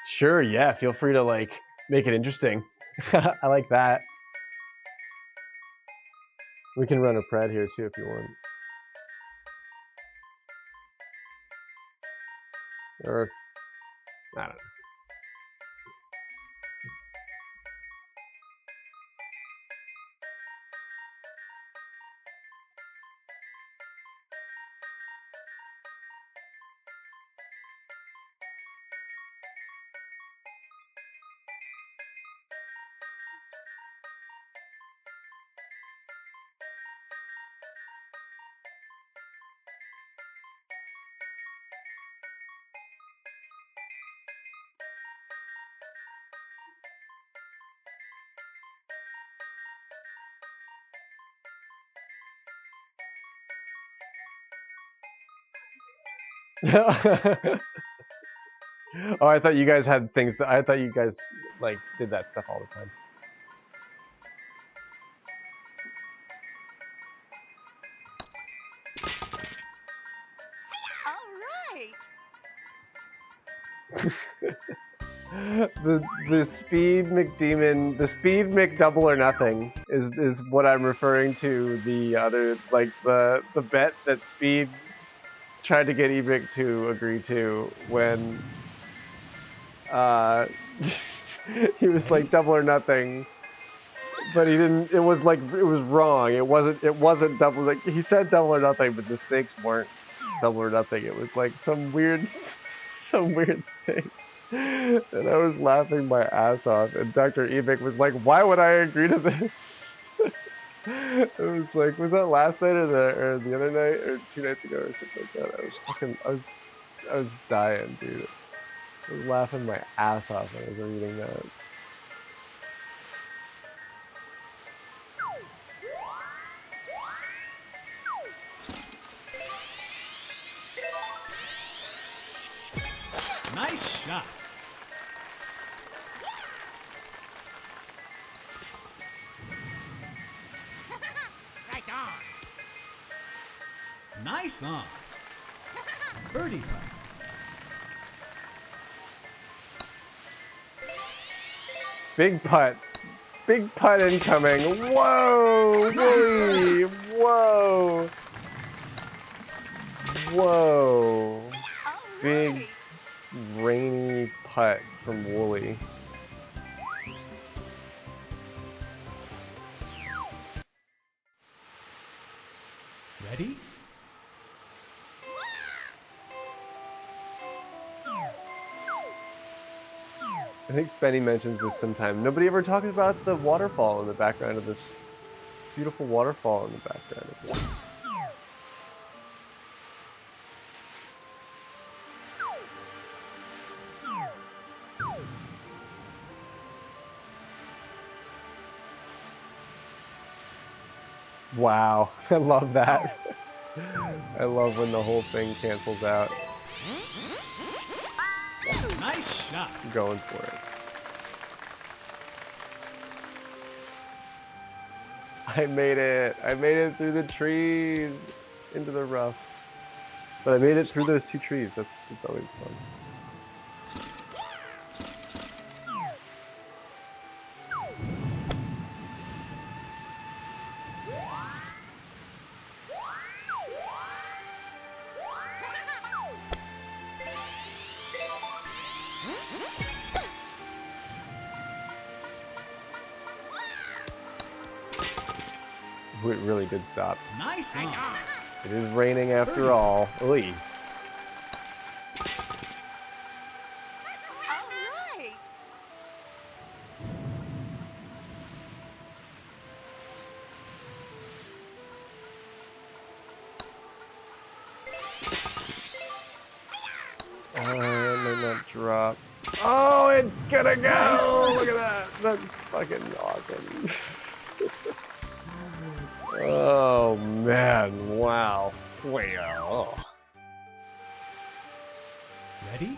Sure, yeah, feel free to like make it interesting. I like that. We can run a pred here too if you want. Or I don't know. Oh, I thought you guys had things that I thought you guys like did that stuff all the time. All right. The speed McDemon, the speed McDouble or nothing is what I'm referring to. The other like the bet that Speed tried to get Ebic to agree to when he was like double or nothing, but he didn't. It was like it was wrong. It wasn't double. Like he said double or nothing, but the stakes weren't double or nothing. It was like some weird thing. And I was laughing my ass off, and Dr. Ebik was like, "Why would I agree to this?" It was like, was that last night or the other night or 2 nights ago or something like that? I was dying, dude. I was laughing my ass off when I was reading that. Nice shot. Right on. Nice on. Birdie putt. Big putt. Big putt incoming. Whoa! Wooly! Whoa! Whoa! All Big right. rainy putt from Wooly. Ready? I think Spenny mentions this sometime. Nobody ever talks about the waterfall in the background of this. Beautiful waterfall in the background of this. Wow, I love that. I love when the whole thing cancels out. Nice shot. I'm going for it. I made it! I made it through the trees into the rough. But I made it through those 2 trees. That's always fun. Ooh, it really did stop. Nice on. It is raining after all. Oy. All right. It might not drop. Oh, it's gonna go! Look at that! That's fucking awesome. Oh man, wow. Wow. Ready?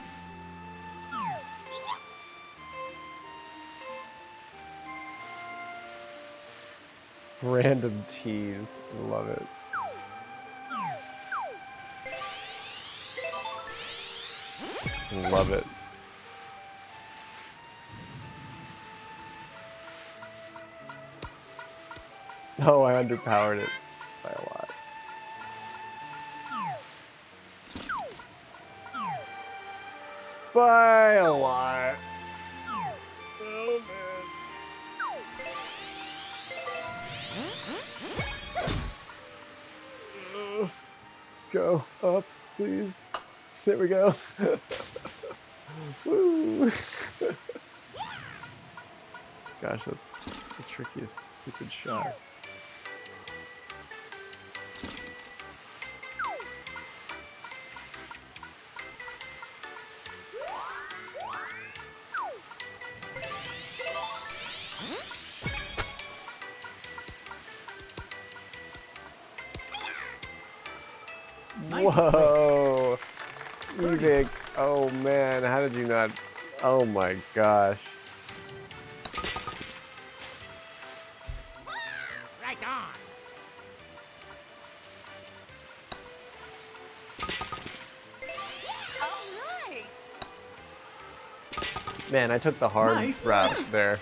Random tease. Love it. Love it. Oh, I underpowered it by a lot. By a lot. Oh man. Go up, please. There we go. Woo. Gosh, that's the trickiest stupid shot. Nice Whoa! Ebik, oh man, how did you not? Oh my gosh. Right on. All right. Man, I took the hard Nice route pass. there.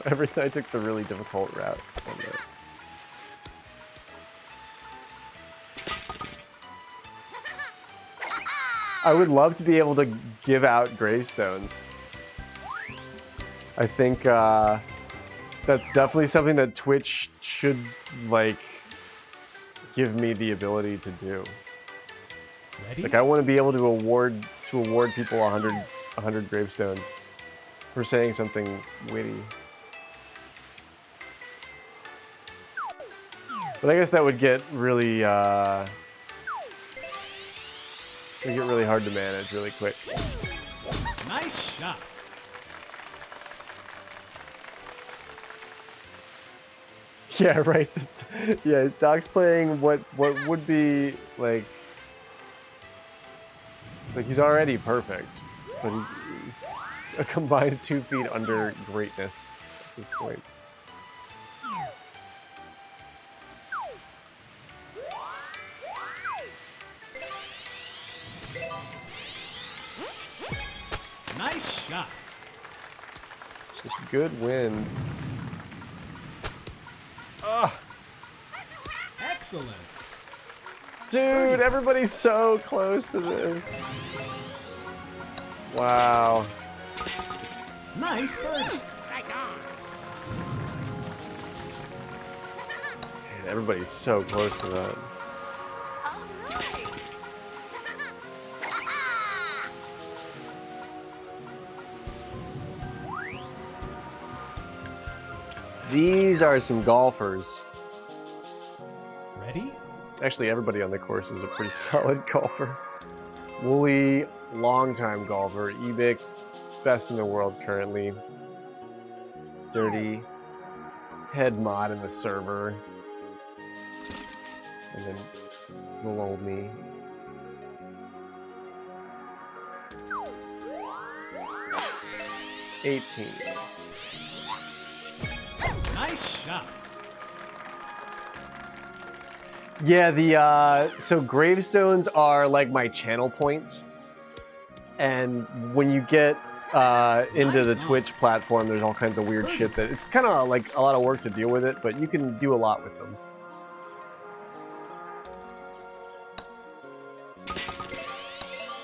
I took the really difficult route on that. I would love to be able to give out gravestones. I think that's definitely something that Twitch should like give me the ability to do. Ready? Like I want to be able to award people 100 100 gravestones for saying something witty. But I guess that would get really, it'd get really hard to manage really quick. Nice shot. Yeah, right. Yeah, Doc's playing what would be like he's already perfect, but he's a combined 2 feet under greatness at this point. Nice shot. Just good wind. Ugh. Excellent. Dude, everybody's so close to this. Wow. Nice birdie. Right on. Man, everybody's so close to that. All right. These are some golfers. Ready? Actually, everybody on the course is a pretty solid golfer. Wooly, longtime golfer. Ebic, best in the world currently. Dirty, head mod in the server. And then little old me. $18. Nice shot. Yeah, the so gravestones are like my channel points, and when you get into the Twitch platform, there's all kinds of weird shit that it's kind of like a lot of work to deal with it, but you can do a lot with them.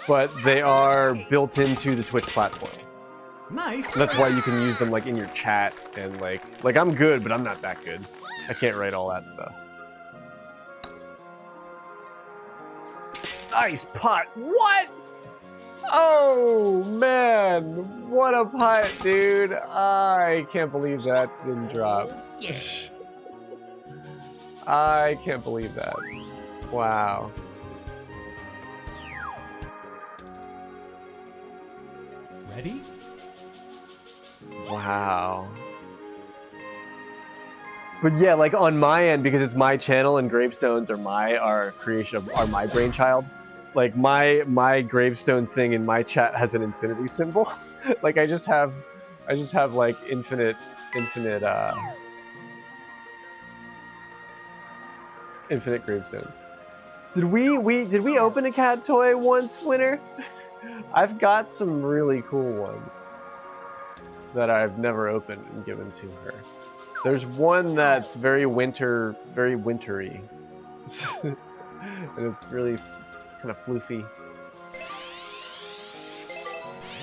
But they are built into the Twitch platform. Nice. That's why you can use them like in your chat and like I'm good, but I'm not that good. I can't write all that stuff. Nice putt. What? Oh man, what a putt, dude. I can't believe that didn't drop. Yeah. I can't believe that. Wow. Ready? Wow. But yeah, like on my end, because it's my channel and gravestones are my brainchild. Like my gravestone thing in my chat has an infinity symbol. Like I just have like infinite gravestones. Did we open a cat toy once, winner? I've got some really cool ones that I've never opened and given to her. There's one that's very wintry, and it's kind of floofy.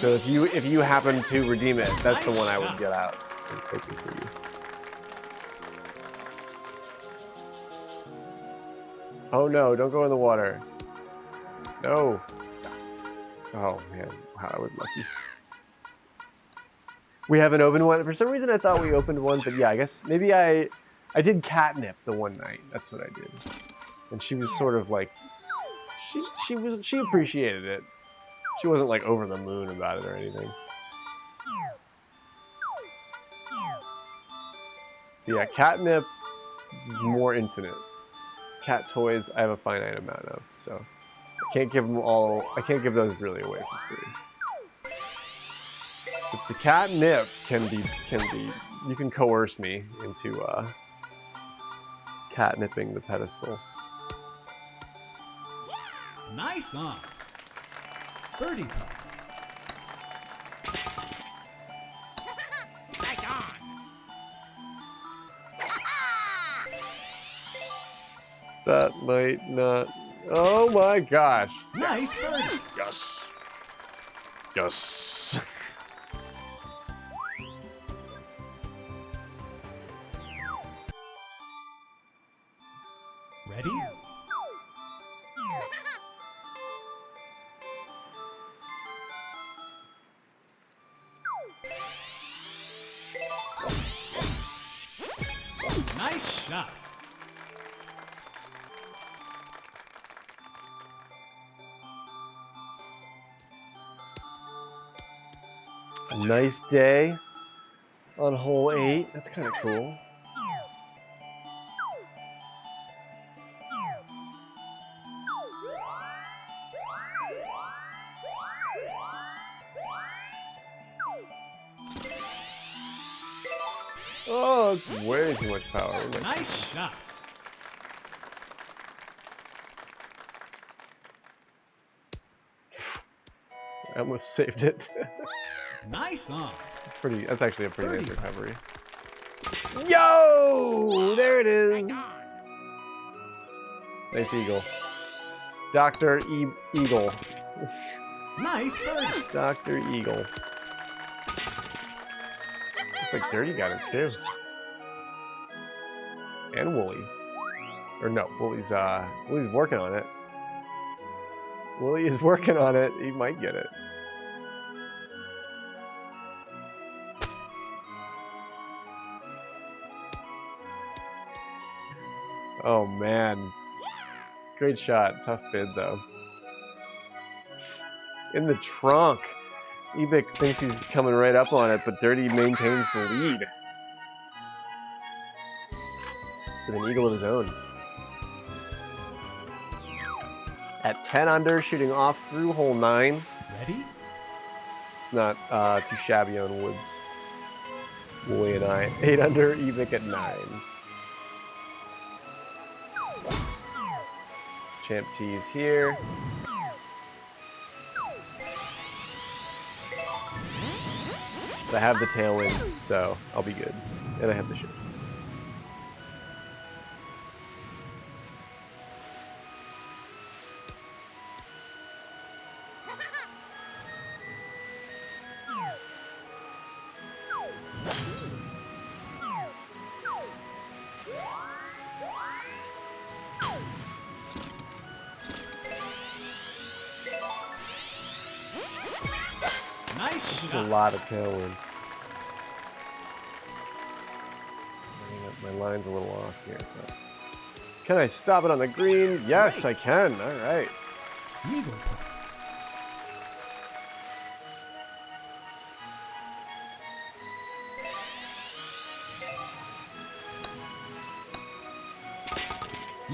So if you happen to redeem it, that's the one I would get out and take it for you. Oh no! Don't go in the water. No. Oh man! Wow, I was lucky. We haven't opened one. For some reason, I thought we opened one, but yeah, I guess maybe I did catnip the one night. That's what I did, and she was sort of like, she appreciated it. She wasn't like over the moon about it or anything. Yeah, catnip is more infinite. Cat toys, I have a finite amount of, so I can't give them all. I can't give those really away for free. But the catnip can be. You can coerce me into catnipping the pedestal. Nice on. Birdie putt. Right on. That might not. Oh my gosh! Nice birdie. Yes. Yes. Ready? shot. A nice day on hole 8. That's kind of cool. Oh, it's way too much power. Oh my Nice shot. I almost saved it. Nice on. That's actually a pretty nice Birdie. recovery. Yo! There it is! Right on. Nice eagle. Dr. Eagle. Nice birdie. Dr. Eagle. Looks like Dirty got it too. And Wooly. Or no, Wooly's working on it. Wooly is working on it. He might get it. Oh man. Great shot. Tough bid though. In the trunk. Ebic thinks he's coming right up on it, but Dirty maintains the lead. With an eagle of his own. At 10 under, shooting off through hole 9. Ready? It's not too shabby on woods. Wooly and I. 8 under, Evic at 9. Champ tees here. But I have the tailwind, so I'll be good. And I have the shift. Nice There's shot. a lot of tailwind. My line's a little off here. But... Can I stop it on the green? Yes, I can. All right. Eagle putt.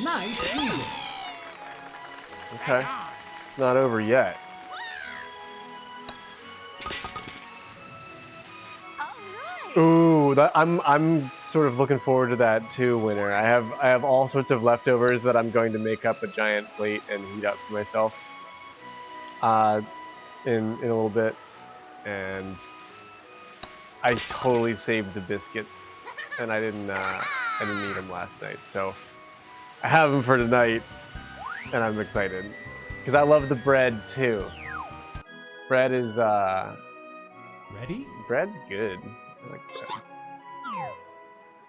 Nice eagle. Okay. Right on. It's not over yet. All right. Ooh, I'm sort of looking forward to that too, Winner. I have all sorts of leftovers that I'm going to make up a giant plate and heat up for myself. In a little bit, and I totally saved the biscuits, and I didn't eat them last night, so I have them for tonight, and I'm excited because I love the bread too. Bread is Ready? bread's good. I like bread.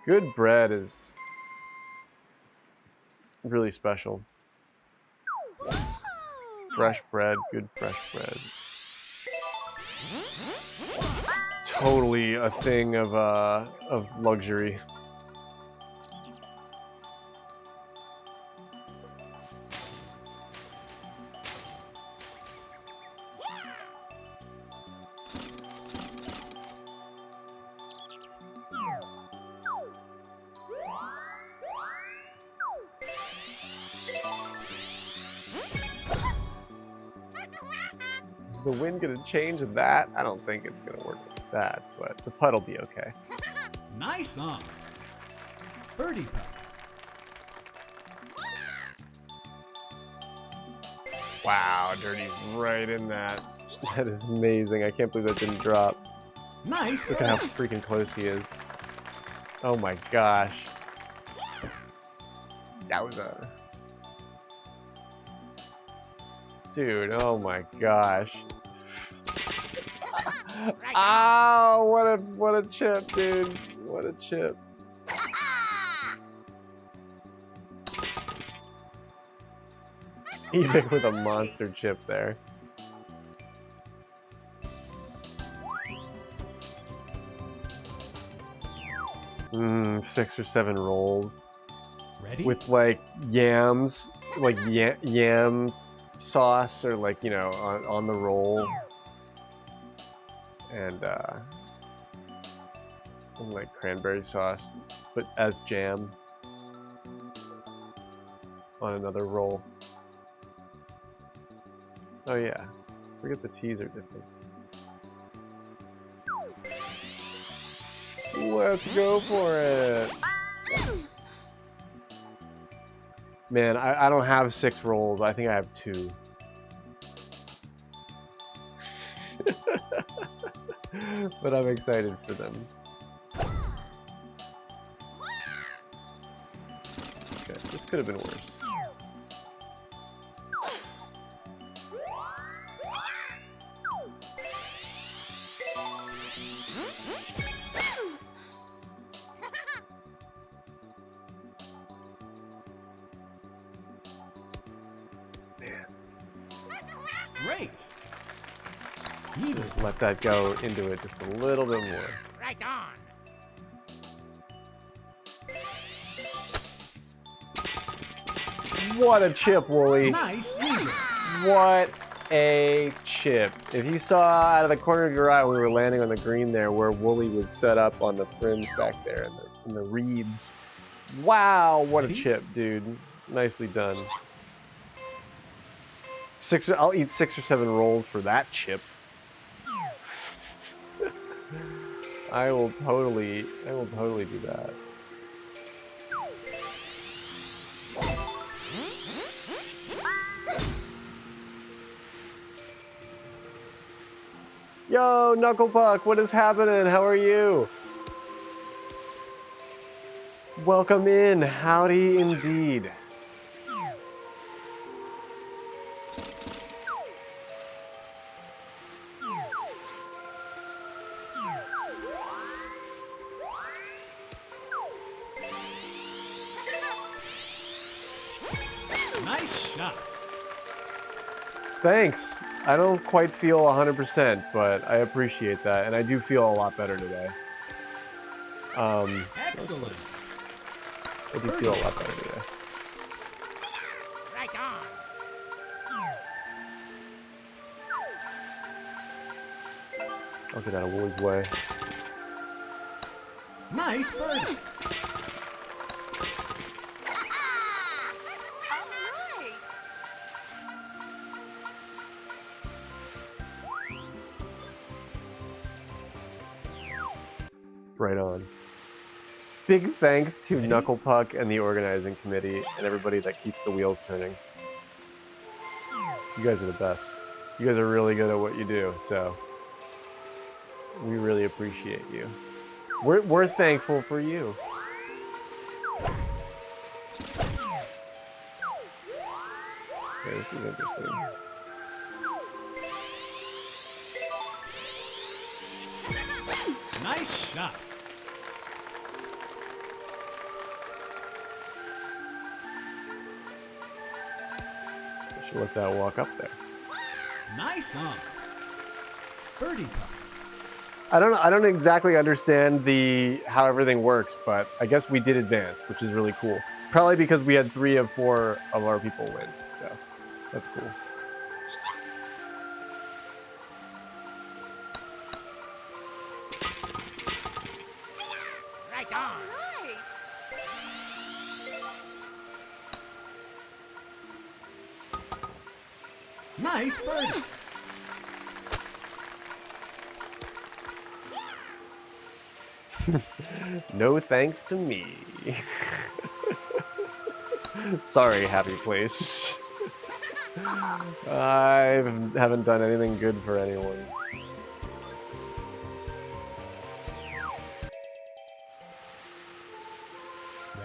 Good bread is really special. Fresh bread, good fresh bread. Totally a thing of luxury. Is the wind gonna change in that? I don't think it's gonna work like that, but the putt'll be okay. Nice on. Birdie putt. Wow, Dirty's right in that. That is amazing. I can't believe that didn't drop. Nice Look at how putt. freaking close he is. Oh my gosh. That was a... Dude, oh my gosh. Ow, what a chip, dude. What a chip. Even with a monster chip there. Mmm, 6 or 7 rolls. Ready? with like yams, like yam sauce, or like, you know, on the roll, and like cranberry sauce, but as jam on another roll. Oh yeah, forget the teas are different. Let's go for it. Man, I don't have 6 rolls. I think I have 2. But I'm excited for them. Okay, this could have been worse. Great. Neither. Just let that go into it just a little bit more. Right on. What a chip, Wooly! Nice. Neither. What a chip! If you saw out of the corner of your eye, we were landing on the green there, where Wooly was set up on the fringe back there in the reeds. Wow, what a Ready? chip, dude! Nicely done. I'll eat 6 or 7 rolls for that chip. I will totally do that. Yo, Knucklepuck, what is happening? How are you? Welcome in. Howdy indeed. Nice shot. Thanks. I don't quite feel 100%, but I appreciate that, and I do feel a lot better today. Excellent. I do feel a lot better today. Right on. I'll get out of Wooly's way. Nice birdie. All right. Right on. Big thanks to Ready? Knucklepuck and the organizing committee and everybody that keeps the wheels turning. You guys are the best. You guys are really good at what you do, so we really appreciate you. We're thankful for you. Okay, this is interesting. Nice shot. I should let that walk up there. Nice on. Birdie putt. I don't exactly understand how everything worked, but I guess we did advance, which is really cool. Probably because we had 3 of 4 of our people win, so that's cool. Right All on. right. Nice birdie. No thanks to me. Sorry, Happy Place. I haven't done anything good for anyone.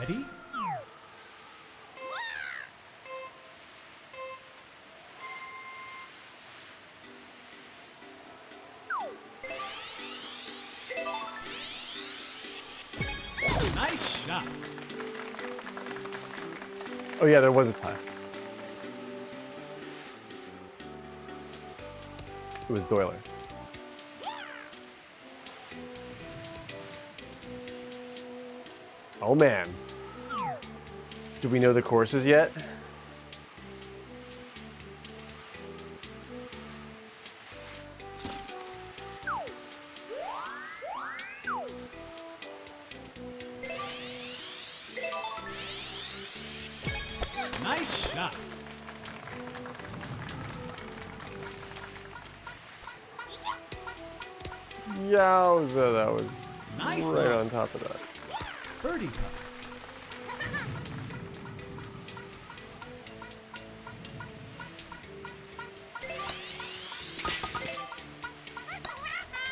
Ready? Nice shot. Oh yeah, there was a tie. It was Doyler. Oh man. Do we know the courses yet? Nice shot. Yowza, that was Nice right up. on top of that. Birdie putt.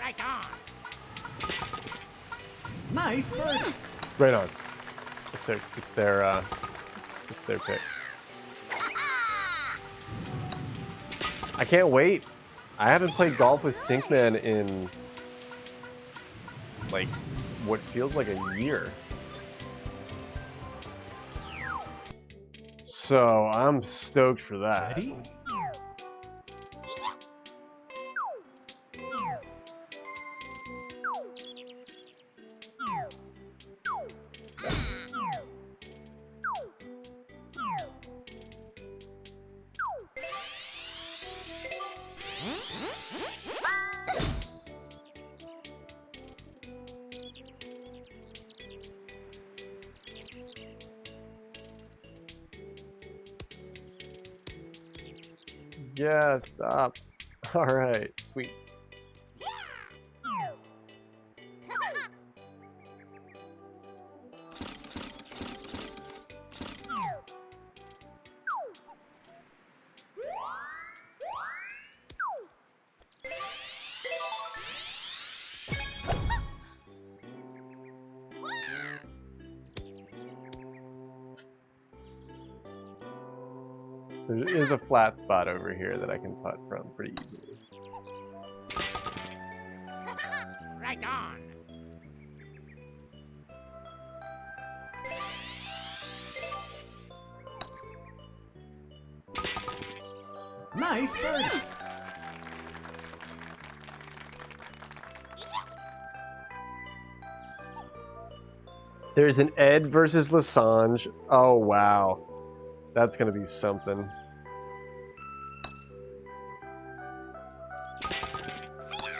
Right on. Nice birdie. Right on. It's their pick. I can't wait. I haven't played golf with Stinkman in like what feels like a year. So I'm stoked for that. Ready? Yeah, stop. Alright, sweet. There is a flat spot over here that I can putt from pretty easily. Right on. Nice birdie. There's an Ed versus Lasange. Oh wow. That's gonna be something.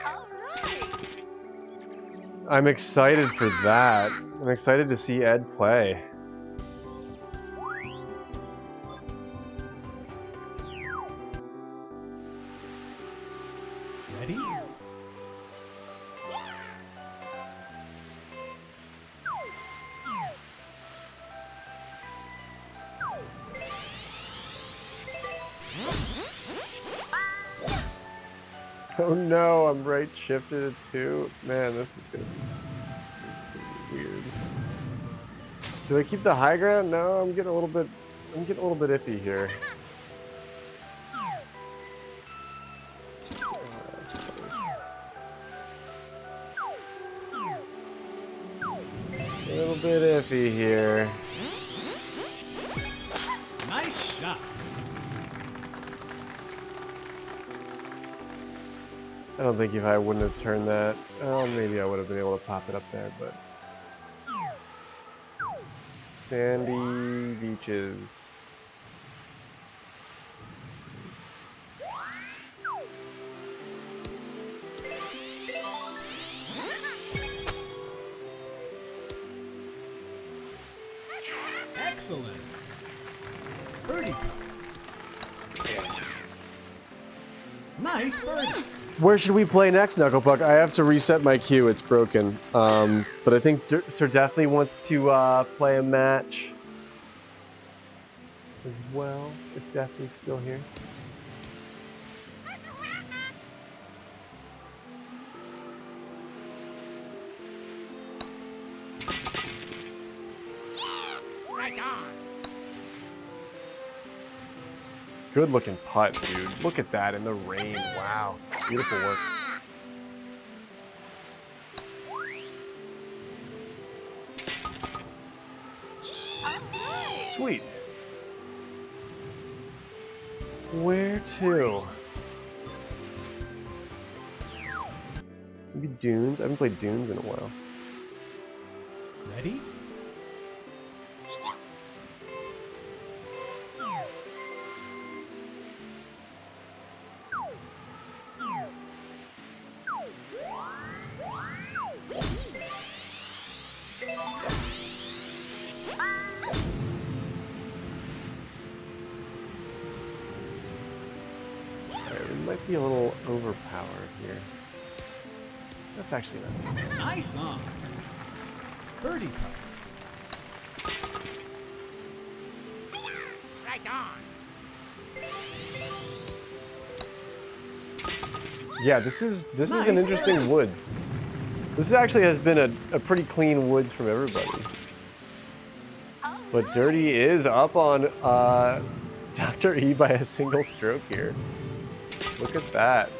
All right. I'm excited for that. I'm excited to see Ed play. Ready? Oh no, I'm right shifted at 2. Man, this is gonna be weird. Do I keep the high ground? No, I'm getting a little bit iffy here. A little bit iffy here. Nice shot. I don't think if I wouldn't have turned that, oh, maybe I would have been able to pop it up there, but sandy beaches. Excellent. Birdie putt. Nice birdie. Where should we play next, Knucklepuck? I have to reset my queue, it's broken. But I think Sir Deathly wants to play a match as well, if Deathly's still here. Right on. Good looking putt, dude. Look at that in the rain. Wow. Beautiful work. All right. Sweet. Where to? Maybe Dunes? I haven't played Dunes in a while. Ready? be a little overpowered here. That's actually not too bad. Nice on. Birdie putt. Right on. Yeah, this is an Nice interesting birdies. woods. This actually has been a pretty clean woods from everybody. But Dirty is up on Dr. E by a single stroke here. Look at that.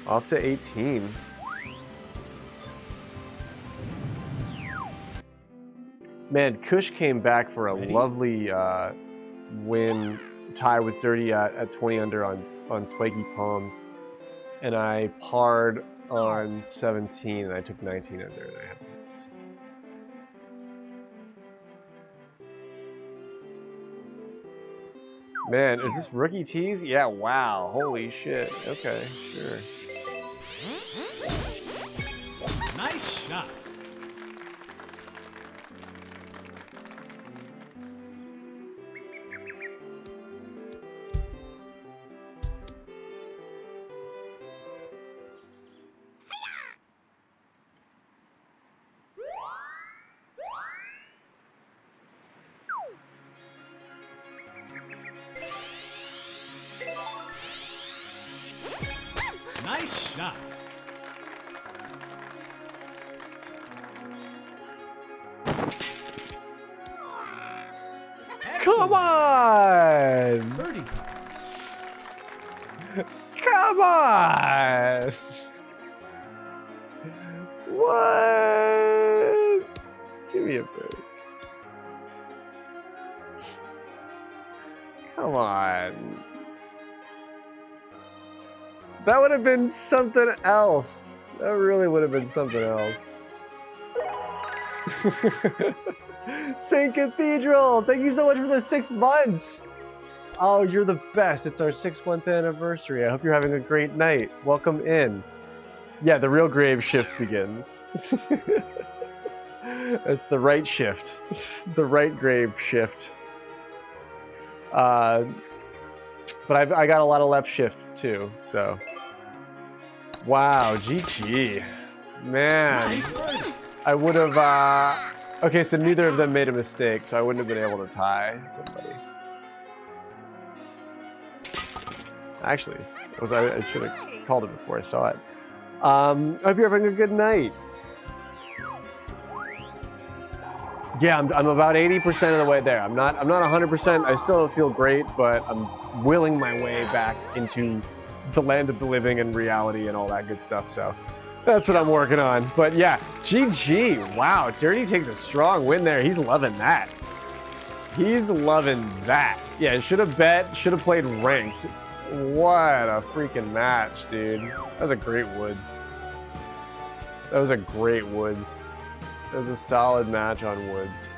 Off to 18. Man, Kush came back for a Ready? lovely win tie with Dirty at 20 under on Spiky Palms. And I parred on 17 and I took 19 under and I had wins. Man, is this rookie tease? Yeah, wow. Holy shit. Okay, sure. Nice shot. Nice shot. Come on! Birdie putt. Come on! What? Give me a break. Come on. That would have been something else. That really would have been something else. St. Cathedral, thank you so much for the 6 months. Oh, you're the best. It's our 6-month anniversary. I hope you're having a great night. Welcome in. Yeah, the real grave shift begins. It's the right shift. The right grave shift. But I got a lot of left shift too, so. Wow, GG. Man. Nice birdie. I would have, okay, so neither of them made a mistake, so I wouldn't have been able to tie somebody. Actually, I should have called it before I saw it. I hope you're having a good night. Yeah, I'm about 80% of the way there. I'm not 100%. I still don't feel great, but I'm willing my way back into the land of the living and reality and all that good stuff. So that's what I'm working on. But yeah, GG. Wow, Dirty takes a strong win there. He's loving that. He's loving that. Yeah, should have bet, should have played ranked. What a freaking match, dude. That was a great woods. That was a great woods. That was a solid match on woods.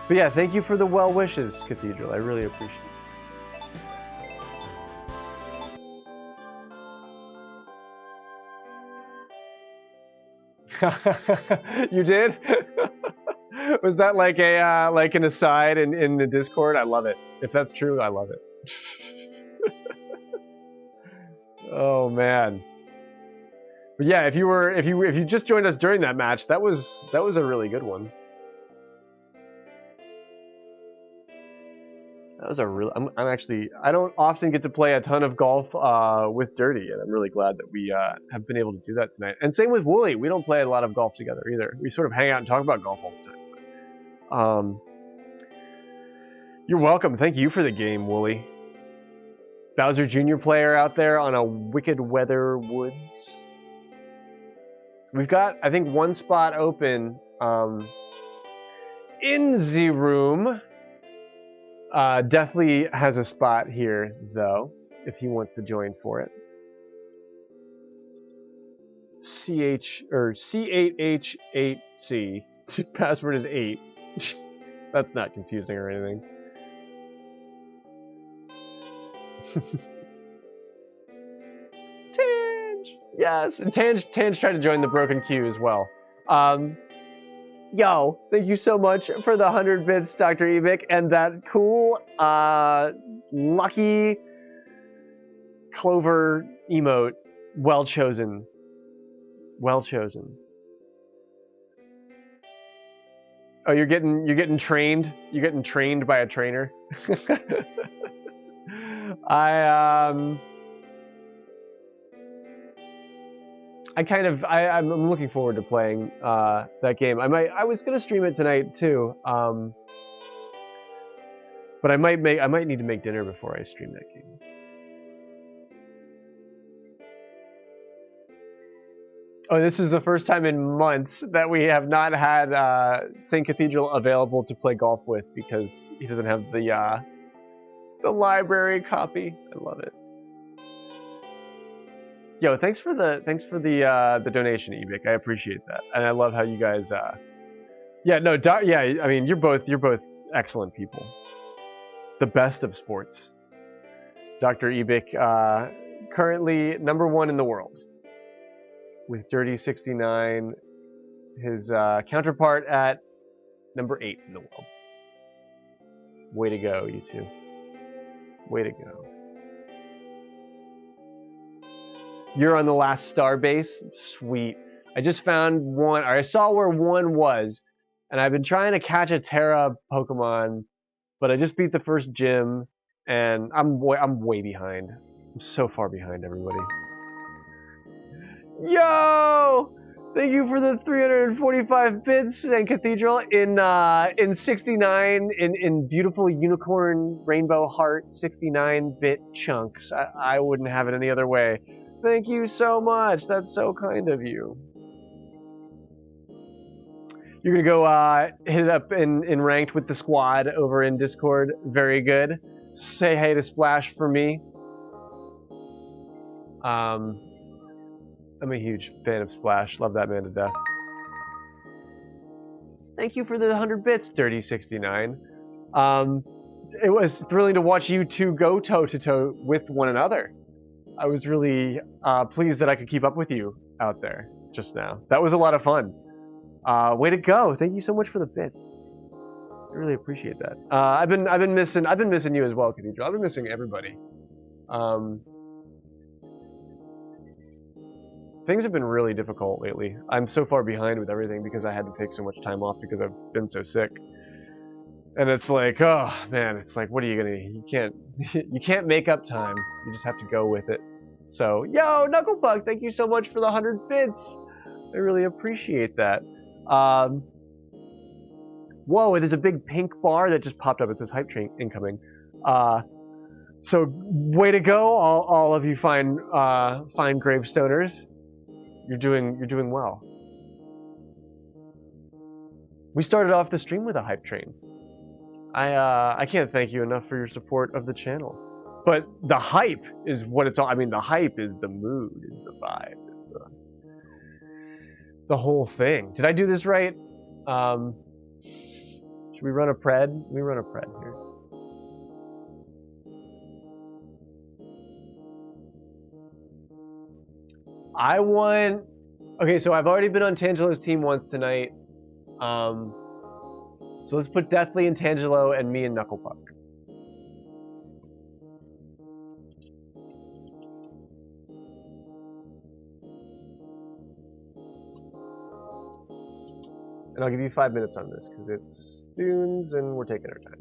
But yeah, thank you for the well wishes, Cathedral. I really appreciate it. You did? Was that like a like an aside in the Discord? I love it. If that's true, I love it. Oh man. But yeah, if you just joined us during that match, that was a really good one. That was a real. I'm actually. I don't often get to play a ton of golf with Dirty, and I'm really glad that we have been able to do that tonight. And same with Wooly. We don't play a lot of golf together either. We sort of hang out and talk about golf all the time. You're welcome. Thank you for the game, Wooly. Bowser Jr. player out there on a Wicked Weather Woods. We've got, I think, one spot open in the room. Deathly has a spot here, though, if he wants to join for it. C8H8C. Password is 8. That's not confusing or anything. Tange! Yes, and Tange tried to join the broken queue as well. Yo, thank you so much for the 100 bits, Dr. Evic, and that cool, lucky clover emote. Well chosen. Well chosen. Oh, you're getting trained? You're getting trained by a trainer? I'm looking forward to playing that game. I was gonna stream it tonight too, but I might need to make dinner before I stream that game. Oh, this is the first time in months that we have not had St. Cathedral available to play golf with because he doesn't have the library copy. I love it. Yo, thanks for the donation, Evic. I appreciate that, and I love how you guys. Yeah, no, yeah. I mean, you're both excellent people. The best of sports. Dr. Evic, currently #1 in the world with Dirty 69. His counterpart at #8 in the world. Way to go, you two. Way to go. You're on the last star base? Sweet. I just found one, or I saw where one was, and I've been trying to catch a Terra Pokemon, but I just beat the first gym, and I'm way behind. I'm so far behind, everybody. Yo! Thank you for the 345 bits, St. Cathedral, in 69, in beautiful unicorn rainbow heart 69-bit chunks. I wouldn't have it any other way. Thank you so much. That's so kind of you. You're gonna go hit it up in ranked with the squad over in Discord. Very good. Say hey to Splash for me. I'm a huge fan of Splash. Love that man to death. Thank you for the 100 bits, Dirty 69. It was thrilling to watch you two go toe to toe with one another. I was really pleased that I could keep up with you out there just now. That was a lot of fun. Way to go! Thank you so much for the bits. I really appreciate that. I've been missing you as well, Cathedral. I've been missing everybody. Things have been really difficult lately. I'm so far behind with everything because I had to take so much time off because I've been so sick. And it's like, oh man, it's like, what are you gonna? You can't make up time. You just have to go with it. So, yo, Knucklepuck, thank you so much for the 100 bits. I really appreciate that. Whoa, there's a big pink bar that just popped up. It says hype train incoming. So, way to go, all of you fine gravestoners. You're doing well. We started off the stream with a hype train. I can't thank you enough for your support of the channel. But the hype is what it's all. I mean, the hype is the mood, is the vibe, is the whole thing. Did I do this right? Should we run a pred? We run a pred here. I want. Okay, so I've already been on Tangelo's team once tonight. So let's put Deathly and Tangelo and me and Knucklepuck. And I'll give you 5 minutes on this because it's Dunes and we're taking our time.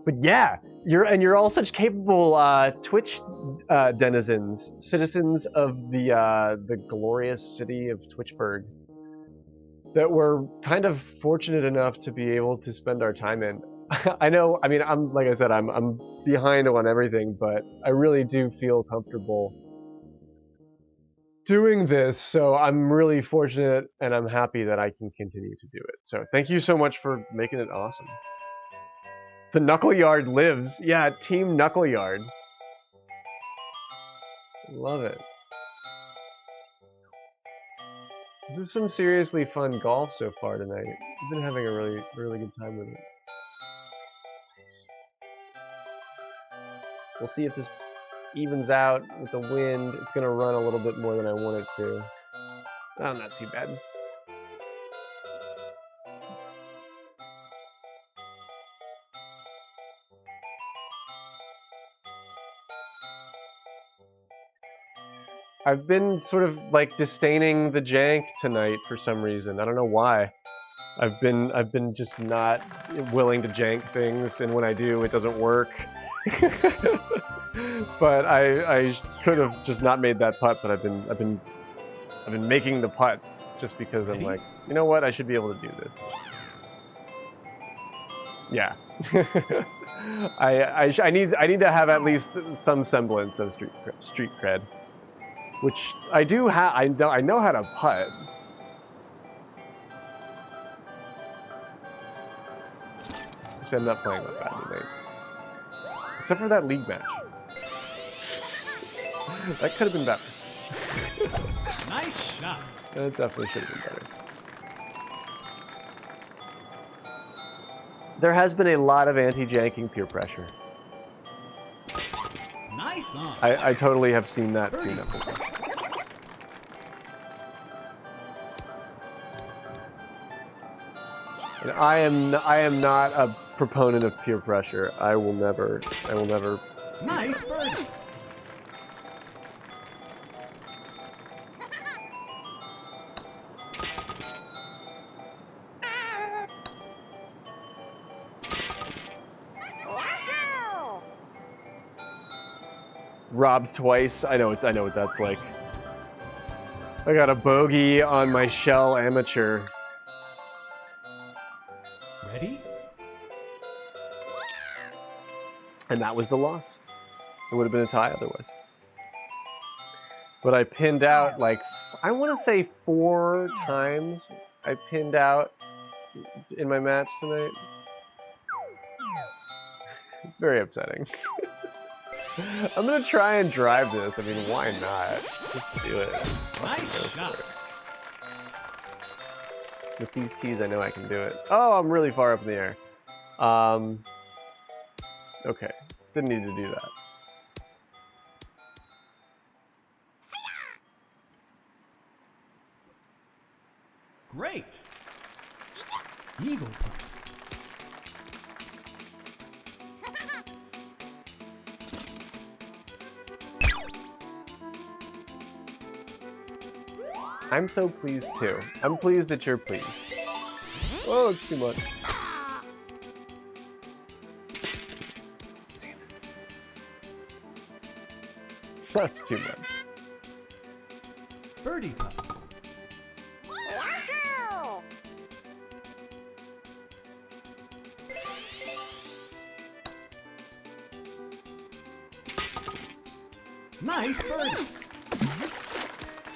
But yeah, you're all such capable Twitch denizens, citizens of the glorious city of Twitchburg, that we're kind of fortunate enough to be able to spend our time in. I know, I mean, I'm like I said, I'm behind on everything, but I really do feel comfortable doing this, so I'm really fortunate and I'm happy that I can continue to do it. So thank you so much for making it awesome. The Knuckleyard lives. Yeah, Team Knuckleyard. Love it. This is some seriously fun golf so far tonight. I've been having a really good time with it. We'll see if this evens out with the wind. It's gonna run a little bit more than I want it to. Oh, not too bad. I've been sort of like disdaining the jank tonight for some reason. I don't know why. I've been just not willing to jank things, and when I do, it doesn't work. But I could have just not made that putt, but I've been making the putts just because I'm Ready? like, you know what, I should be able to do this. Yeah. I need to have at least some semblance of street cred, which I do have. I know how to putt. Actually, I'm not playing that bad tonight, except for that league match. That could have been better. Nice shot. That definitely should have been better. There has been a lot of anti-janking peer pressure. Nice on. I totally have seen that too, Birdie. Knucklepuck. And I am not a proponent of peer pressure. I will never. Nice birdie. Wahoo! Robbed twice. I know what that's like. I got a bogey on my shell amateur. Ready? And that was the loss. It would have been a tie otherwise. But I pinned out like, I want to say 4 times I pinned out in my match tonight. It's very upsetting. I'm gonna try and drive this. I mean, why not? Just do it. Nice shot. With these tees, I know I can do it. Oh, I'm really far up in the air. Okay. Didn't need to do that. Great. Eagle putt. I'm so pleased too. I'm pleased that you're pleased. Oh, it's too much. That's too much. Birdie putt. Wahoo! Nice birdie.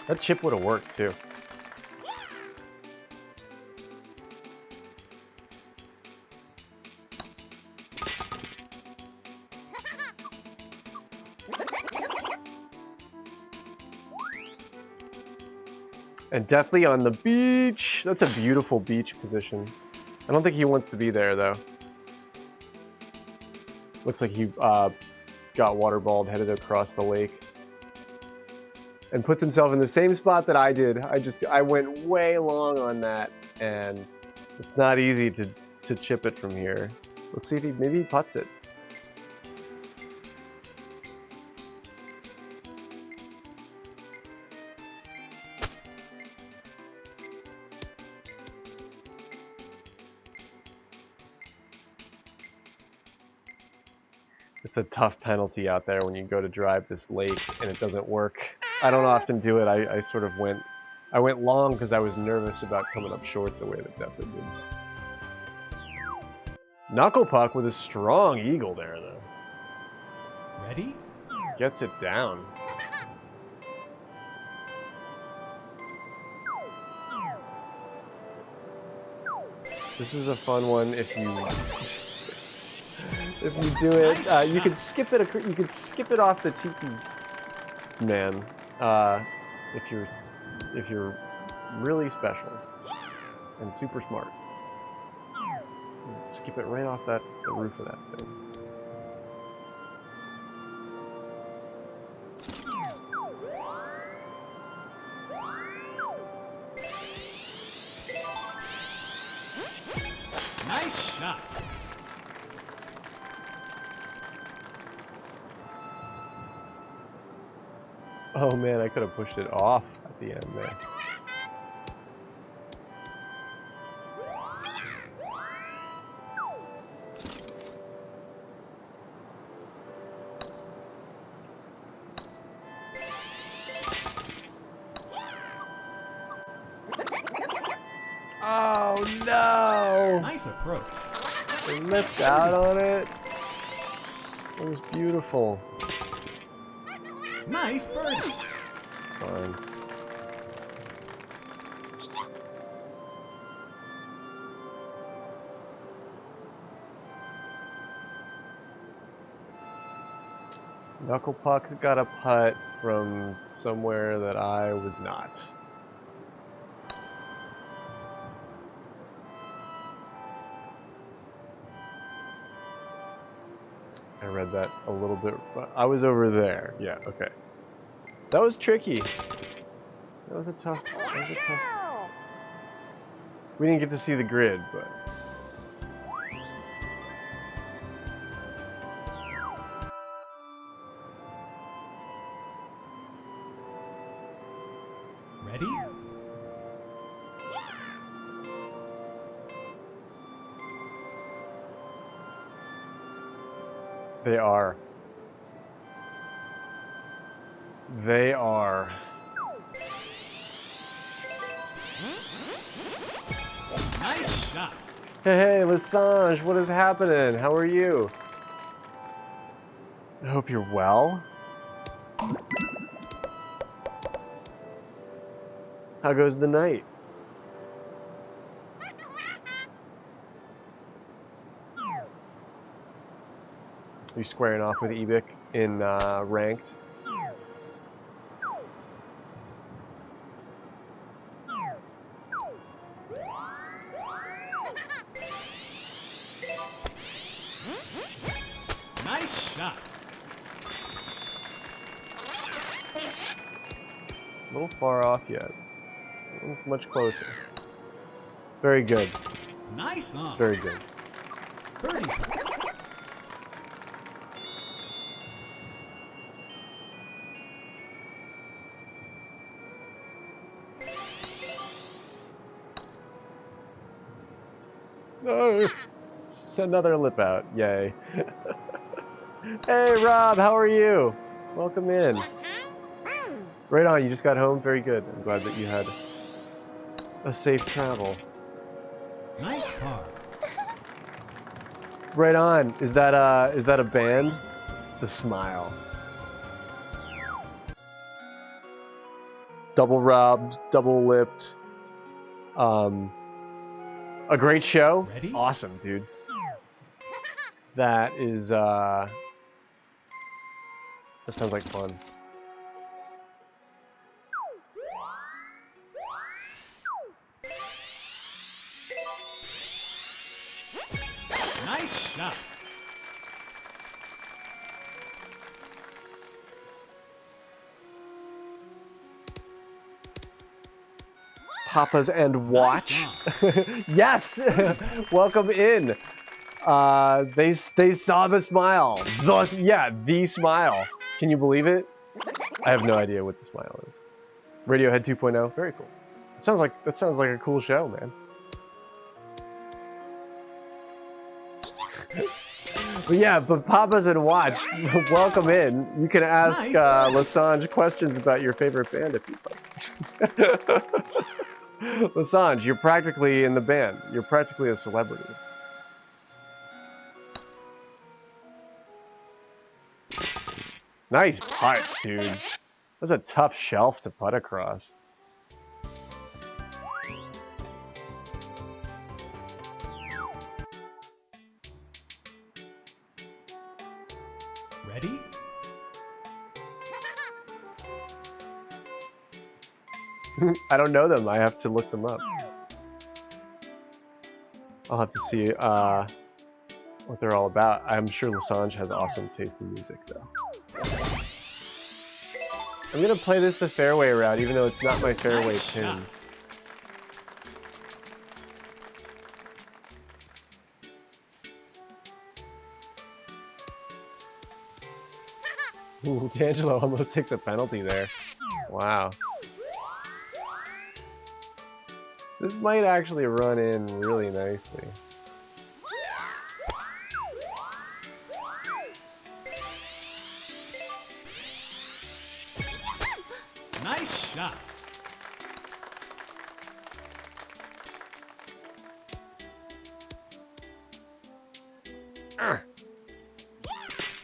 That chip would have worked too. And Deathly on the beach. That's a beautiful beach position. I don't think he wants to be there though. Looks like he got waterballed, headed across the lake. And puts himself in the same spot that I did. I went way long on that, and it's not easy to chip it from here. Let's see if maybe he putts it. It's a tough penalty out there when you go to drive this lake and it doesn't work. I don't often do it. I sort of went long because I was nervous about coming up short the way that Deathly did. Knucklepuck with a strong eagle there though. Ready? Gets it down. This is a fun one if you do it. You could skip it. You could skip it off the tiki man if you're really special and super smart. Skip it right off the roof of that thing. Nice shot. Oh man, I could have pushed it off at the end there. Oh no! Nice approach. It missed out on it. It was beautiful. Nice birdie. Fine. Knuckle Puck's got a putt from somewhere that I was not. I read that a little bit, but I was over there. Yeah, okay. That was tricky. That was a tough. We didn't get to see the grid, but. Ready? They are. They are. Nice shot. Hey, Lessange, what is happening? How are you? I hope you're well. How goes the night? Are you squaring off with Ebic in ranked? Nice shot. A little far off yet. It's much closer. Very good. Nice on. Very good. Birdie putt. No! Another lip out. Yay. Hey, Rob, how are you? Welcome in. Right on, you just got home? Very good. I'm glad that you had a safe travel. Nice par. Right on. Is that a band? The Smile. Double rubbed, double lipped. A great show. Ready? Awesome, dude. That is that sounds like fun. Nice shot. Papas and watch. Nice Yes. Welcome in. They saw the smile. The smile. Can you believe it? I have no idea what the smile is. Radiohead 2.0. Very cool. That sounds like a cool show, man. But yeah, but Papas and watch. Welcome in. You can ask Nice. Lessange questions about your favorite band if you'd like. Lessange, you're practically in the band. You're practically a celebrity. Nice putt, dude. That's a tough shelf to putt across. Ready? I don't know them. I have to look them up. I'll have to see what they're all about. I'm sure Lessange has awesome taste in music, though. I'm gonna play this the fairway route, even though it's not my fairway Nice tune. shot. Ooh, D'Angelo almost takes a penalty there. Wow. This might actually run in really nicely. Nice shot.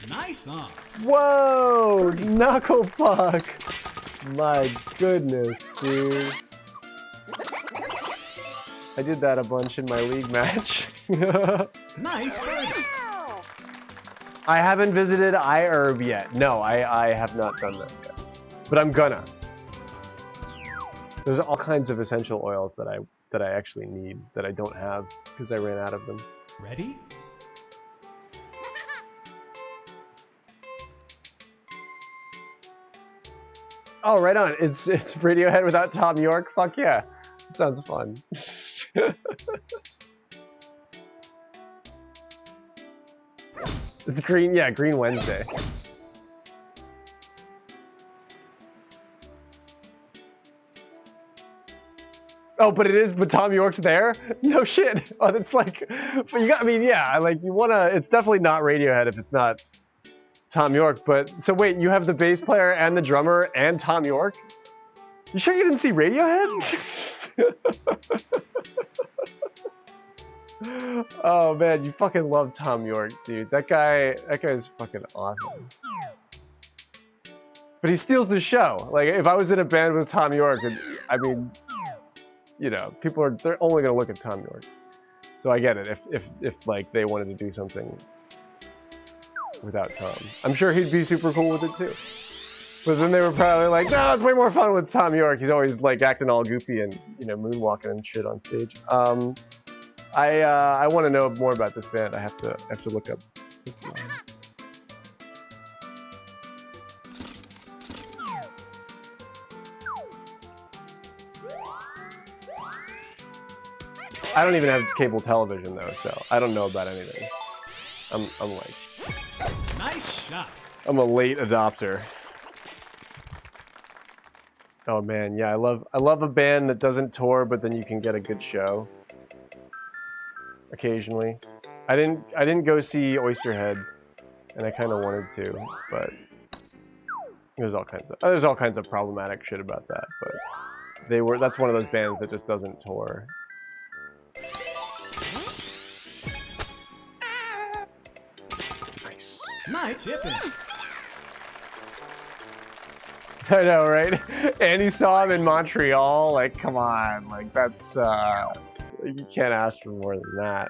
Nice on. Whoa! Knuckle puck! My goodness, dude. I did that a bunch in my league match. Nice birdie. Wow. I haven't visited iHerb yet. No, I have not done that yet. But I'm gonna. There's all kinds of essential oils that I actually need that I don't have because I ran out of them. Ready? Oh, right on. It's Radiohead without Tom York. Fuck yeah. That sounds fun. It's Green, yeah, Green Wednesday. Oh, but but Tom York's there? No shit. Oh, that's like, but you got, I mean, yeah, like you wanna, it's definitely not Radiohead if it's not Tom York, but, so wait, you have the bass player and the drummer and Tom York? You sure you didn't see Radiohead? Oh man, you fucking love Tom York, dude. That guy's fucking awesome. But he steals the show. Like, if I was in a band with Tom York, I mean, you know, they're only gonna look at Tom York. So I get it, if like they wanted to do something without Tom. I'm sure he'd be super cool with it too. But then they were probably like, no, it's way more fun with Tom York. He's always like acting all goofy and, you know, moonwalking and shit on stage. I want to know more about this band. I have to look up this one. I don't even have cable television though, so I don't know about anything. I'm like, Nice shot. I'm a late adopter. Oh man, yeah, I love a band that doesn't tour, but then you can get a good show. Occasionally, I didn't go see Oysterhead, and I kind of wanted to, but there's all kinds of problematic shit about that. But that's one of those bands that just doesn't tour. Nice. Nice chipping. I know, right? And he saw him in Montreal. Like, come on, like that's you can't ask for more than that.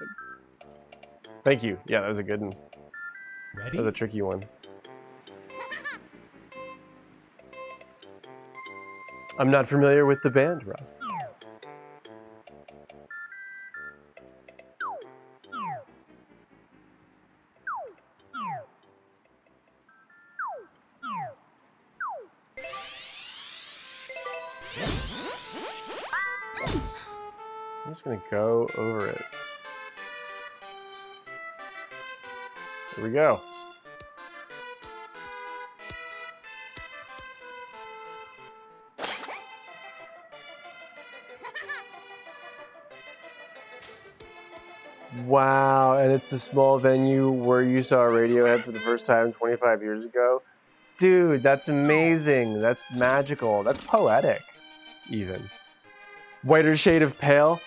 Thank you. Yeah, that was a good one. Ready? That was a tricky one. I'm not familiar with the band, Rob. I'm just gonna go over it. Here we go. Wow, and it's the small venue where you saw Radiohead for the first time 25 years ago? Dude, that's amazing. That's magical. That's poetic, even. Whiter Shade of Pale?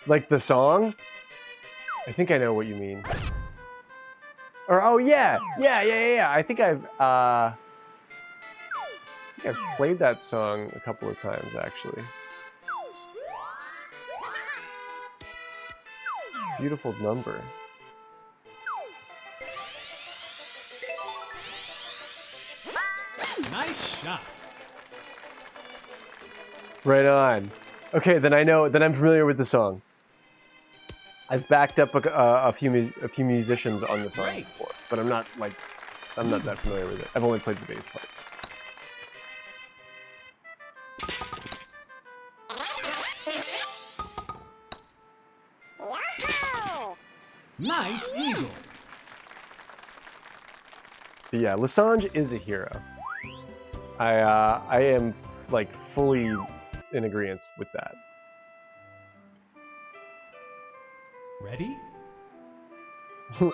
Like the song? I think I know what you mean. Or, oh yeah! Yeah. I think I've played that song a couple of times, actually. It's a beautiful number. Nice shot. Right on. Okay, then I'm familiar with the song. I've backed up a few musicians on the song Great. before, but I'm not that familiar with it. I've only played the bass part. Yahoo! Nice eagle. But yeah, Lasange is a hero. I am like fully in agreement with that. Ready?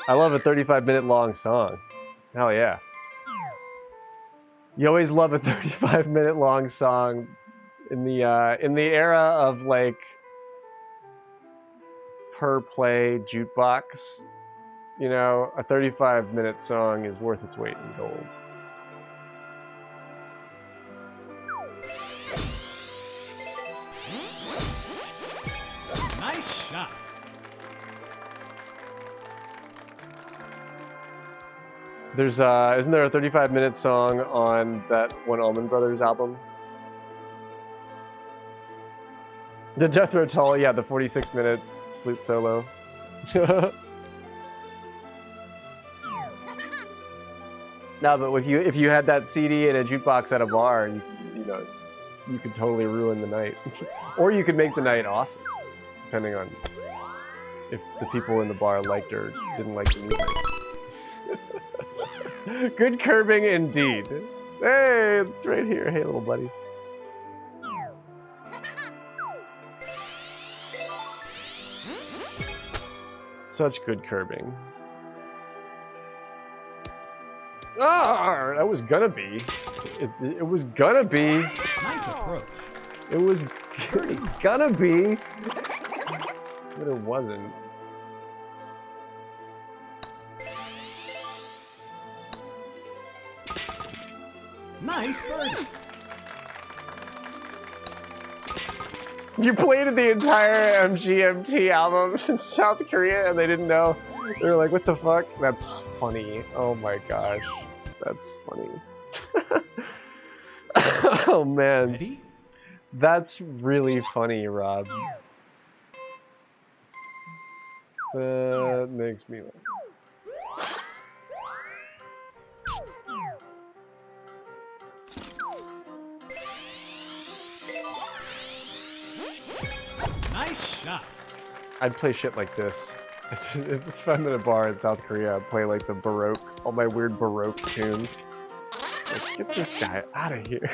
I love a 35-minute long song. Hell yeah. You always love a 35-minute long song in the era of like per play jukebox. You know, a 35-minute song is worth its weight in gold. Nice shot. There's isn't there a 35-minute song on that one Allman Brothers album? The Jethro Tull, yeah, the 46-minute flute solo. No, but if you had that CD in a jukebox at a bar, you know, you could totally ruin the night, or you could make the night awesome, depending on if the people in the bar liked or didn't like the music. Good curbing indeed. Hey, it's right here. Hey, little buddy. Such good curbing. Ah, that was gonna be. It was gonna be. Nice approach. It was gonna be. But it wasn't. Nice birdie. You played the entire MGMT album in South Korea and they didn't know. They were like, what the fuck? That's funny. Oh my gosh. That's funny. Oh man. Ready? That's really funny, Rob. That makes me laugh. Nice shot. I'd play shit like this. If I'm in a bar in South Korea, I'd play like the Baroque, all my weird Baroque tunes. Like, get this guy out of here.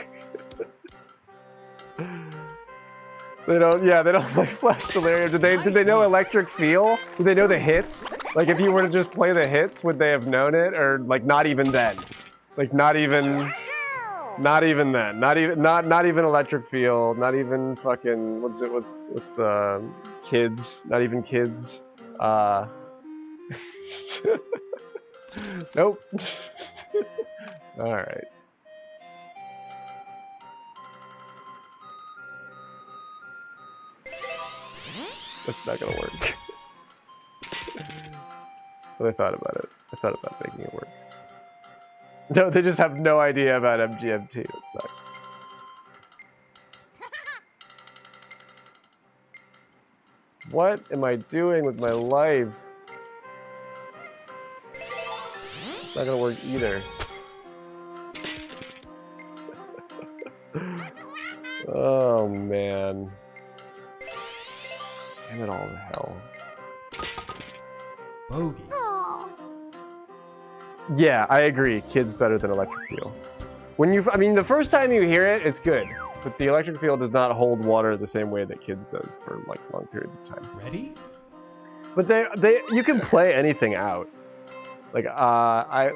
They don't like Flash Delirium. Did they know Electric Feel? Did they know the hits? Like if you were to just play the hits, would they have known it? Or like not even then? Like not even then. Not even Electric Feel, not even fucking what's Kids, not even Kids. Nope. All right. That's not gonna work. But I thought about it. I thought about making it work. No, they just have no idea about MGMT. It sucks. What am I doing with my life? It's not gonna work either. Oh man. Damn it all to hell. Bogey. Yeah, I agree. Kid's better than Electric Feel. I mean, the first time you hear it, it's good. But the Electric Feel does not hold water the same way that Kids does for like long periods of time. Ready? But you can play anything out. Like I'm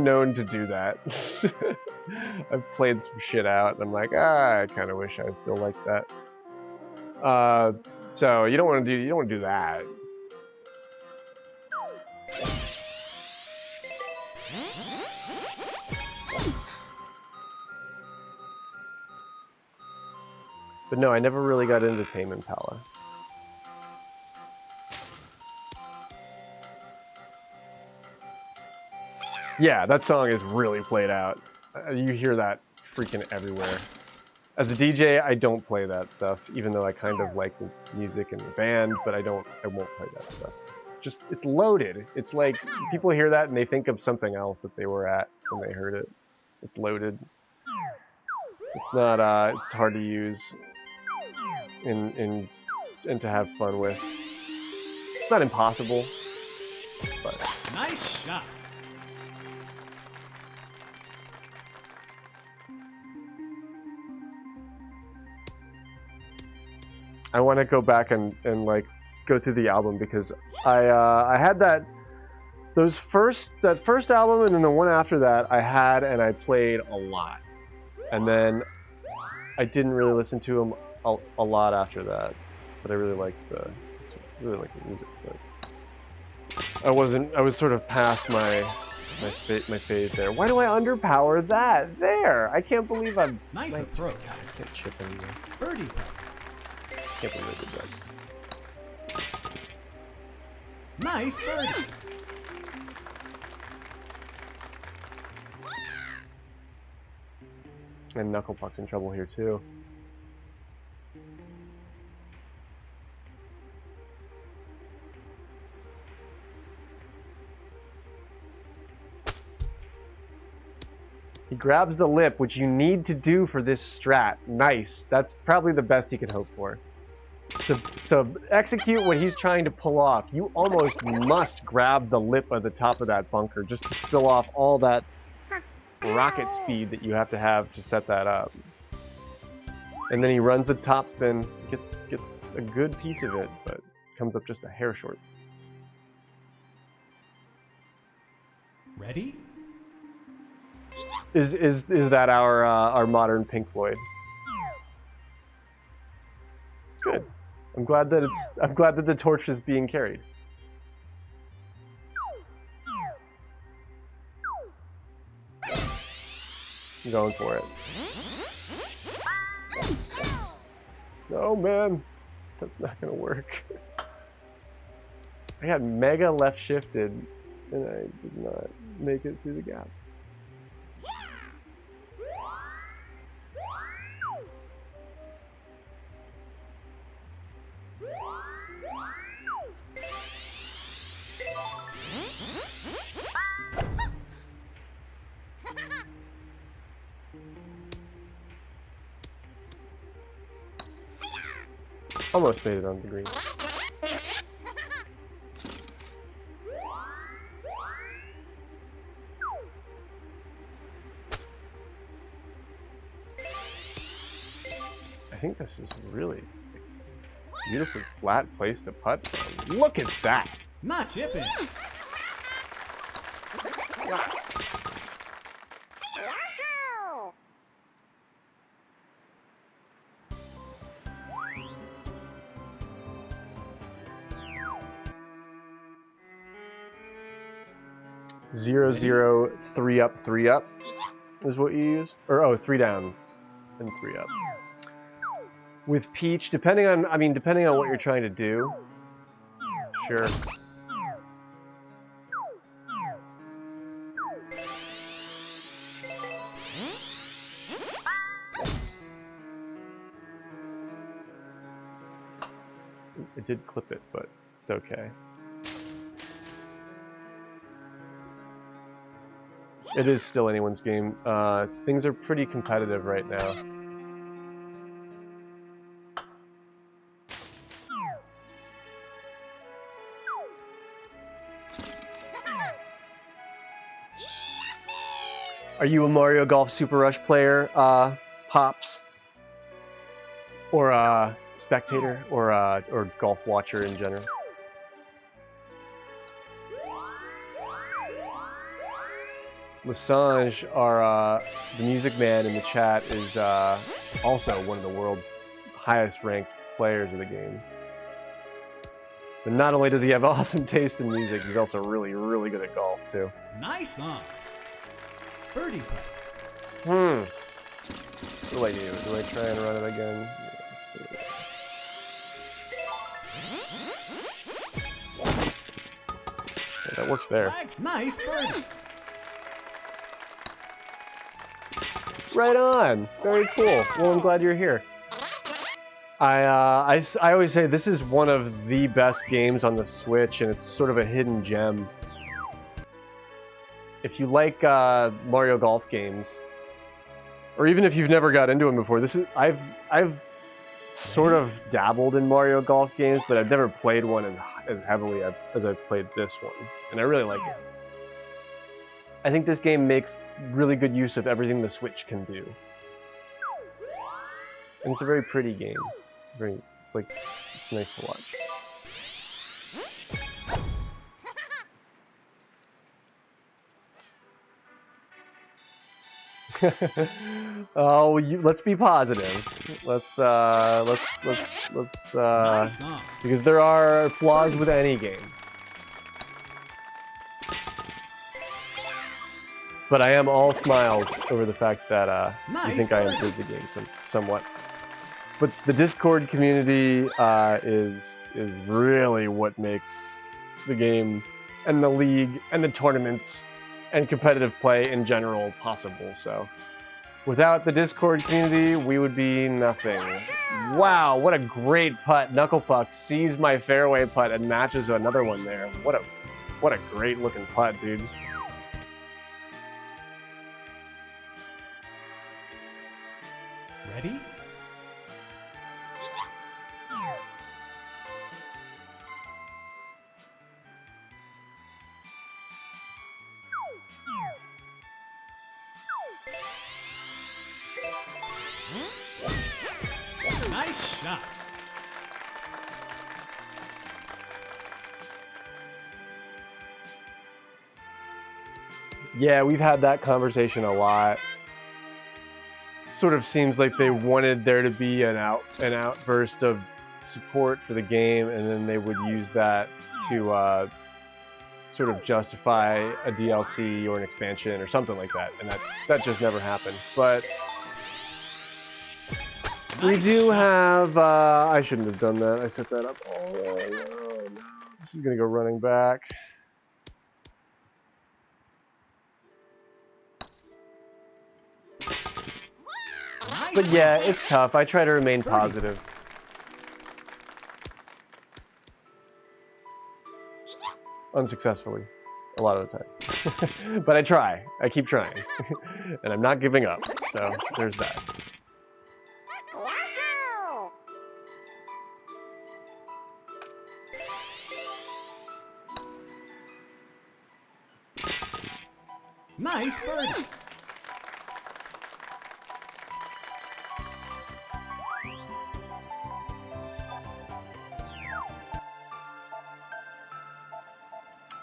known to do that. I've played some shit out and I'm like, I kind of wish I still liked that. So you don't want to do that. But no, I never really got into Tame Impala. Yeah, that song is really played out. You hear that freaking everywhere. As a DJ, I don't play that stuff, even though I kind of like the music and the band, but I won't play that stuff. It's loaded. It's like people hear that and they think of something else that they were at when they heard it. It's loaded. It's not, it's hard to use and to have fun with. It's not impossible, but Nice shot. I want to go back and like go through the album because I had that first album and then the one after that I had and I played a lot, and then I didn't really listen to them a lot after that, but I really liked the music. But I was sort of past my phase there. Why do I underpower that? There! I can't believe I'm... Nice approach. God, I can't chip anymore. Birdie putt. Can't believe I did that. Nice birdie. And Knucklepuck's in trouble here too. He grabs the lip, which you need to do for this strat. Nice. That's probably the best he could hope for. To execute what he's trying to pull off, you almost must grab the lip of the top of that bunker just to spill off all that rocket speed that you have to set that up. And then he runs the topspin, gets a good piece of it, but comes up just a hair short. Ready? Is that our modern Pink Floyd? Good. I'm glad that the torch is being carried. I'm going for it. No, man. That's not gonna work. I got mega left shifted and I did not make it through the gap. Almost made it on the green. I think this is really a beautifully flat place to putt from. Look at that! Not chipping. Zero, zero, 3 up, 3 up is what you use? Or, oh, 3 down and 3 up. With Peach, depending on what you're trying to do. Sure. It did clip it, but it's okay. It is still anyone's game. Things are pretty competitive right now. Are you a Mario Golf Super Rush player, Pops? Or a spectator? Or golf watcher in general? Lasange, the music man in the chat, is also one of the world's highest ranked players of the game. So not only does he have awesome taste in music, he's also really, really good at golf too. Nice on. Birdie putt. What do I do? Do I try and run it again? Yeah, that works there. Nice birdie. Right on. Very cool. Well, I'm glad you're here. I always say this is one of the best games on the Switch, and it's sort of a hidden gem. If you like Mario Golf games, or even if you've never got into them before, I've sort of dabbled in Mario Golf games, but I've never played one as heavily as I've played this one, and I really like it. I think this game makes really good use of everything the Switch can do. And it's a very pretty game. It's It's like, it's nice to watch. Oh, let's be positive. Let's Nice on. because there are flaws with any game. But I am all smiles over the fact that you think I improved the game somewhat. But the Discord community is really what makes the game and the league and the tournaments and competitive play in general possible. So without the Discord community, we would be nothing. Wow, what a great putt. Knucklepuck sees my fairway putt and matches another one there. What a great looking putt, dude. Ready? Nice shot. Yeah, we've had that conversation a lot. Sort of seems like they wanted there to be an outburst of support for the game, and then they would use that to sort of justify a DLC or an expansion or something like that, and that just never happened. But we do have. I shouldn't have done that. I set that up. Oh no! This is gonna go running back. But yeah, it's tough. I try to remain positive. Unsuccessfully, a lot of the time. But I try. I keep trying. And I'm not giving up. So there's that. Nice birdie.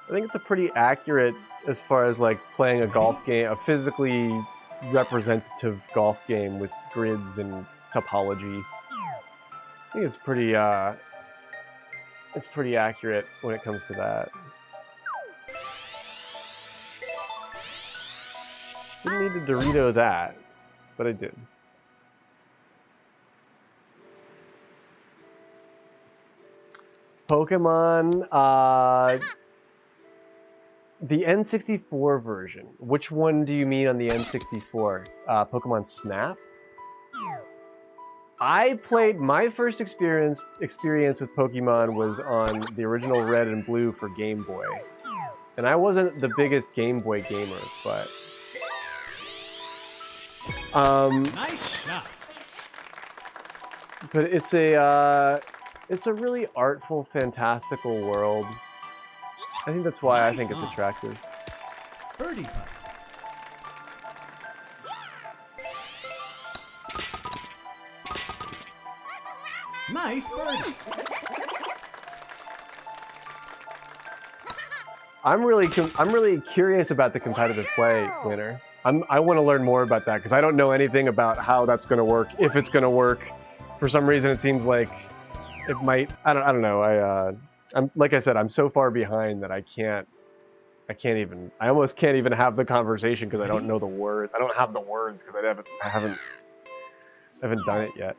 I think it's a pretty accurate as far as like playing a golf game, a physically representative golf game with grids and topology. I think it's pretty accurate when it comes to that. Didn't need to Dorito that, but I did. Pokemon, the N64 version. Which one do you mean on the N64? Pokemon Snap? I played my first experience with Pokemon was on the original Red and Blue for Game Boy. And I wasn't the biggest Game Boy gamer, but Nice shot. but it's a really artful, fantastical world. I think that's why I think it's attractive. Birdie putt. Nice birdie. I'm really curious about the competitive play, Winner. I want to learn more about that because I don't know anything about how that's going to work, if it's going to work. For some reason, it seems like it might. I don't know. I'm like I said, I'm so far behind that I almost can't even have the conversation because I don't know the words. I don't have the words because I haven't done it yet.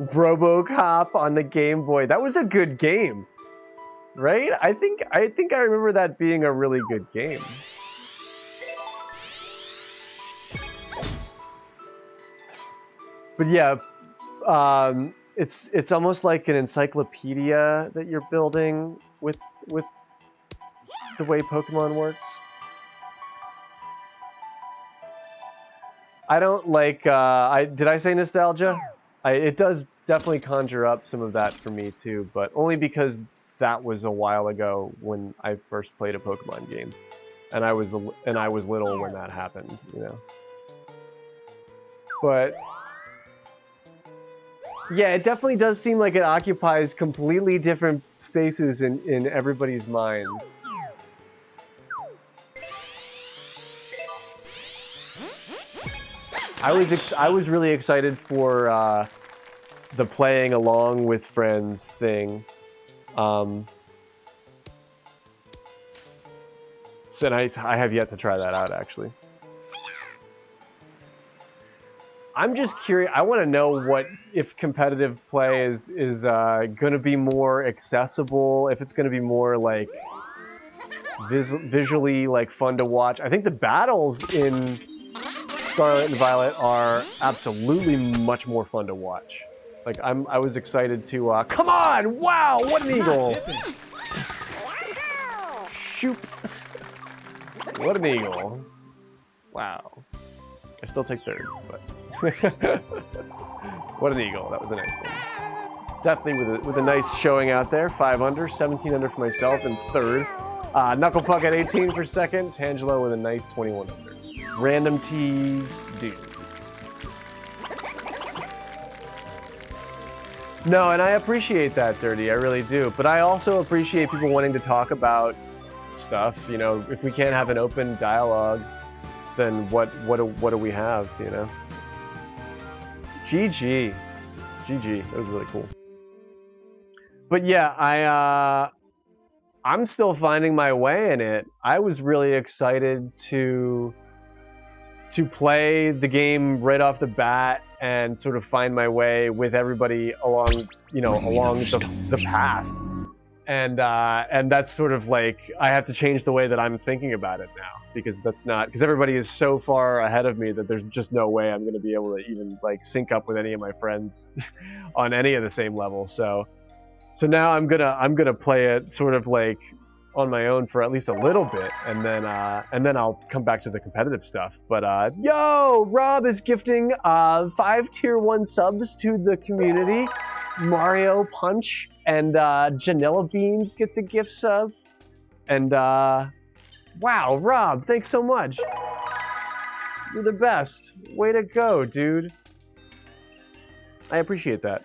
RoboCop on the Game Boy. That was a good game, right? I think I remember that being a really good game. But yeah, it's almost like an encyclopedia that you're building with the way Pokemon works. I don't like. Did I say nostalgia? It does definitely conjure up some of that for me too, but only because that was a while ago when I first played a Pokemon game, and I was little when that happened, you know. But Yeah, it definitely does seem like it occupies completely different spaces in everybody's minds. I was really excited for the playing along with friends thing. So nice. I have yet to try that out actually. I'm just curious. I want to know what if competitive play is going to be more accessible. If it's going to be more like visually like fun to watch. I think the battles in Scarlet and Violet are absolutely much more fun to watch. Like I was excited to. Come on! Wow! What an eagle! Shoot! What an eagle! Wow. I still take third, but. What an eagle. That was a nice one. Definitely with a nice showing out there. 5 under, 17 under for myself in third. Knuckle Puck at 18 for second. Tangelo with a nice 21 under. Random tees, dude. No, and I appreciate that, Dirty. I really do. But I also appreciate people wanting to talk about stuff. You know, if we can't have an open dialogue, then what do we have? You know. GG. That was really cool. But yeah, I'm still finding my way in it. I was really excited to play the game right off the bat and sort of find my way with everybody along, you know, along the path. And that's sort of like I have to change the way that I'm thinking about it now, because because everybody is so far ahead of me that there's just no way I'm going to be able to even like sync up with any of my friends on any of the same level. So now I'm gonna play it sort of like on my own for at least a little bit, and then I'll come back to the competitive stuff. But yo, Rob is gifting 5 tier 1 subs to the community. Mario Punch and Janella Beans gets a gift sub. And wow, Rob, thanks so much. You're the best. Way to go, dude. I appreciate that.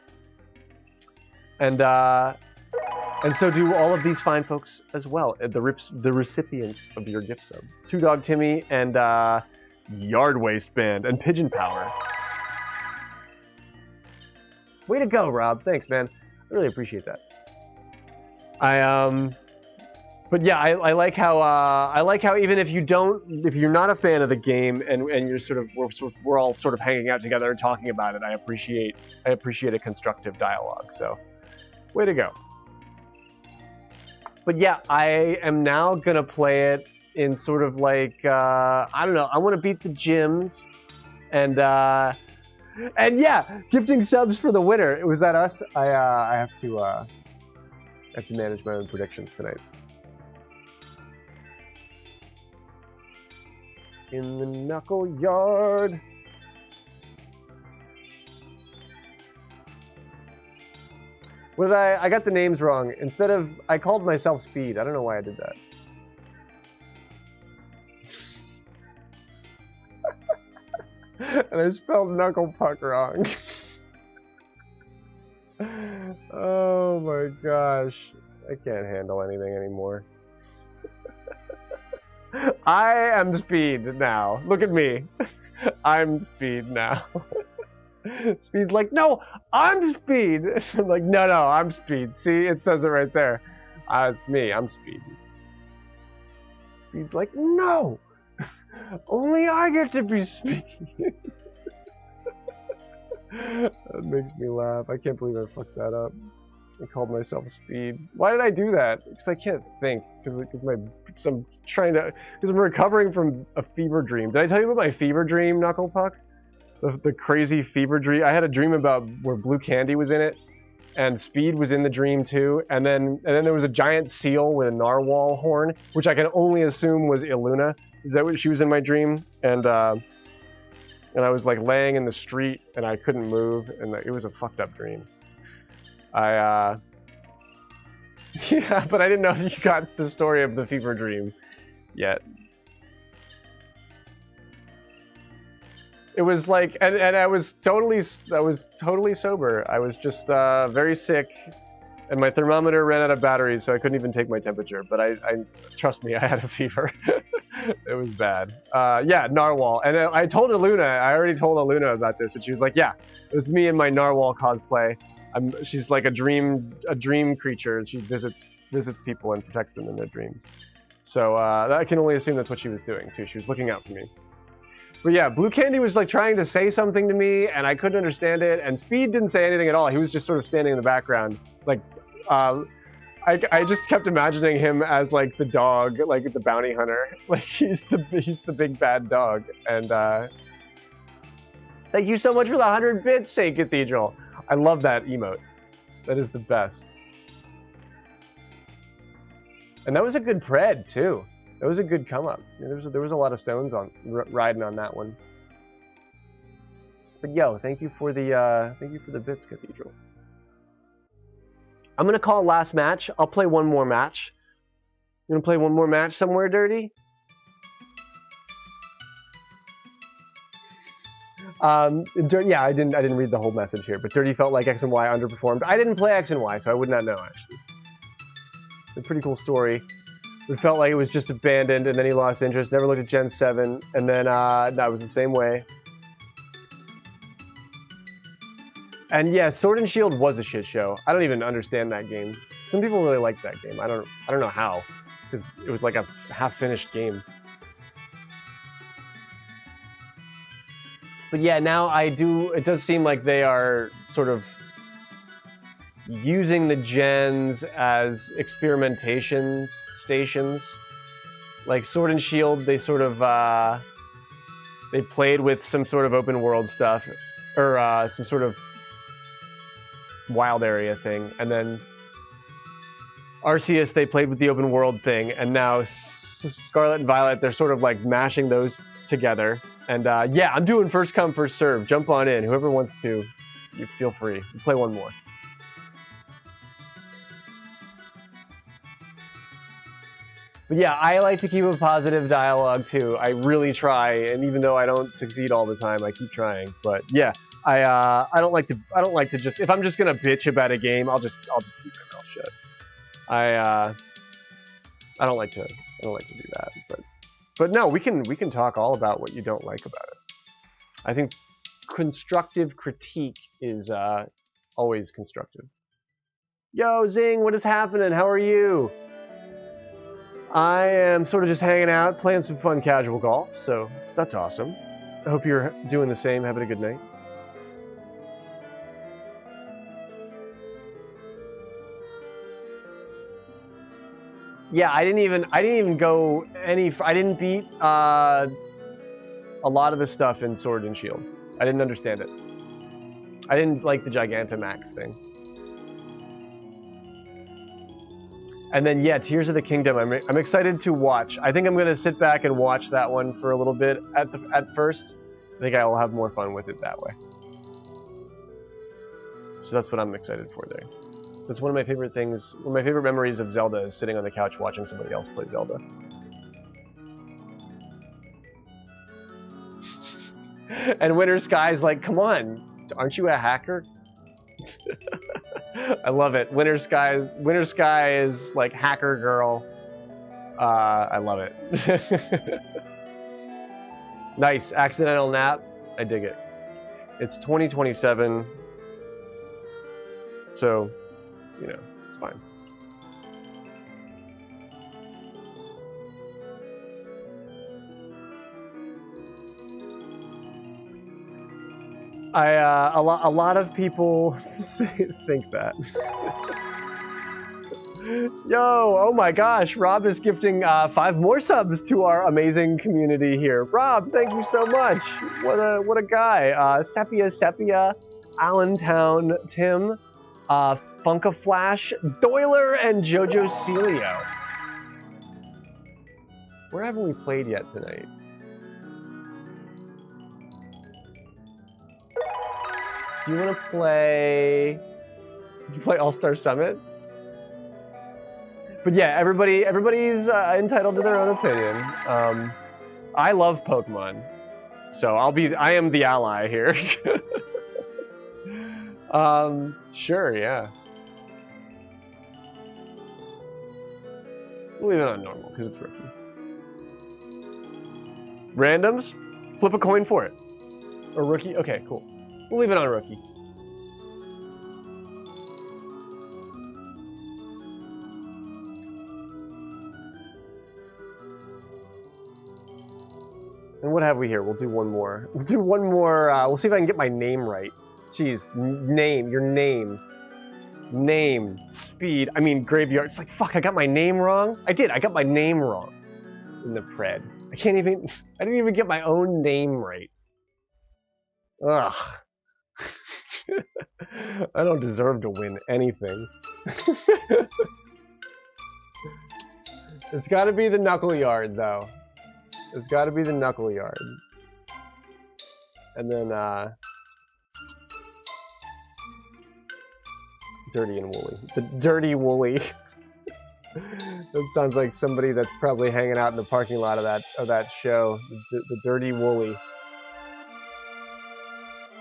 And so do all of these fine folks as well, the recipients of your gift subs. Two Dog Timmy and Yard Waistband and Pigeon Power. Way to go, Rob. Thanks, man. I really appreciate that. But yeah, I like how even if you're not a fan of the game and you're we're all sort of hanging out together and talking about it, I appreciate a constructive dialogue. So, way to go. But yeah, I am now gonna play it in sort of like I don't know. I want to beat the gyms, and yeah, gifting subs for the winner. Was that us? I have to manage my own predictions tonight. In the Knuckle Yard. What did I got the names wrong. Instead of, I called myself Speed. I don't know why I did that. And I spelled Knuckle Puck wrong. Oh my gosh. I can't handle anything anymore. I am Speed now. Look at me. I'm Speed now. Speed's like, no, I'm Speed. I'm like, no, I'm Speed. See, it says it right there. It's me, I'm Speed. Speed's like, no, only I get to be Speed. That makes me laugh. I can't believe I fucked that up. I called myself Speed. Why did I do that? Because I can't think. Because I'm recovering from a fever dream. Did I tell you about my fever dream, Knuckle Puck? The crazy fever dream. I had a dream about where Blue Candy was in it, and Speed was in the dream too. And then there was a giant seal with a narwhal horn, which I can only assume was Iluna. Is that what she was in my dream? And I was like laying in the street and I couldn't move, and it was a fucked up dream. Yeah, but I didn't know if you got the story of the fever dream yet. It was like, and I was totally sober. I was just very sick, and my thermometer ran out of batteries, so I couldn't even take my temperature. But I trust me, I had a fever. It was bad. Yeah, narwhal. And I told Aluna. I already told Aluna about this, and she was like, "Yeah, it was me in my narwhal cosplay. She's like a dream creature, and she visits people and protects them in their dreams. So I can only assume that's what she was doing too. She was looking out for me. But yeah, Blue Candy was like trying to say something to me, and I couldn't understand it. And Speed didn't say anything at all. He was just sort of standing in the background. Like, I just kept imagining him as like the dog, like the bounty hunter. Like he's the big bad dog. And thank you so much for the 100 bits, St. Cathedral. I love that emote. That is the best. And that was a good pred too. That was a good come up. I mean, there was a lot of stones on riding on that one. But yo, thank you for the bits, Cathedral. I'm gonna call last match. I'll play one more match. You gonna play one more match somewhere, Dirty? Yeah, I didn't read the whole message here, but Dirty felt like X and Y underperformed. I didn't play X and Y, so I would not know actually. A pretty cool story. It felt like it was just abandoned, and then he lost interest. Never looked at Gen 7, and then that was the same way. And yeah, Sword and Shield was a shit show. I don't even understand that game. Some people really like that game. I don't know how, because it was like a half-finished game. But yeah, now it does seem like they are sort of using the gens as experimentation stations. Like Sword and Shield, they sort of they played with some sort of open world stuff, or some sort of wild area thing, and then Arceus, they played with the open world thing, and now Scarlet and Violet, they're sort of like mashing those together. And yeah, I'm doing first come first serve. Jump on in, whoever wants to, you feel free. We'll play one more. But yeah, I like to keep a positive dialogue too. I really try, and even though I don't succeed all the time, I keep trying. But yeah, I don't like to just, if I'm just gonna bitch about a game, I'll just keep my mouth shut. I don't like to do that. But no, we can talk all about what you don't like about it. I think constructive critique is always constructive. Yo, Zing, what is happening? How are you? I am sort of just hanging out, playing some fun casual golf, so that's awesome. I hope you're doing the same, having a good night. Yeah, I didn't beat a lot of the stuff in Sword and Shield. I didn't understand it. I didn't like the Gigantamax thing. And then yeah, Tears of the Kingdom. I'm excited to watch. I think I'm gonna sit back and watch that one for a little bit at first. I think I will have more fun with it that way. So that's what I'm excited for there. That's one of my favorite things. One of my favorite memories of Zelda is sitting on the couch watching somebody else play Zelda. And Winter Sky's like, come on, aren't you a hacker? I love it. Winter Sky is like hacker girl. I love it. Nice. Accidental nap. I dig it. It's 2027. So, you know, it's fine. A lot of people think that. Yo, oh my gosh, Rob is gifting 5 more subs to our amazing community here. Rob, thank you so much. What a guy. Sepia, Allentown, Tim, Funka Flash, Doyler, and Jojo Celio. Where haven't we played yet tonight? Do you want to play? Did you play All-Star Summit? But yeah, everybody's entitled to their own opinion. I love Pokemon. So I am the ally here. Sure, yeah. We'll leave it on normal because it's rookie. Randoms? Flip a coin for it. Or rookie? Okay, cool. We'll leave it on rookie. And what have we here? We'll do one more. We'll do one more. We'll see if I can get my name right. Jeez, name, your name. Name, speed, I mean graveyard. It's like, fuck, I got my name wrong? I did, I got my name wrong in the pred. I didn't even get my own name right. Ugh. I don't deserve to win anything. It's gotta be the Knuckle Yard, though. It's gotta be the Knuckle Yard. And then, Dirty and Woolly. The Dirty Woolly. That sounds like somebody that's probably hanging out in the parking lot of that show. The Dirty Woolly.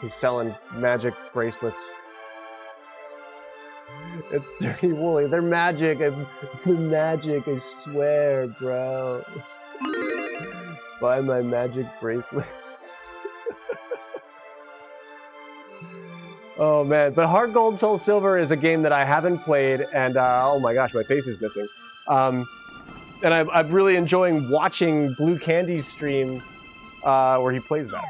He's selling magic bracelets. It's Dirty Woolly. They're magic. They're magic, I swear, bro. Buy my magic bracelets. Oh man, but Heart Gold Soul Silver is a game that I haven't played, and oh my gosh, my face is missing. And I'm really enjoying watching Blue Candy's stream where he plays that.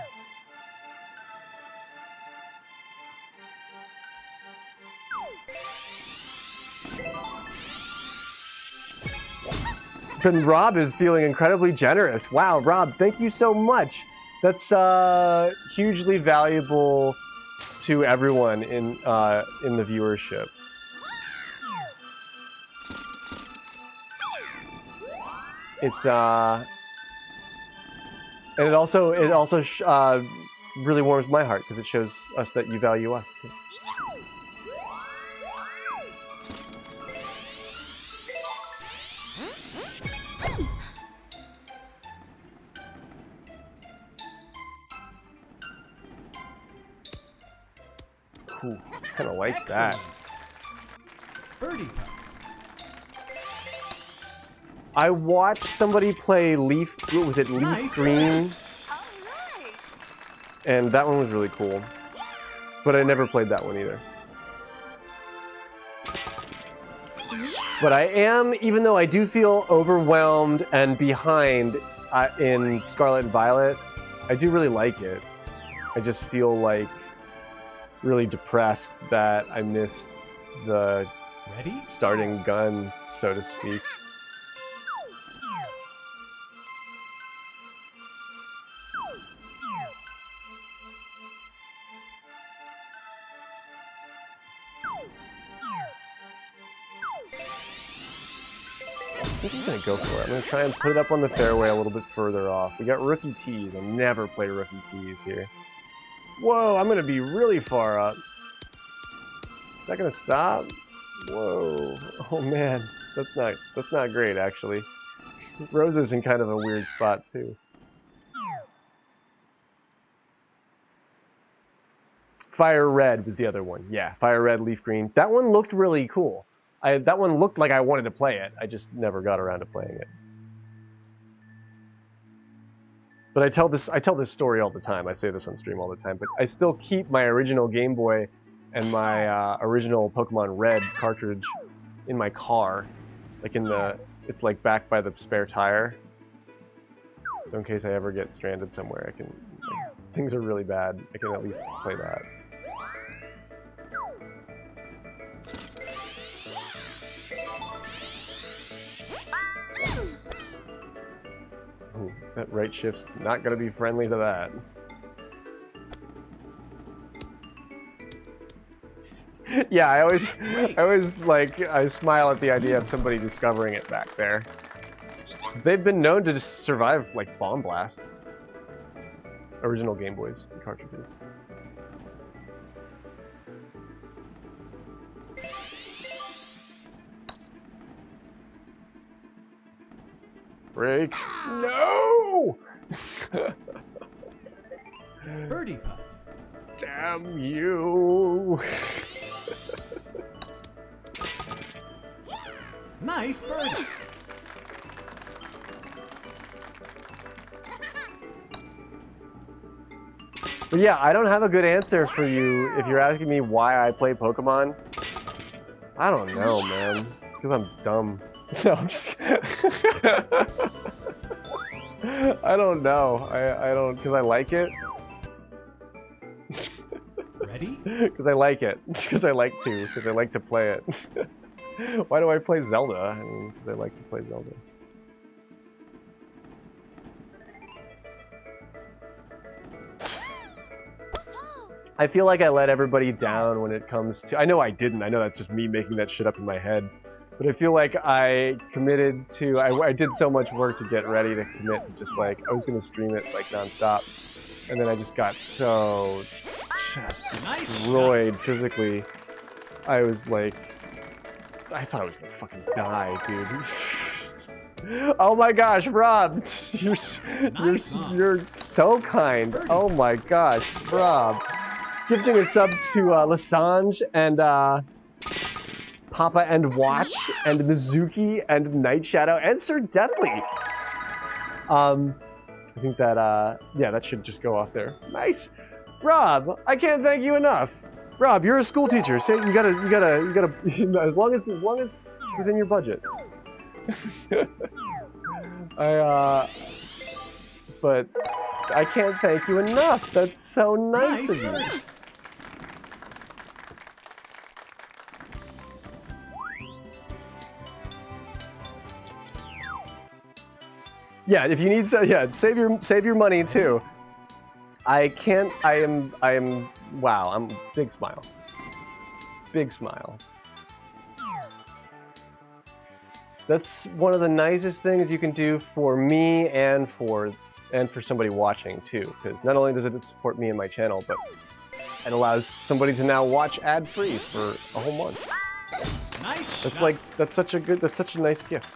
And Rob is feeling incredibly generous. Wow, Rob, thank you so much. That's hugely valuable to everyone in the viewership. It's and it also really warms my heart because it shows us that you value us too. Ooh, kind of like that. Birdie putt. I watched somebody play Leaf. What was it? Leaf Nice. Green, All right. and that one was really cool. But I never played that one either. But I am, even though I do feel overwhelmed and behind in Scarlet and Violet, I do really like it. I just feel like really depressed that I missed the Ready? starting gun, so to speak. I think I'm gonna go for it. I'm gonna try and put it up on the fairway a little bit further off. We got rookie tees. I never play rookie tees here. Whoa, I'm gonna be really far up. Is that gonna stop? Whoa. Oh man, that's not great actually. Rose is in kind of a weird spot too. Fire Red was the other one. Yeah, Fire Red, Leaf Green. That one looked really cool. That one looked like I wanted to play it. I just never got around to playing it. But I tell this story all the time. I say this on stream all the time. But I still keep my original Game Boy and my original Pokemon Red cartridge in my car, like it's like back by the spare tire. So in case I ever get stranded somewhere, I can. Like, things are really bad. I can at least play that. Ooh, that right shift's not gonna be friendly to that. Yeah, I always like, I smile at the idea of somebody discovering it back there. 'Cause they've been known to just survive like bomb blasts. Original Game Boys and cartridges. Break. No! Birdie putt. Damn you. Nice birdie. But yeah, I don't have a good answer for you if you're asking me why I play Pokemon. I don't know, man. Because I'm dumb. No, I'm just... I don't know. I don't... Because I like it. Ready? Because I like it. Because I like to. Because I like to play it. Why do I play Zelda? I mean, because I like to play Zelda. I feel like I let everybody down when it comes to... I know I didn't. I know that's just me making that shit up in my head. But I feel like I committed to... I did so much work to get ready to commit to just like... I was going to stream it like nonstop. And then I just got so... just destroyed physically. I was like... I thought I was going to fucking die, dude. Oh my gosh, Rob! You're so kind. Oh my gosh, Rob. Gifting a sub to Lasange and Papa and Watch and Mizuki and Night Shadow and Sir Deathly. I think that yeah, that should just go off there. Nice, Rob. I can't thank you enough. Rob, you're a school teacher. Say you gotta as long as it's within your budget. But I can't thank you enough. That's so nice of you. Yeah, if you need yeah, save your money too. I am wow, I'm big smile. Big smile. That's one of the nicest things you can do for me and for somebody watching too, because not only does it support me and my channel, but it allows somebody to now watch ad-free for a whole month. Nice. That's like that's such a nice gift.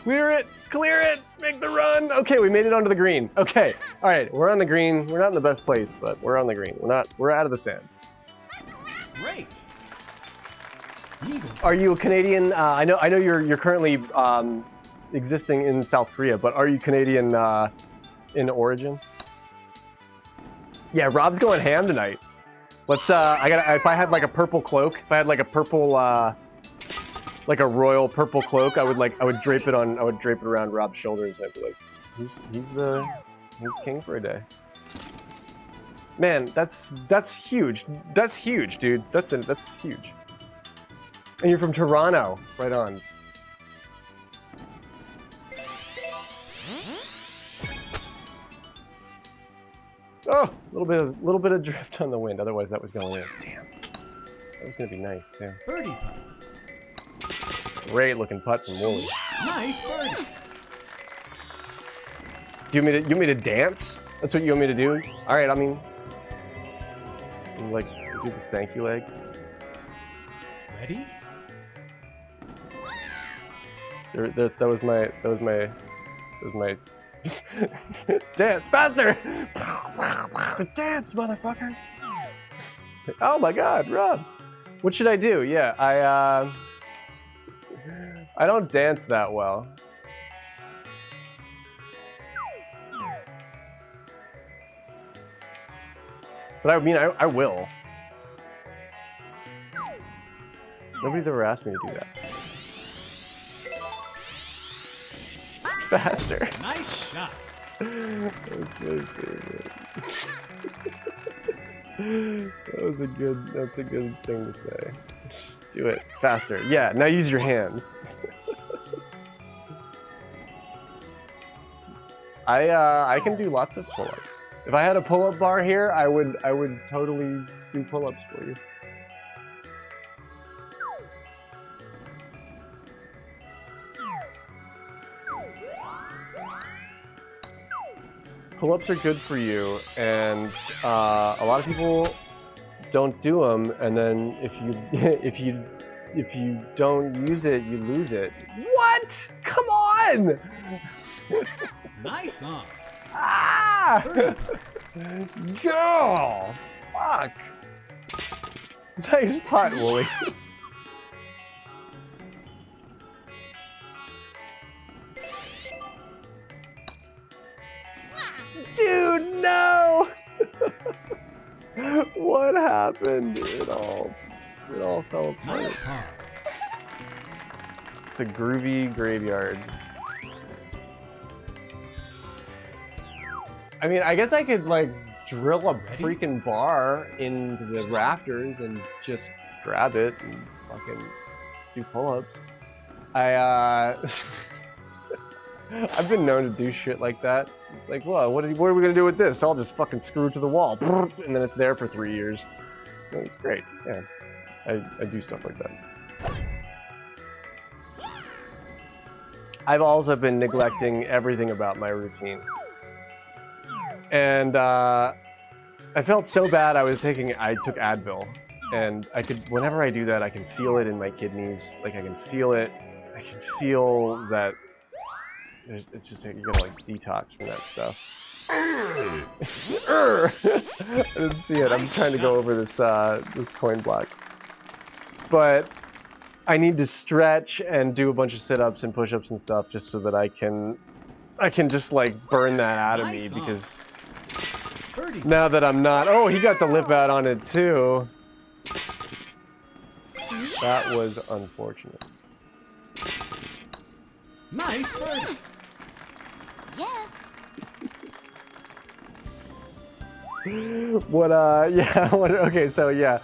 Clear it, make the run. Okay, we made it onto the green. Okay, all right, we're on the green. We're not in the best place, but we're on the green. We're out of the sand. Great. Eagle. Are you a Canadian? I know you're currently existing in South Korea, but are you Canadian in origin? Yeah, Rob's going ham tonight. Let's if I had like a purple cloak, if I had like a purple like a royal purple cloak, I would drape it around Rob's shoulders. I'd be like, he's king for a day. Man, that's huge. That's huge, dude. That's huge. And you're from Toronto, right on. Oh, a little bit of drift on the wind. Otherwise, that was going in. Damn, that was gonna be nice too. Birdie putt. Great looking putt from Wooly. Nice birdie. Do you want me to dance? That's what you want me to do? All right, I mean, like do the stanky leg. Ready? That was my dance faster. Dance, motherfucker. Oh my God, Rob. What should I do? Yeah, I don't dance that well. But I mean, I will. Nobody's ever asked me to do that. Faster. Nice shot. That's my favorite. That's a good thing to say. Do it faster. Yeah, now use your hands. I can do lots of pull-ups. If I had a pull-up bar here, I would totally do pull-ups for you. Pull-ups are good for you, and a lot of people don't do them, and then if you don't use it, you lose it. What? Come on! Nice song. Ah! Go! Fuck! Nice putt, Wooly. Dude, no! What happened? It all fell apart. Nice par. The groovy graveyard. I mean, I guess I could like drill a Ready? freaking bar into the rafters and just grab it and fucking do pull-ups. I've been known to do shit like that. Like, well, what are we gonna do with this? I'll just fucking screw it to the wall, and then it's there for 3 years. It's great. Yeah, I do stuff like that. I've also been neglecting everything about my routine. And I felt so bad. I took Advil, and whenever I do that, I can feel it in my kidneys. Like I can feel that it's just like you gotta like detox from that stuff. I didn't see it. I'm trying to go over this coin block, but I need to stretch and do a bunch of sit-ups and push-ups and stuff just so that I can just like burn that out of me, Nice song. because Birdie. now that I'm not... Oh, he got the lip out on it too. That was unfortunate. Nice birdie. Yes. What, yeah, okay, so yeah.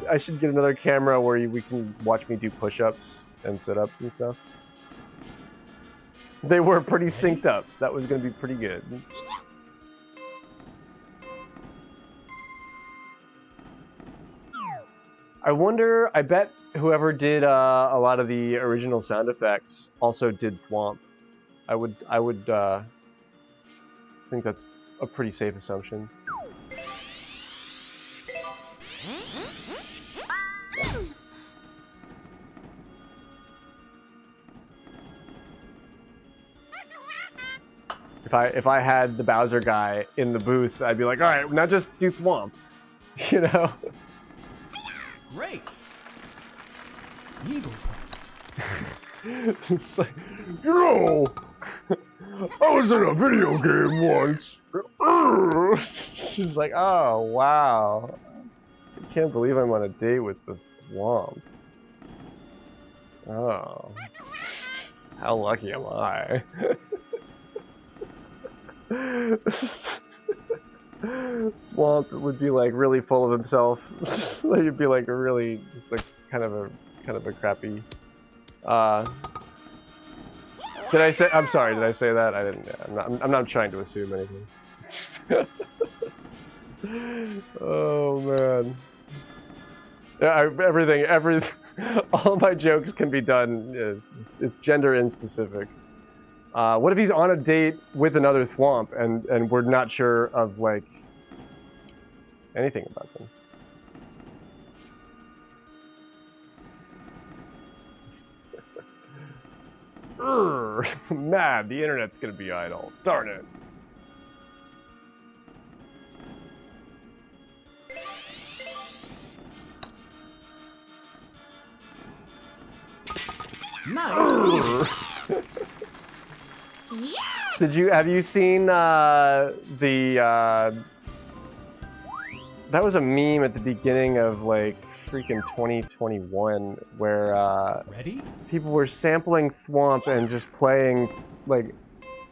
I should get another camera where we can watch me do push-ups and sit-ups and stuff. They were pretty synced up. That was gonna be pretty good. I wonder, I bet whoever did a lot of the original sound effects also did Thwomp. I would think that's a pretty safe assumption. If I had the Bowser guy in the booth, I'd be like, all right, now just do Thwomp, you know? Great. Eagle putt. It's like, you know, I was in a video game once. She's like, oh wow, I can't believe I'm on a date with the Thwomp. Oh, how lucky am I? Thwomp would be like really full of himself. Like he'd be like really just like kind of a crappy. Did I say? I'm sorry. Did I say that? I didn't. I'm not trying to assume anything. Oh man. Yeah, everything. All my jokes can be done. It's gender inspecific. What if he's on a date with another Thwomp and we're not sure of like anything about them? Mad, the internet's gonna be idle. Darn it. Nice. Yeah. Have you seen that was a meme at the beginning of like freaking 2021 where Ready? people were sampling Thwomp and just playing like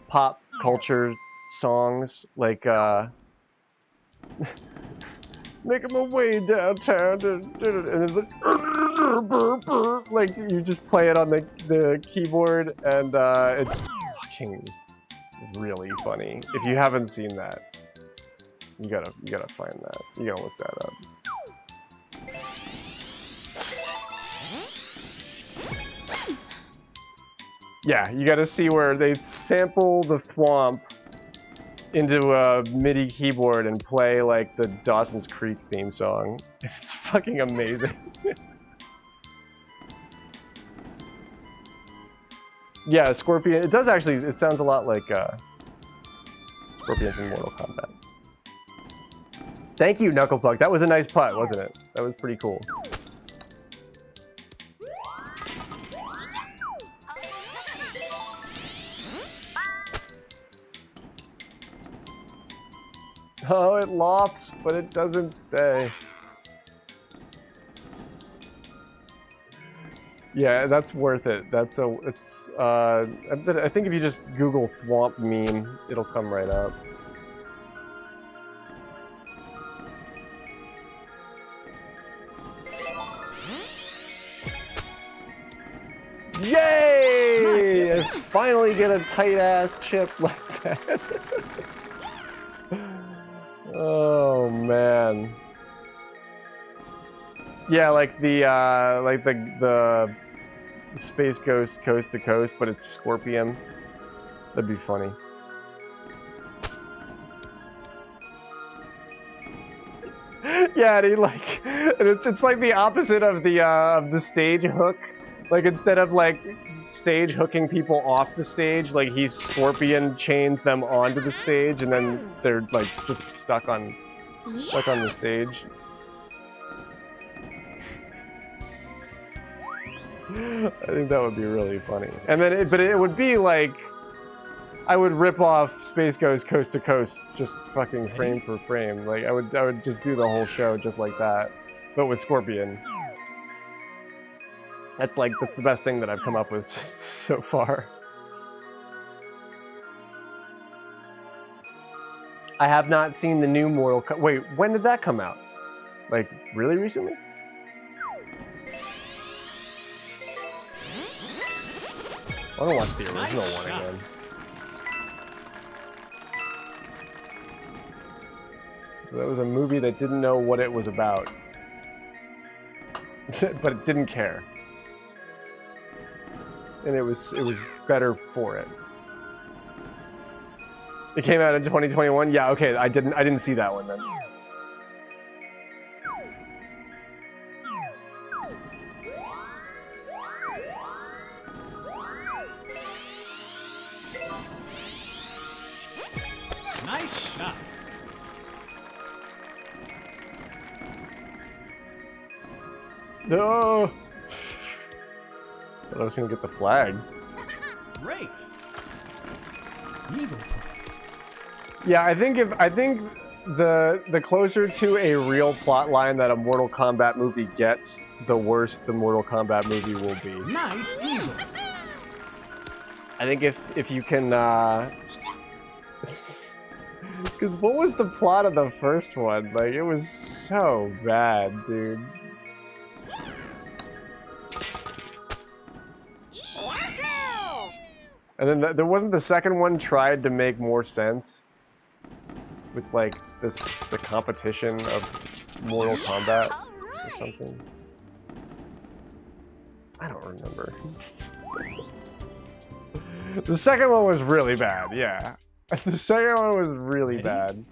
pop culture songs like making my way downtown and it's like you just play it on the keyboard and it's fucking really funny. If you haven't seen that, you gotta find that. You gotta look that up. Yeah, you gotta see where they sample the Thwomp into a MIDI keyboard and play like the Dawson's Creek theme song. It's fucking amazing. Yeah, Scorpion. It does actually. It sounds a lot like Scorpion from Mortal Kombat. Thank you, Knucklepuck. That was a nice putt, wasn't it? That was pretty cool. Oh, it lofts, but it doesn't stay. Yeah, that's worth it. That's a, it's, I think if you just Google Thwomp meme, it'll come right up. Yay! I finally get a tight-ass chip like that. Oh, man. Yeah, like the Space Ghost Coast to Coast, but it's Scorpion. That'd be funny. Yeah, and he like, and it's like the opposite of the stage hook. Like instead of like stage hooking people off the stage, like he Scorpion chains them onto the stage, and then they're like just stuck on the stage. I think that would be really funny. And then, but it would be like, I would rip off Space Ghost Coast to Coast, just fucking frame for frame. Like I would just do the whole show just like that, but with Scorpion. That's the best thing that I've come up with so far. I have not seen the new Mortal Kombat. Wait, when did that come out? Like really recently? I want to watch the original one again. That was a movie that didn't know what it was about. But it didn't care. And it was better for it. It came out in 2021? Yeah, okay, I didn't see that one then. Nice shot. No. Thought I was gonna get the flag. Great. Eagle point. Yeah, I think the closer to a real plot line that a Mortal Kombat movie gets, the worse the Mortal Kombat movie will be. Nice eagle. I think if you can, because what was the plot of the first one? Like, it was so bad, dude. And then there wasn't the second one tried to make more sense with like the competition of Mortal Kombat or something. I don't remember. The second one was really bad, yeah. The second one was really bad.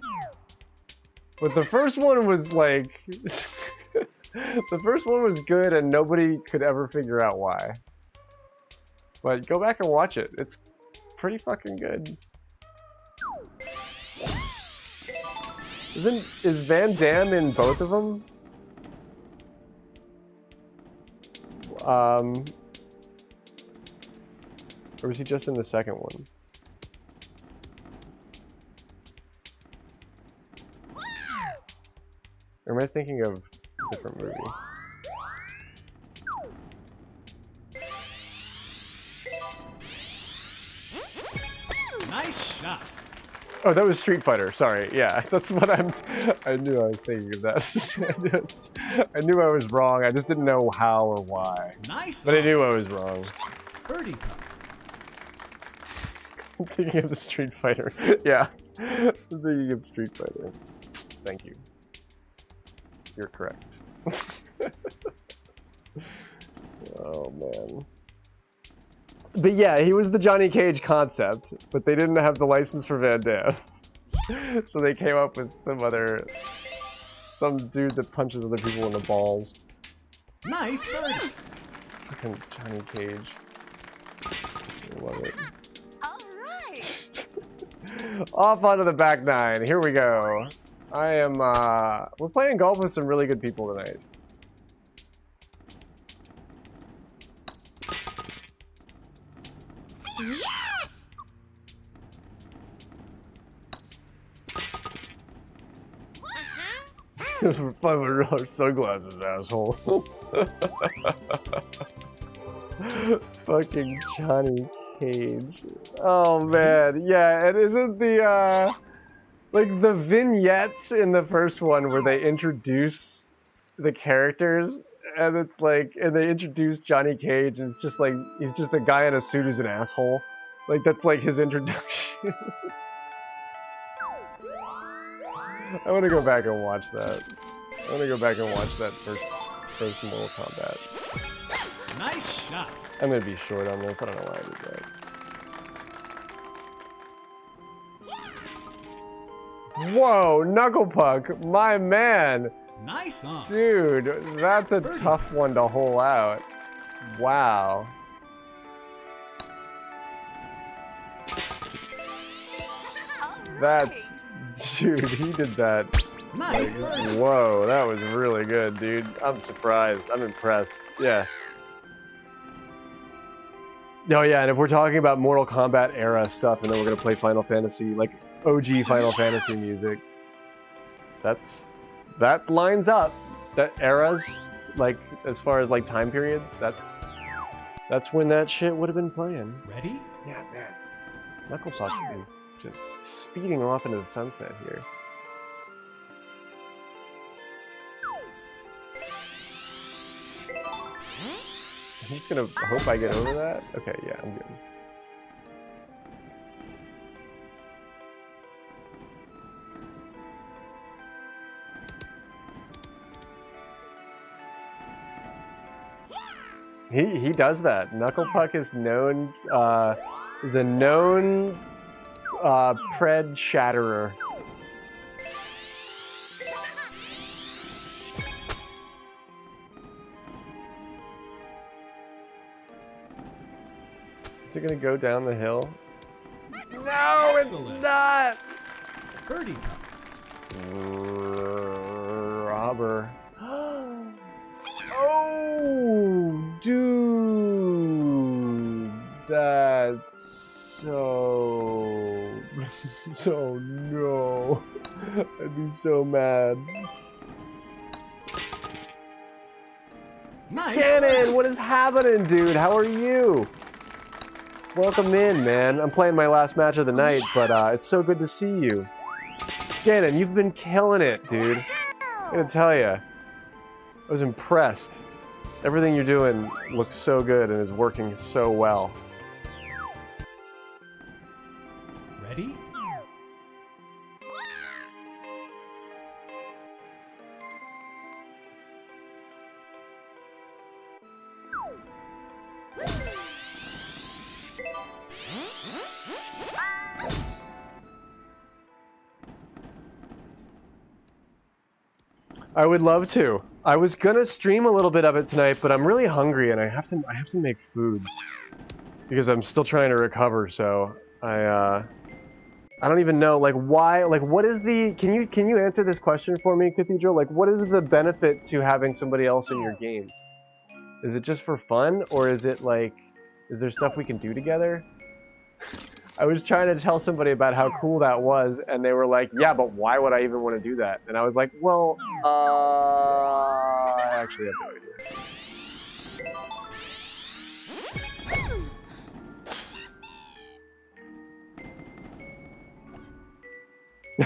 But the first one was like... the first one was good and nobody could ever figure out why. But go back and watch it. It's pretty fucking good. Is Van Damme in both of them? Or was he just in the second one? Or am I thinking of a different movie? Nice shot. Oh, that was Street Fighter. Sorry. Yeah, that's what I knew I was thinking of that. I knew I was wrong. I just didn't know how or why. Nice. But I knew I was wrong. Birdie putt. I'm thinking of the Street Fighter. Yeah. I'm thinking of Street Fighter. Thank you. You're correct. Oh, man. But yeah, he was the Johnny Cage concept, but they didn't have the license for Van Damme. So they came up with some dude that punches other people in the balls. Nice birdie. Fucking Johnny Cage. I love it. All right. Off onto the back nine. Here we go. I am, we're playing golf with some really good people tonight. Yes! Those were $500 sunglasses, asshole. Fucking Johnny Cage. Oh man, yeah, and isn't the like the vignettes in the first one where they introduce the characters and it's like and they introduce Johnny Cage and it's just like he's just a guy in a suit who's an asshole. Like that's like his introduction. I want to go back and watch that. I want to go back and watch that first Mortal Kombat. Nice shot. I'm gonna be short on this. I don't know why I did that. Whoa, Knuckle Puck, my man, Nice on. dude, that's a tough one to hole out. Wow. That's, dude, he did that. Nice Like, birdie. whoa, that was really good, dude. I'm surprised. I'm impressed. Yeah. Oh yeah, and if we're talking about Mortal Kombat era stuff, and then we're gonna play Final Fantasy, like OG Final Fantasy music, that lines up. That eras, like as far as like time periods, that's when that shit would have been playing. Ready? Yeah, man. Knuckle Puck is just speeding off into the sunset here. I'm just gonna hope I get over that. Okay, yeah, I'm good. He does that. Knuckle Puck is known is a known pred shatterer. Is it gonna go down the hill? No, Excellent. it's not. Birdie putt. Robber. Oh, dude, that's so so no. I'd be so mad. Nice. Cannon, what is happening, dude? How are you? Welcome in, man. I'm playing my last match of the night, but it's so good to see you. Cannon, you've been killing it, dude. I'm gonna tell you. I was impressed. Everything you're doing looks so good and is working so well. Ready? I would love to. I was gonna stream a little bit of it tonight, but I'm really hungry and I have to make food because I'm still trying to recover. So I don't even know like why what is the can you answer this question for me, Cathedral? Like what is the benefit to having somebody else in your game? Is it just for fun or is it like is there stuff we can do together? I was trying to tell somebody about how cool that was, and they were like, yeah, but why would I even want to do that? And I was like, well, I actually have no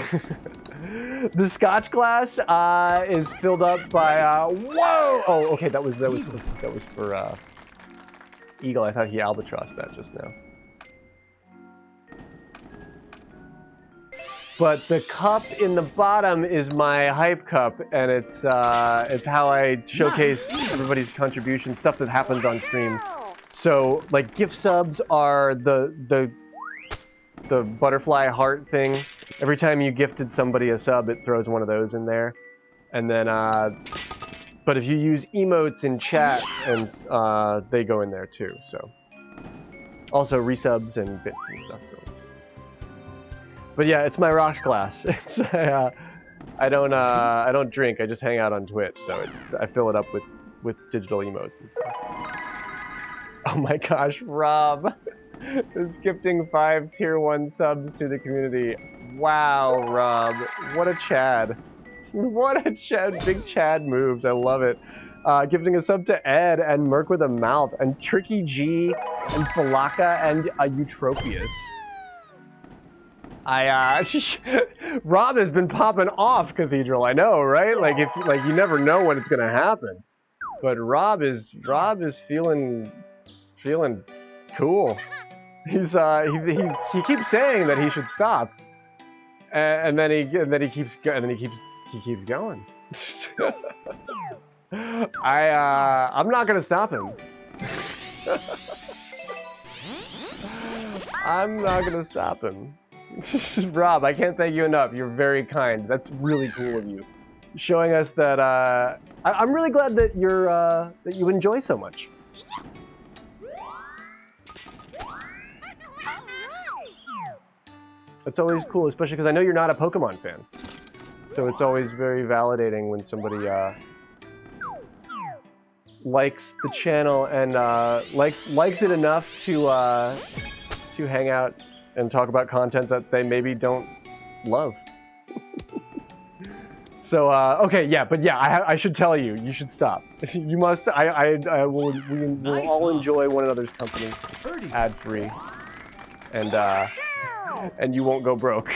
idea. The Scotch glass is filled up by, whoa! Oh, okay, that was for, Eagle. I thought he albatrossed that just now. But the cup in the bottom is my hype cup, and it's how I showcase everybody's contribution, stuff that happens on stream. So like gift subs are the butterfly heart thing. Every time you gifted somebody a sub, it throws one of those in there. And then but if you use emotes in chat, and they go in there too. So also resubs and bits and stuff go in. But yeah, it's my rocks class. It's I don't drink. I just hang out on Twitch, so I fill it up with digital emotes and stuff. Oh my gosh, Rob is gifting 5 tier 1 subs to the community. Wow, Rob, what a Chad. What a Chad, big Chad moves. I love it. Gifting a sub to Ed and Merc with a Mouth and Tricky G and Falaka and Eutropius. Rob has been popping off, Cathedral. I know, right? Like you never know when it's gonna happen. But Rob is feeling cool. He keeps saying that he should stop, and then he keeps going. I'm not gonna stop him. I'm not gonna stop him. Rob, I can't thank you enough. You're very kind. That's really cool of you, showing us that. I'm really glad that that you enjoy so much. It's always cool, especially because I know you're not a Pokemon fan. So it's always very validating when somebody likes the channel and likes it enough to hang out and talk about content that they maybe don't love. So okay, yeah, but yeah, I should tell you, you should stop. You must. We will all enjoy one another's company, ad free, and you won't go broke,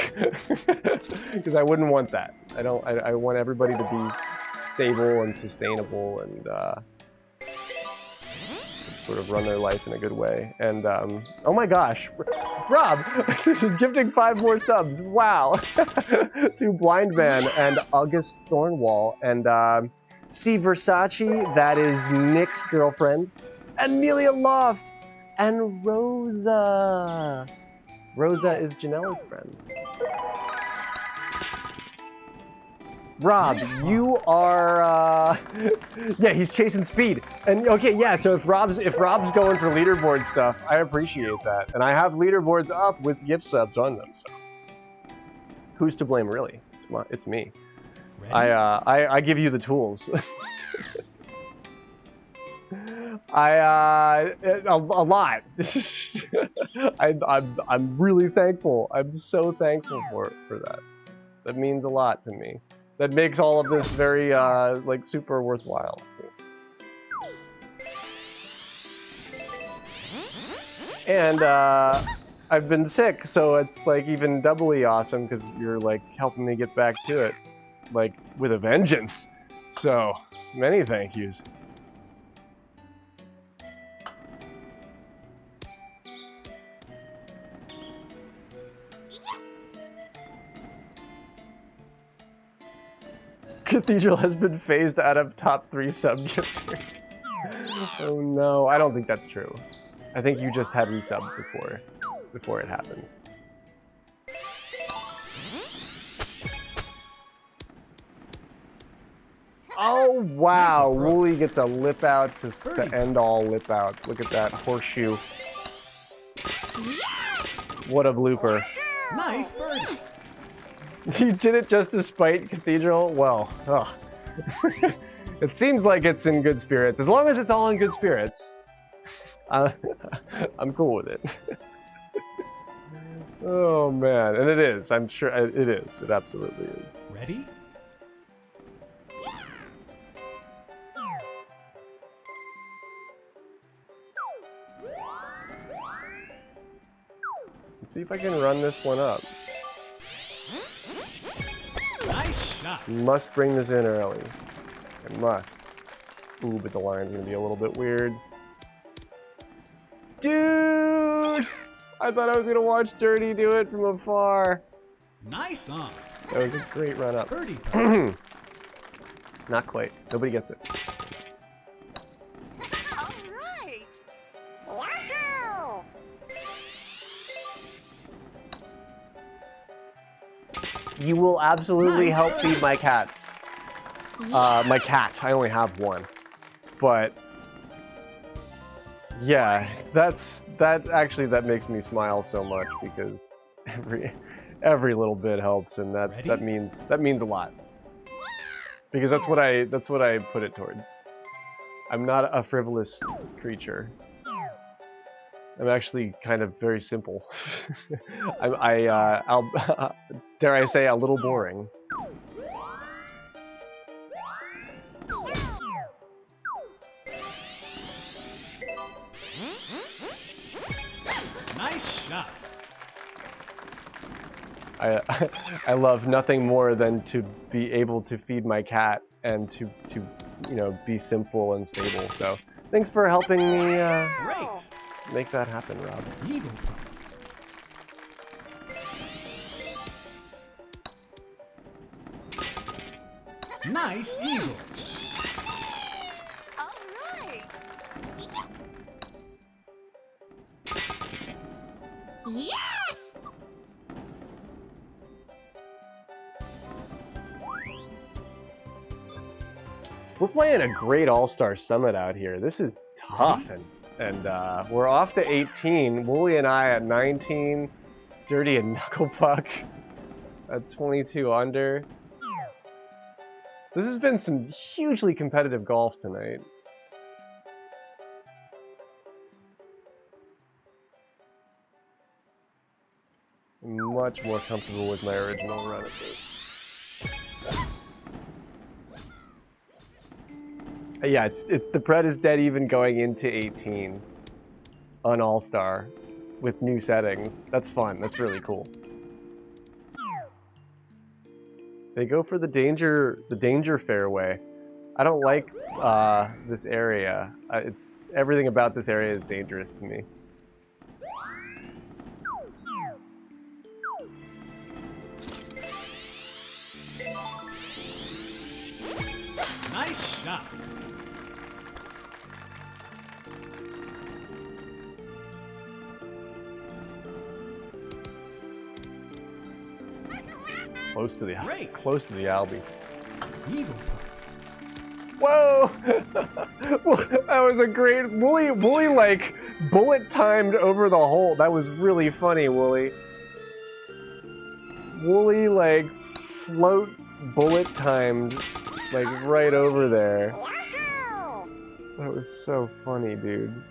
because I wouldn't want that. I want everybody to be stable and sustainable and sort of run their life in a good way. And oh my gosh, Rob, gifting 5 more subs. Wow, to Blind Man and August Thornwall and C Versace, that is Nick's girlfriend, and Amelia Loft and Rosa. Rosa is Janella's friend. Rob, you are, yeah, he's chasing speed. And okay, yeah, so if Rob's going for leaderboard stuff, I appreciate that. And I have leaderboards up with gift subs on them, so. Who's to blame, really? It's me. Ready? I give you the tools. a lot. I'm really thankful. I'm so thankful for that. That means a lot to me. That makes all of this very like super worthwhile too. And I've been sick, so it's like even doubly awesome because you're like helping me get back to it, like with a vengeance. So many thank yous. Cathedral has been phased out of top 3 sub-gifters. Oh no, I don't think that's true. I think you just had resubbed before it happened. Oh wow, Wooly gets a lip out to end all lip outs. Look at that horseshoe. What a blooper. Nice birdie. You did it just to spite Cathedral? Well, ugh. It seems like it's in good spirits. As long as it's all in good spirits, I'm cool with it. Oh man, and it is. I'm sure it is. It absolutely is. Ready? Let's see if I can run this one up. Nice shot. Must bring this in early. I must. Ooh, but the line's gonna be a little bit weird. Dude! I thought I was gonna watch Dirty do it from afar. Nice on. That was a great run up. Birdie. Not quite. Nobody gets it. All right. Wahoo! You will absolutely Nice. help feed my cats. My cat. I only have one. But yeah, that makes me smile so much because Every little bit helps, and that Ready? means a lot. Because that's what I put it towards. I'm not a frivolous creature. I'm actually kind of very simple. I'll dare I say a little boring. Nice shot. I love nothing more than to be able to feed my cat and to you know, be simple and stable. So thanks for helping me Great. make that happen, Rob. Eagle putt. Nice eagle. All right. Yes! We're playing a great All-Star Summit out here. This is tough, and we're off to 18. Wooly and I at 19. Dirty and Knucklepuck at 22 under. This has been some hugely competitive golf tonight. I'm much more comfortable with my original run at this. Yeah, it's the Pred is dead even going into 18 on All-Star with new settings. That's fun. That's really cool. They go for the danger fairway. I don't like this area. It's everything about this area is dangerous to me. Nice shot. Close to the Great. close to the Albie. Eagle putt. Whoa! That was a great Wooly like bullet timed over the hole. That was really funny, Wooly. Wooly like float bullet timed like right over there. Yahoo! That was so funny, dude.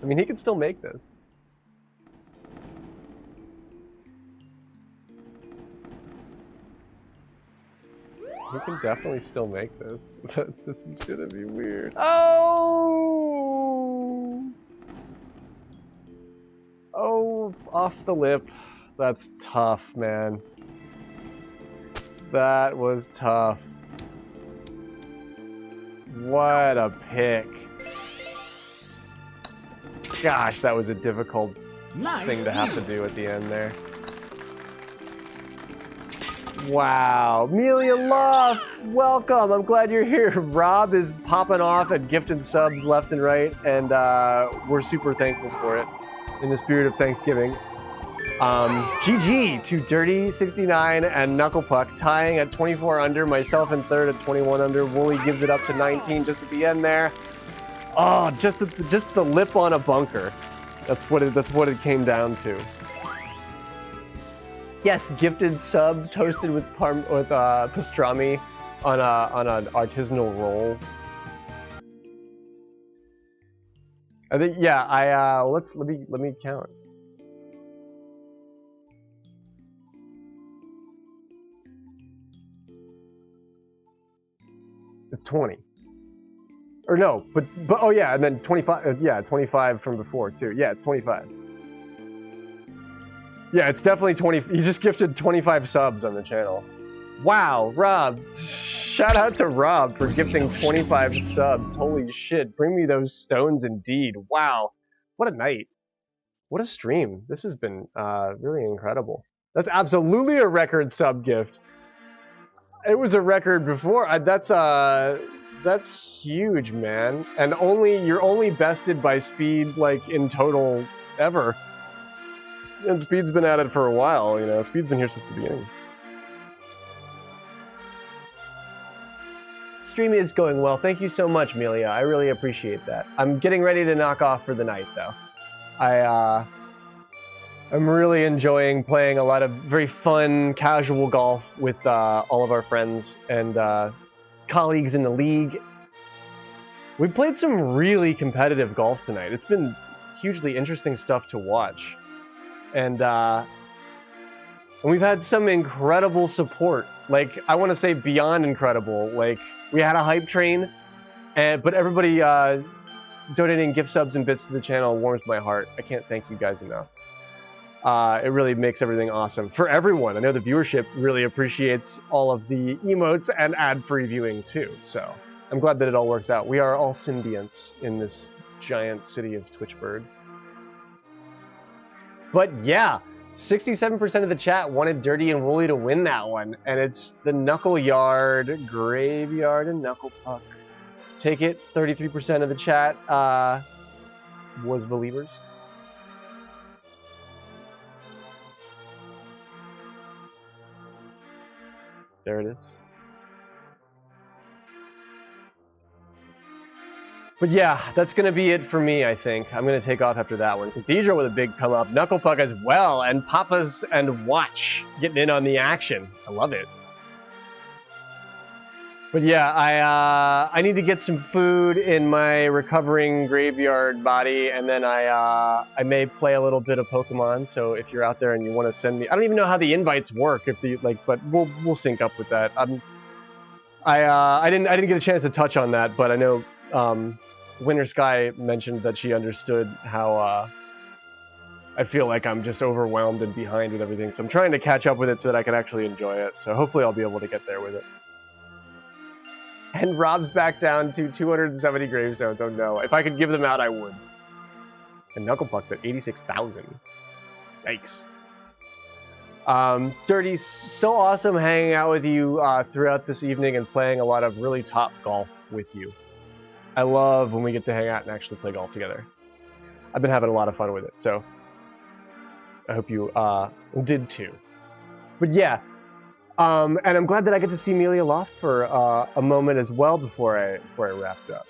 I mean, he could still make this. He can definitely still make this, but this is gonna be weird. Oh! Oh, off the lip. That's tough, man. That was tough. What a pick. Gosh, that was a difficult Nice thing to have to eagle. do at the end there. Wow, Amelia Love, welcome. I'm glad you're here. Rob is popping off at gifted subs left and right, and we're super thankful for it in the spirit of Thanksgiving. GG to Dirty69 and Knucklepuck tying at 24 under, myself in third at 21 under. Wooly gives it up to 19 just at the end there. Oh, just the lip on a bunker. That's what it came down to. Yes, gifted sub toasted with pastrami on an artisanal roll. I think yeah. Let me count. It's 20. Or no, but oh yeah, and then 25. Yeah, 25 from before too. Yeah, it's 25. Yeah, it's definitely 20. You just gifted 25 subs on the channel. Wow, Rob. Shout out to Rob for gifting 25 subs. Holy shit. Bring me those stones indeed. Wow. What a night. What a stream. This has been really incredible. That's absolutely a record sub gift. It was a record before. That's huge, man. And you're only bested by Speed like in total ever. And Speed's been at it for a while, you know. Speed's been here since the beginning. stream is going well. Thank you so much, Melia. I really appreciate that. I'm getting ready to knock off for the night, though. I'm really enjoying playing a lot of very fun, casual golf with all of our friends and colleagues in the league. We played some really competitive golf tonight. It's been hugely interesting stuff to watch. And we've had some incredible support. Like, I want to say beyond incredible. Like, we had a hype train, but everybody donating gift subs and bits to the channel warms my heart. I can't thank you guys enough. It really makes everything awesome for everyone. I know the viewership really appreciates all of the emotes and ad-free viewing too. So I'm glad that it all works out. We are all symbionts in this giant city of Twitchbird. But yeah, 67% of the chat wanted Dirty and Wooly to win that one, and it's the Knuckle Yard, Graveyard, and Knuckle Puck. Take it. 33% of the chat was believers. There it is. But yeah, that's going to be it for me, I think. I'm going to take off after that one. Cathedral with a big come up. Knuckle Puck as well. And Papas and Watch getting in on the action. I love it. But yeah, I need to get some food in my recovering graveyard body, and then I may play a little bit of Pokemon. So if you're out there and you want to send me, I don't even know how the invites work. But we'll sync up with that. I didn't get a chance to touch on that, but I know Winter Sky mentioned that she understood how I feel like I'm just overwhelmed and behind with everything. So I'm trying to catch up with it so that I can actually enjoy it. So hopefully I'll be able to get there with it. And Rob's back down to 270 gravestones. Oh no. If I could give them out, I would. And Knuckle Puck's at 86,000. Yikes. Dirty, so awesome hanging out with you throughout this evening and playing a lot of really top golf with you. I love when we get to hang out and actually play golf together. I've been having a lot of fun with it, so I hope you did too. But yeah. And I'm glad that I get to see Amelia Loft for a moment as well before I wrapped up.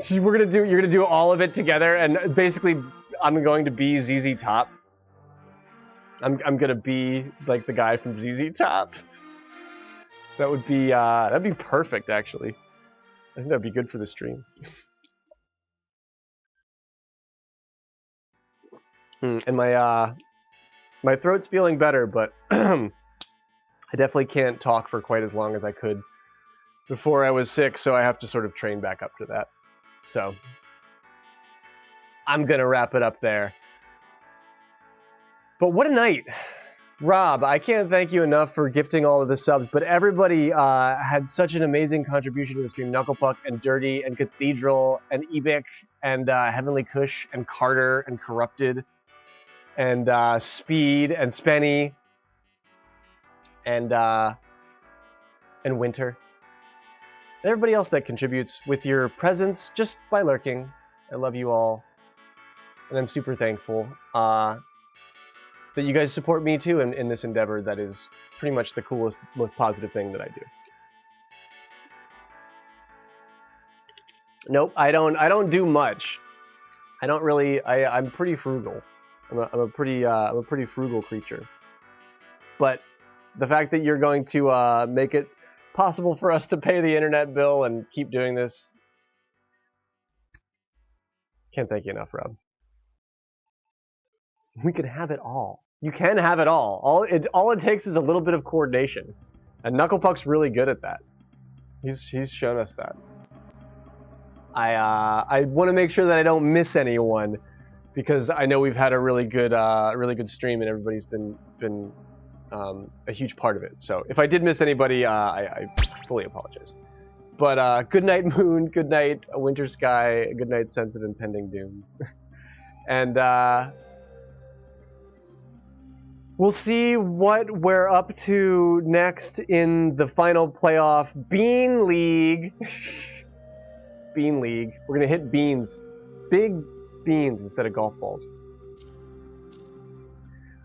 You're gonna do all of it together, and basically I'm going to be ZZ Top. I'm gonna be like the guy from ZZ Top. That'd be perfect actually. I think that'd be good for the stream. And my throat's feeling better, but I definitely can't talk for quite as long as I could before I was sick, so I have to sort of train back up to that. So I'm gonna wrap it up there. But what a night! Rob, I can't thank you enough for gifting all of the subs, but everybody had such an amazing contribution to the stream. Knuckle Puck and Dirty and Cathedral and Ebik and Heavenly Kush and Carter and Corrupted and Speed and Spenny and Winter. And everybody else that contributes with your presence just by lurking. I love you all. And I'm super thankful that you guys support me too in this endeavor that is pretty much the coolest, most positive thing that I do. Nope, I don't do much. I don't really. I'm pretty frugal. I'm a pretty frugal creature. But the fact that you're going to make it possible for us to pay the internet bill and keep doing this, can't thank you enough, Rob. We can have it all. You can have it all. All it takes is a little bit of coordination, and Knuckle Puck's really good at that. He's shown us that. I want to make sure that I don't miss anyone, because I know we've had a really good stream and everybody's been a huge part of it. So if I did miss anybody, I fully apologize. But good night, Moon. Good night, Winter Sky. Good night, Sense of Impending Doom. And we'll see what we're up to next in the final playoff Bean League. Bean League. We're gonna hit beans, big beans instead of golf balls.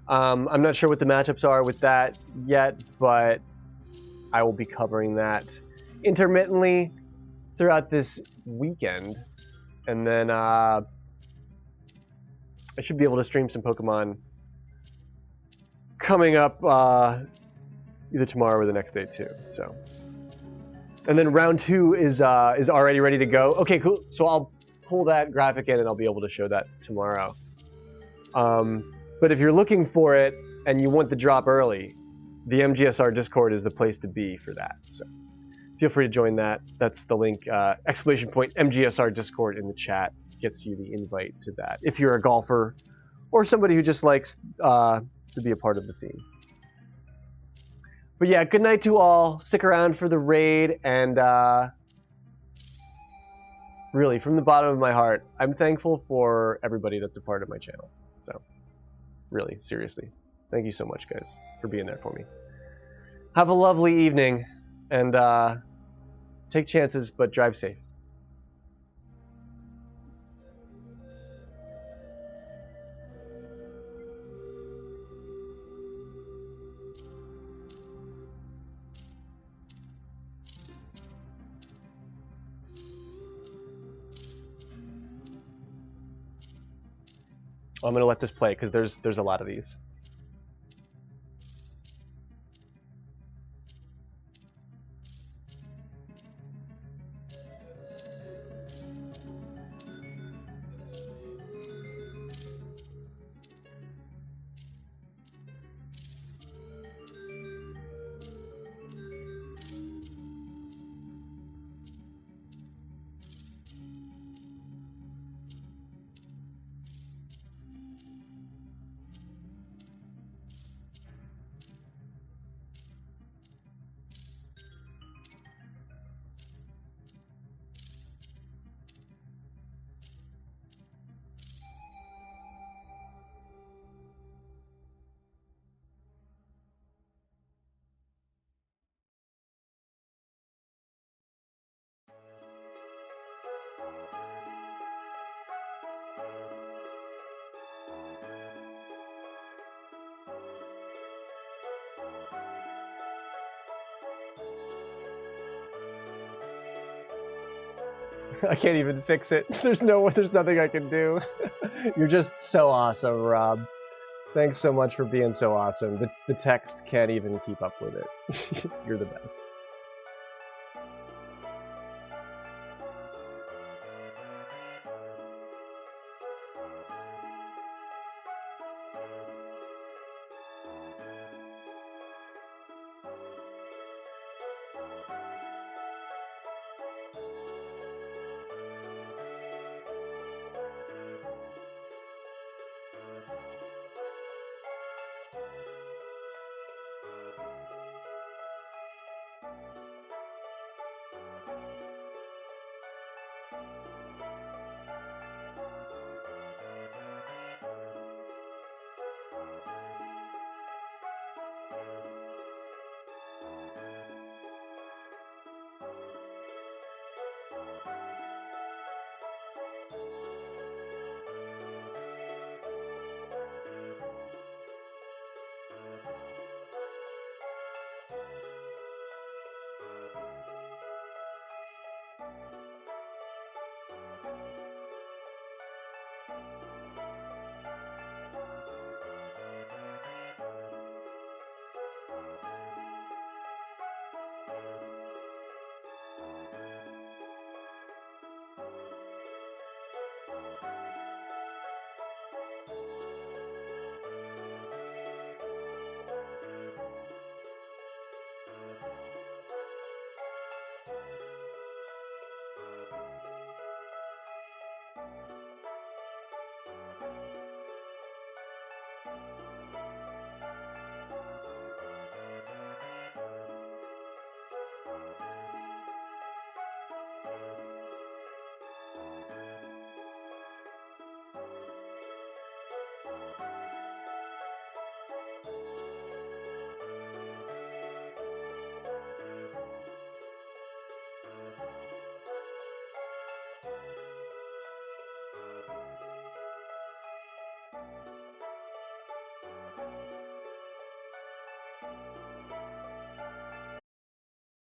I'm not sure what the matchups are with that yet, but I will be covering that intermittently throughout this weekend. And then I should be able to stream some Pokemon coming up either tomorrow or the next day too. So, and then round 2 is already ready to go. Okay, cool. So I'll pull that graphic in and I'll be able to show that tomorrow. But if you're looking for it and you want the drop early, the MGSR Discord is the place to be for that. So feel free to join that. That's the link, exclamation point MGSR Discord in the chat gets you the invite to that. If you're a golfer or somebody who just likes to be a part of the scene. But yeah, good night to all. Stick around for the raid, and really, from the bottom of my heart, I'm thankful for everybody that's a part of my channel. So, really, seriously, thank you so much, guys, for being there for me. Have a lovely evening, and take chances, but drive safe. I'm gonna let this play because there's a lot of these. I can't even fix it. There's nothing I can do. You're just so awesome, Rob. Thanks so much for being so awesome. The text can't even keep up with it. You're the best.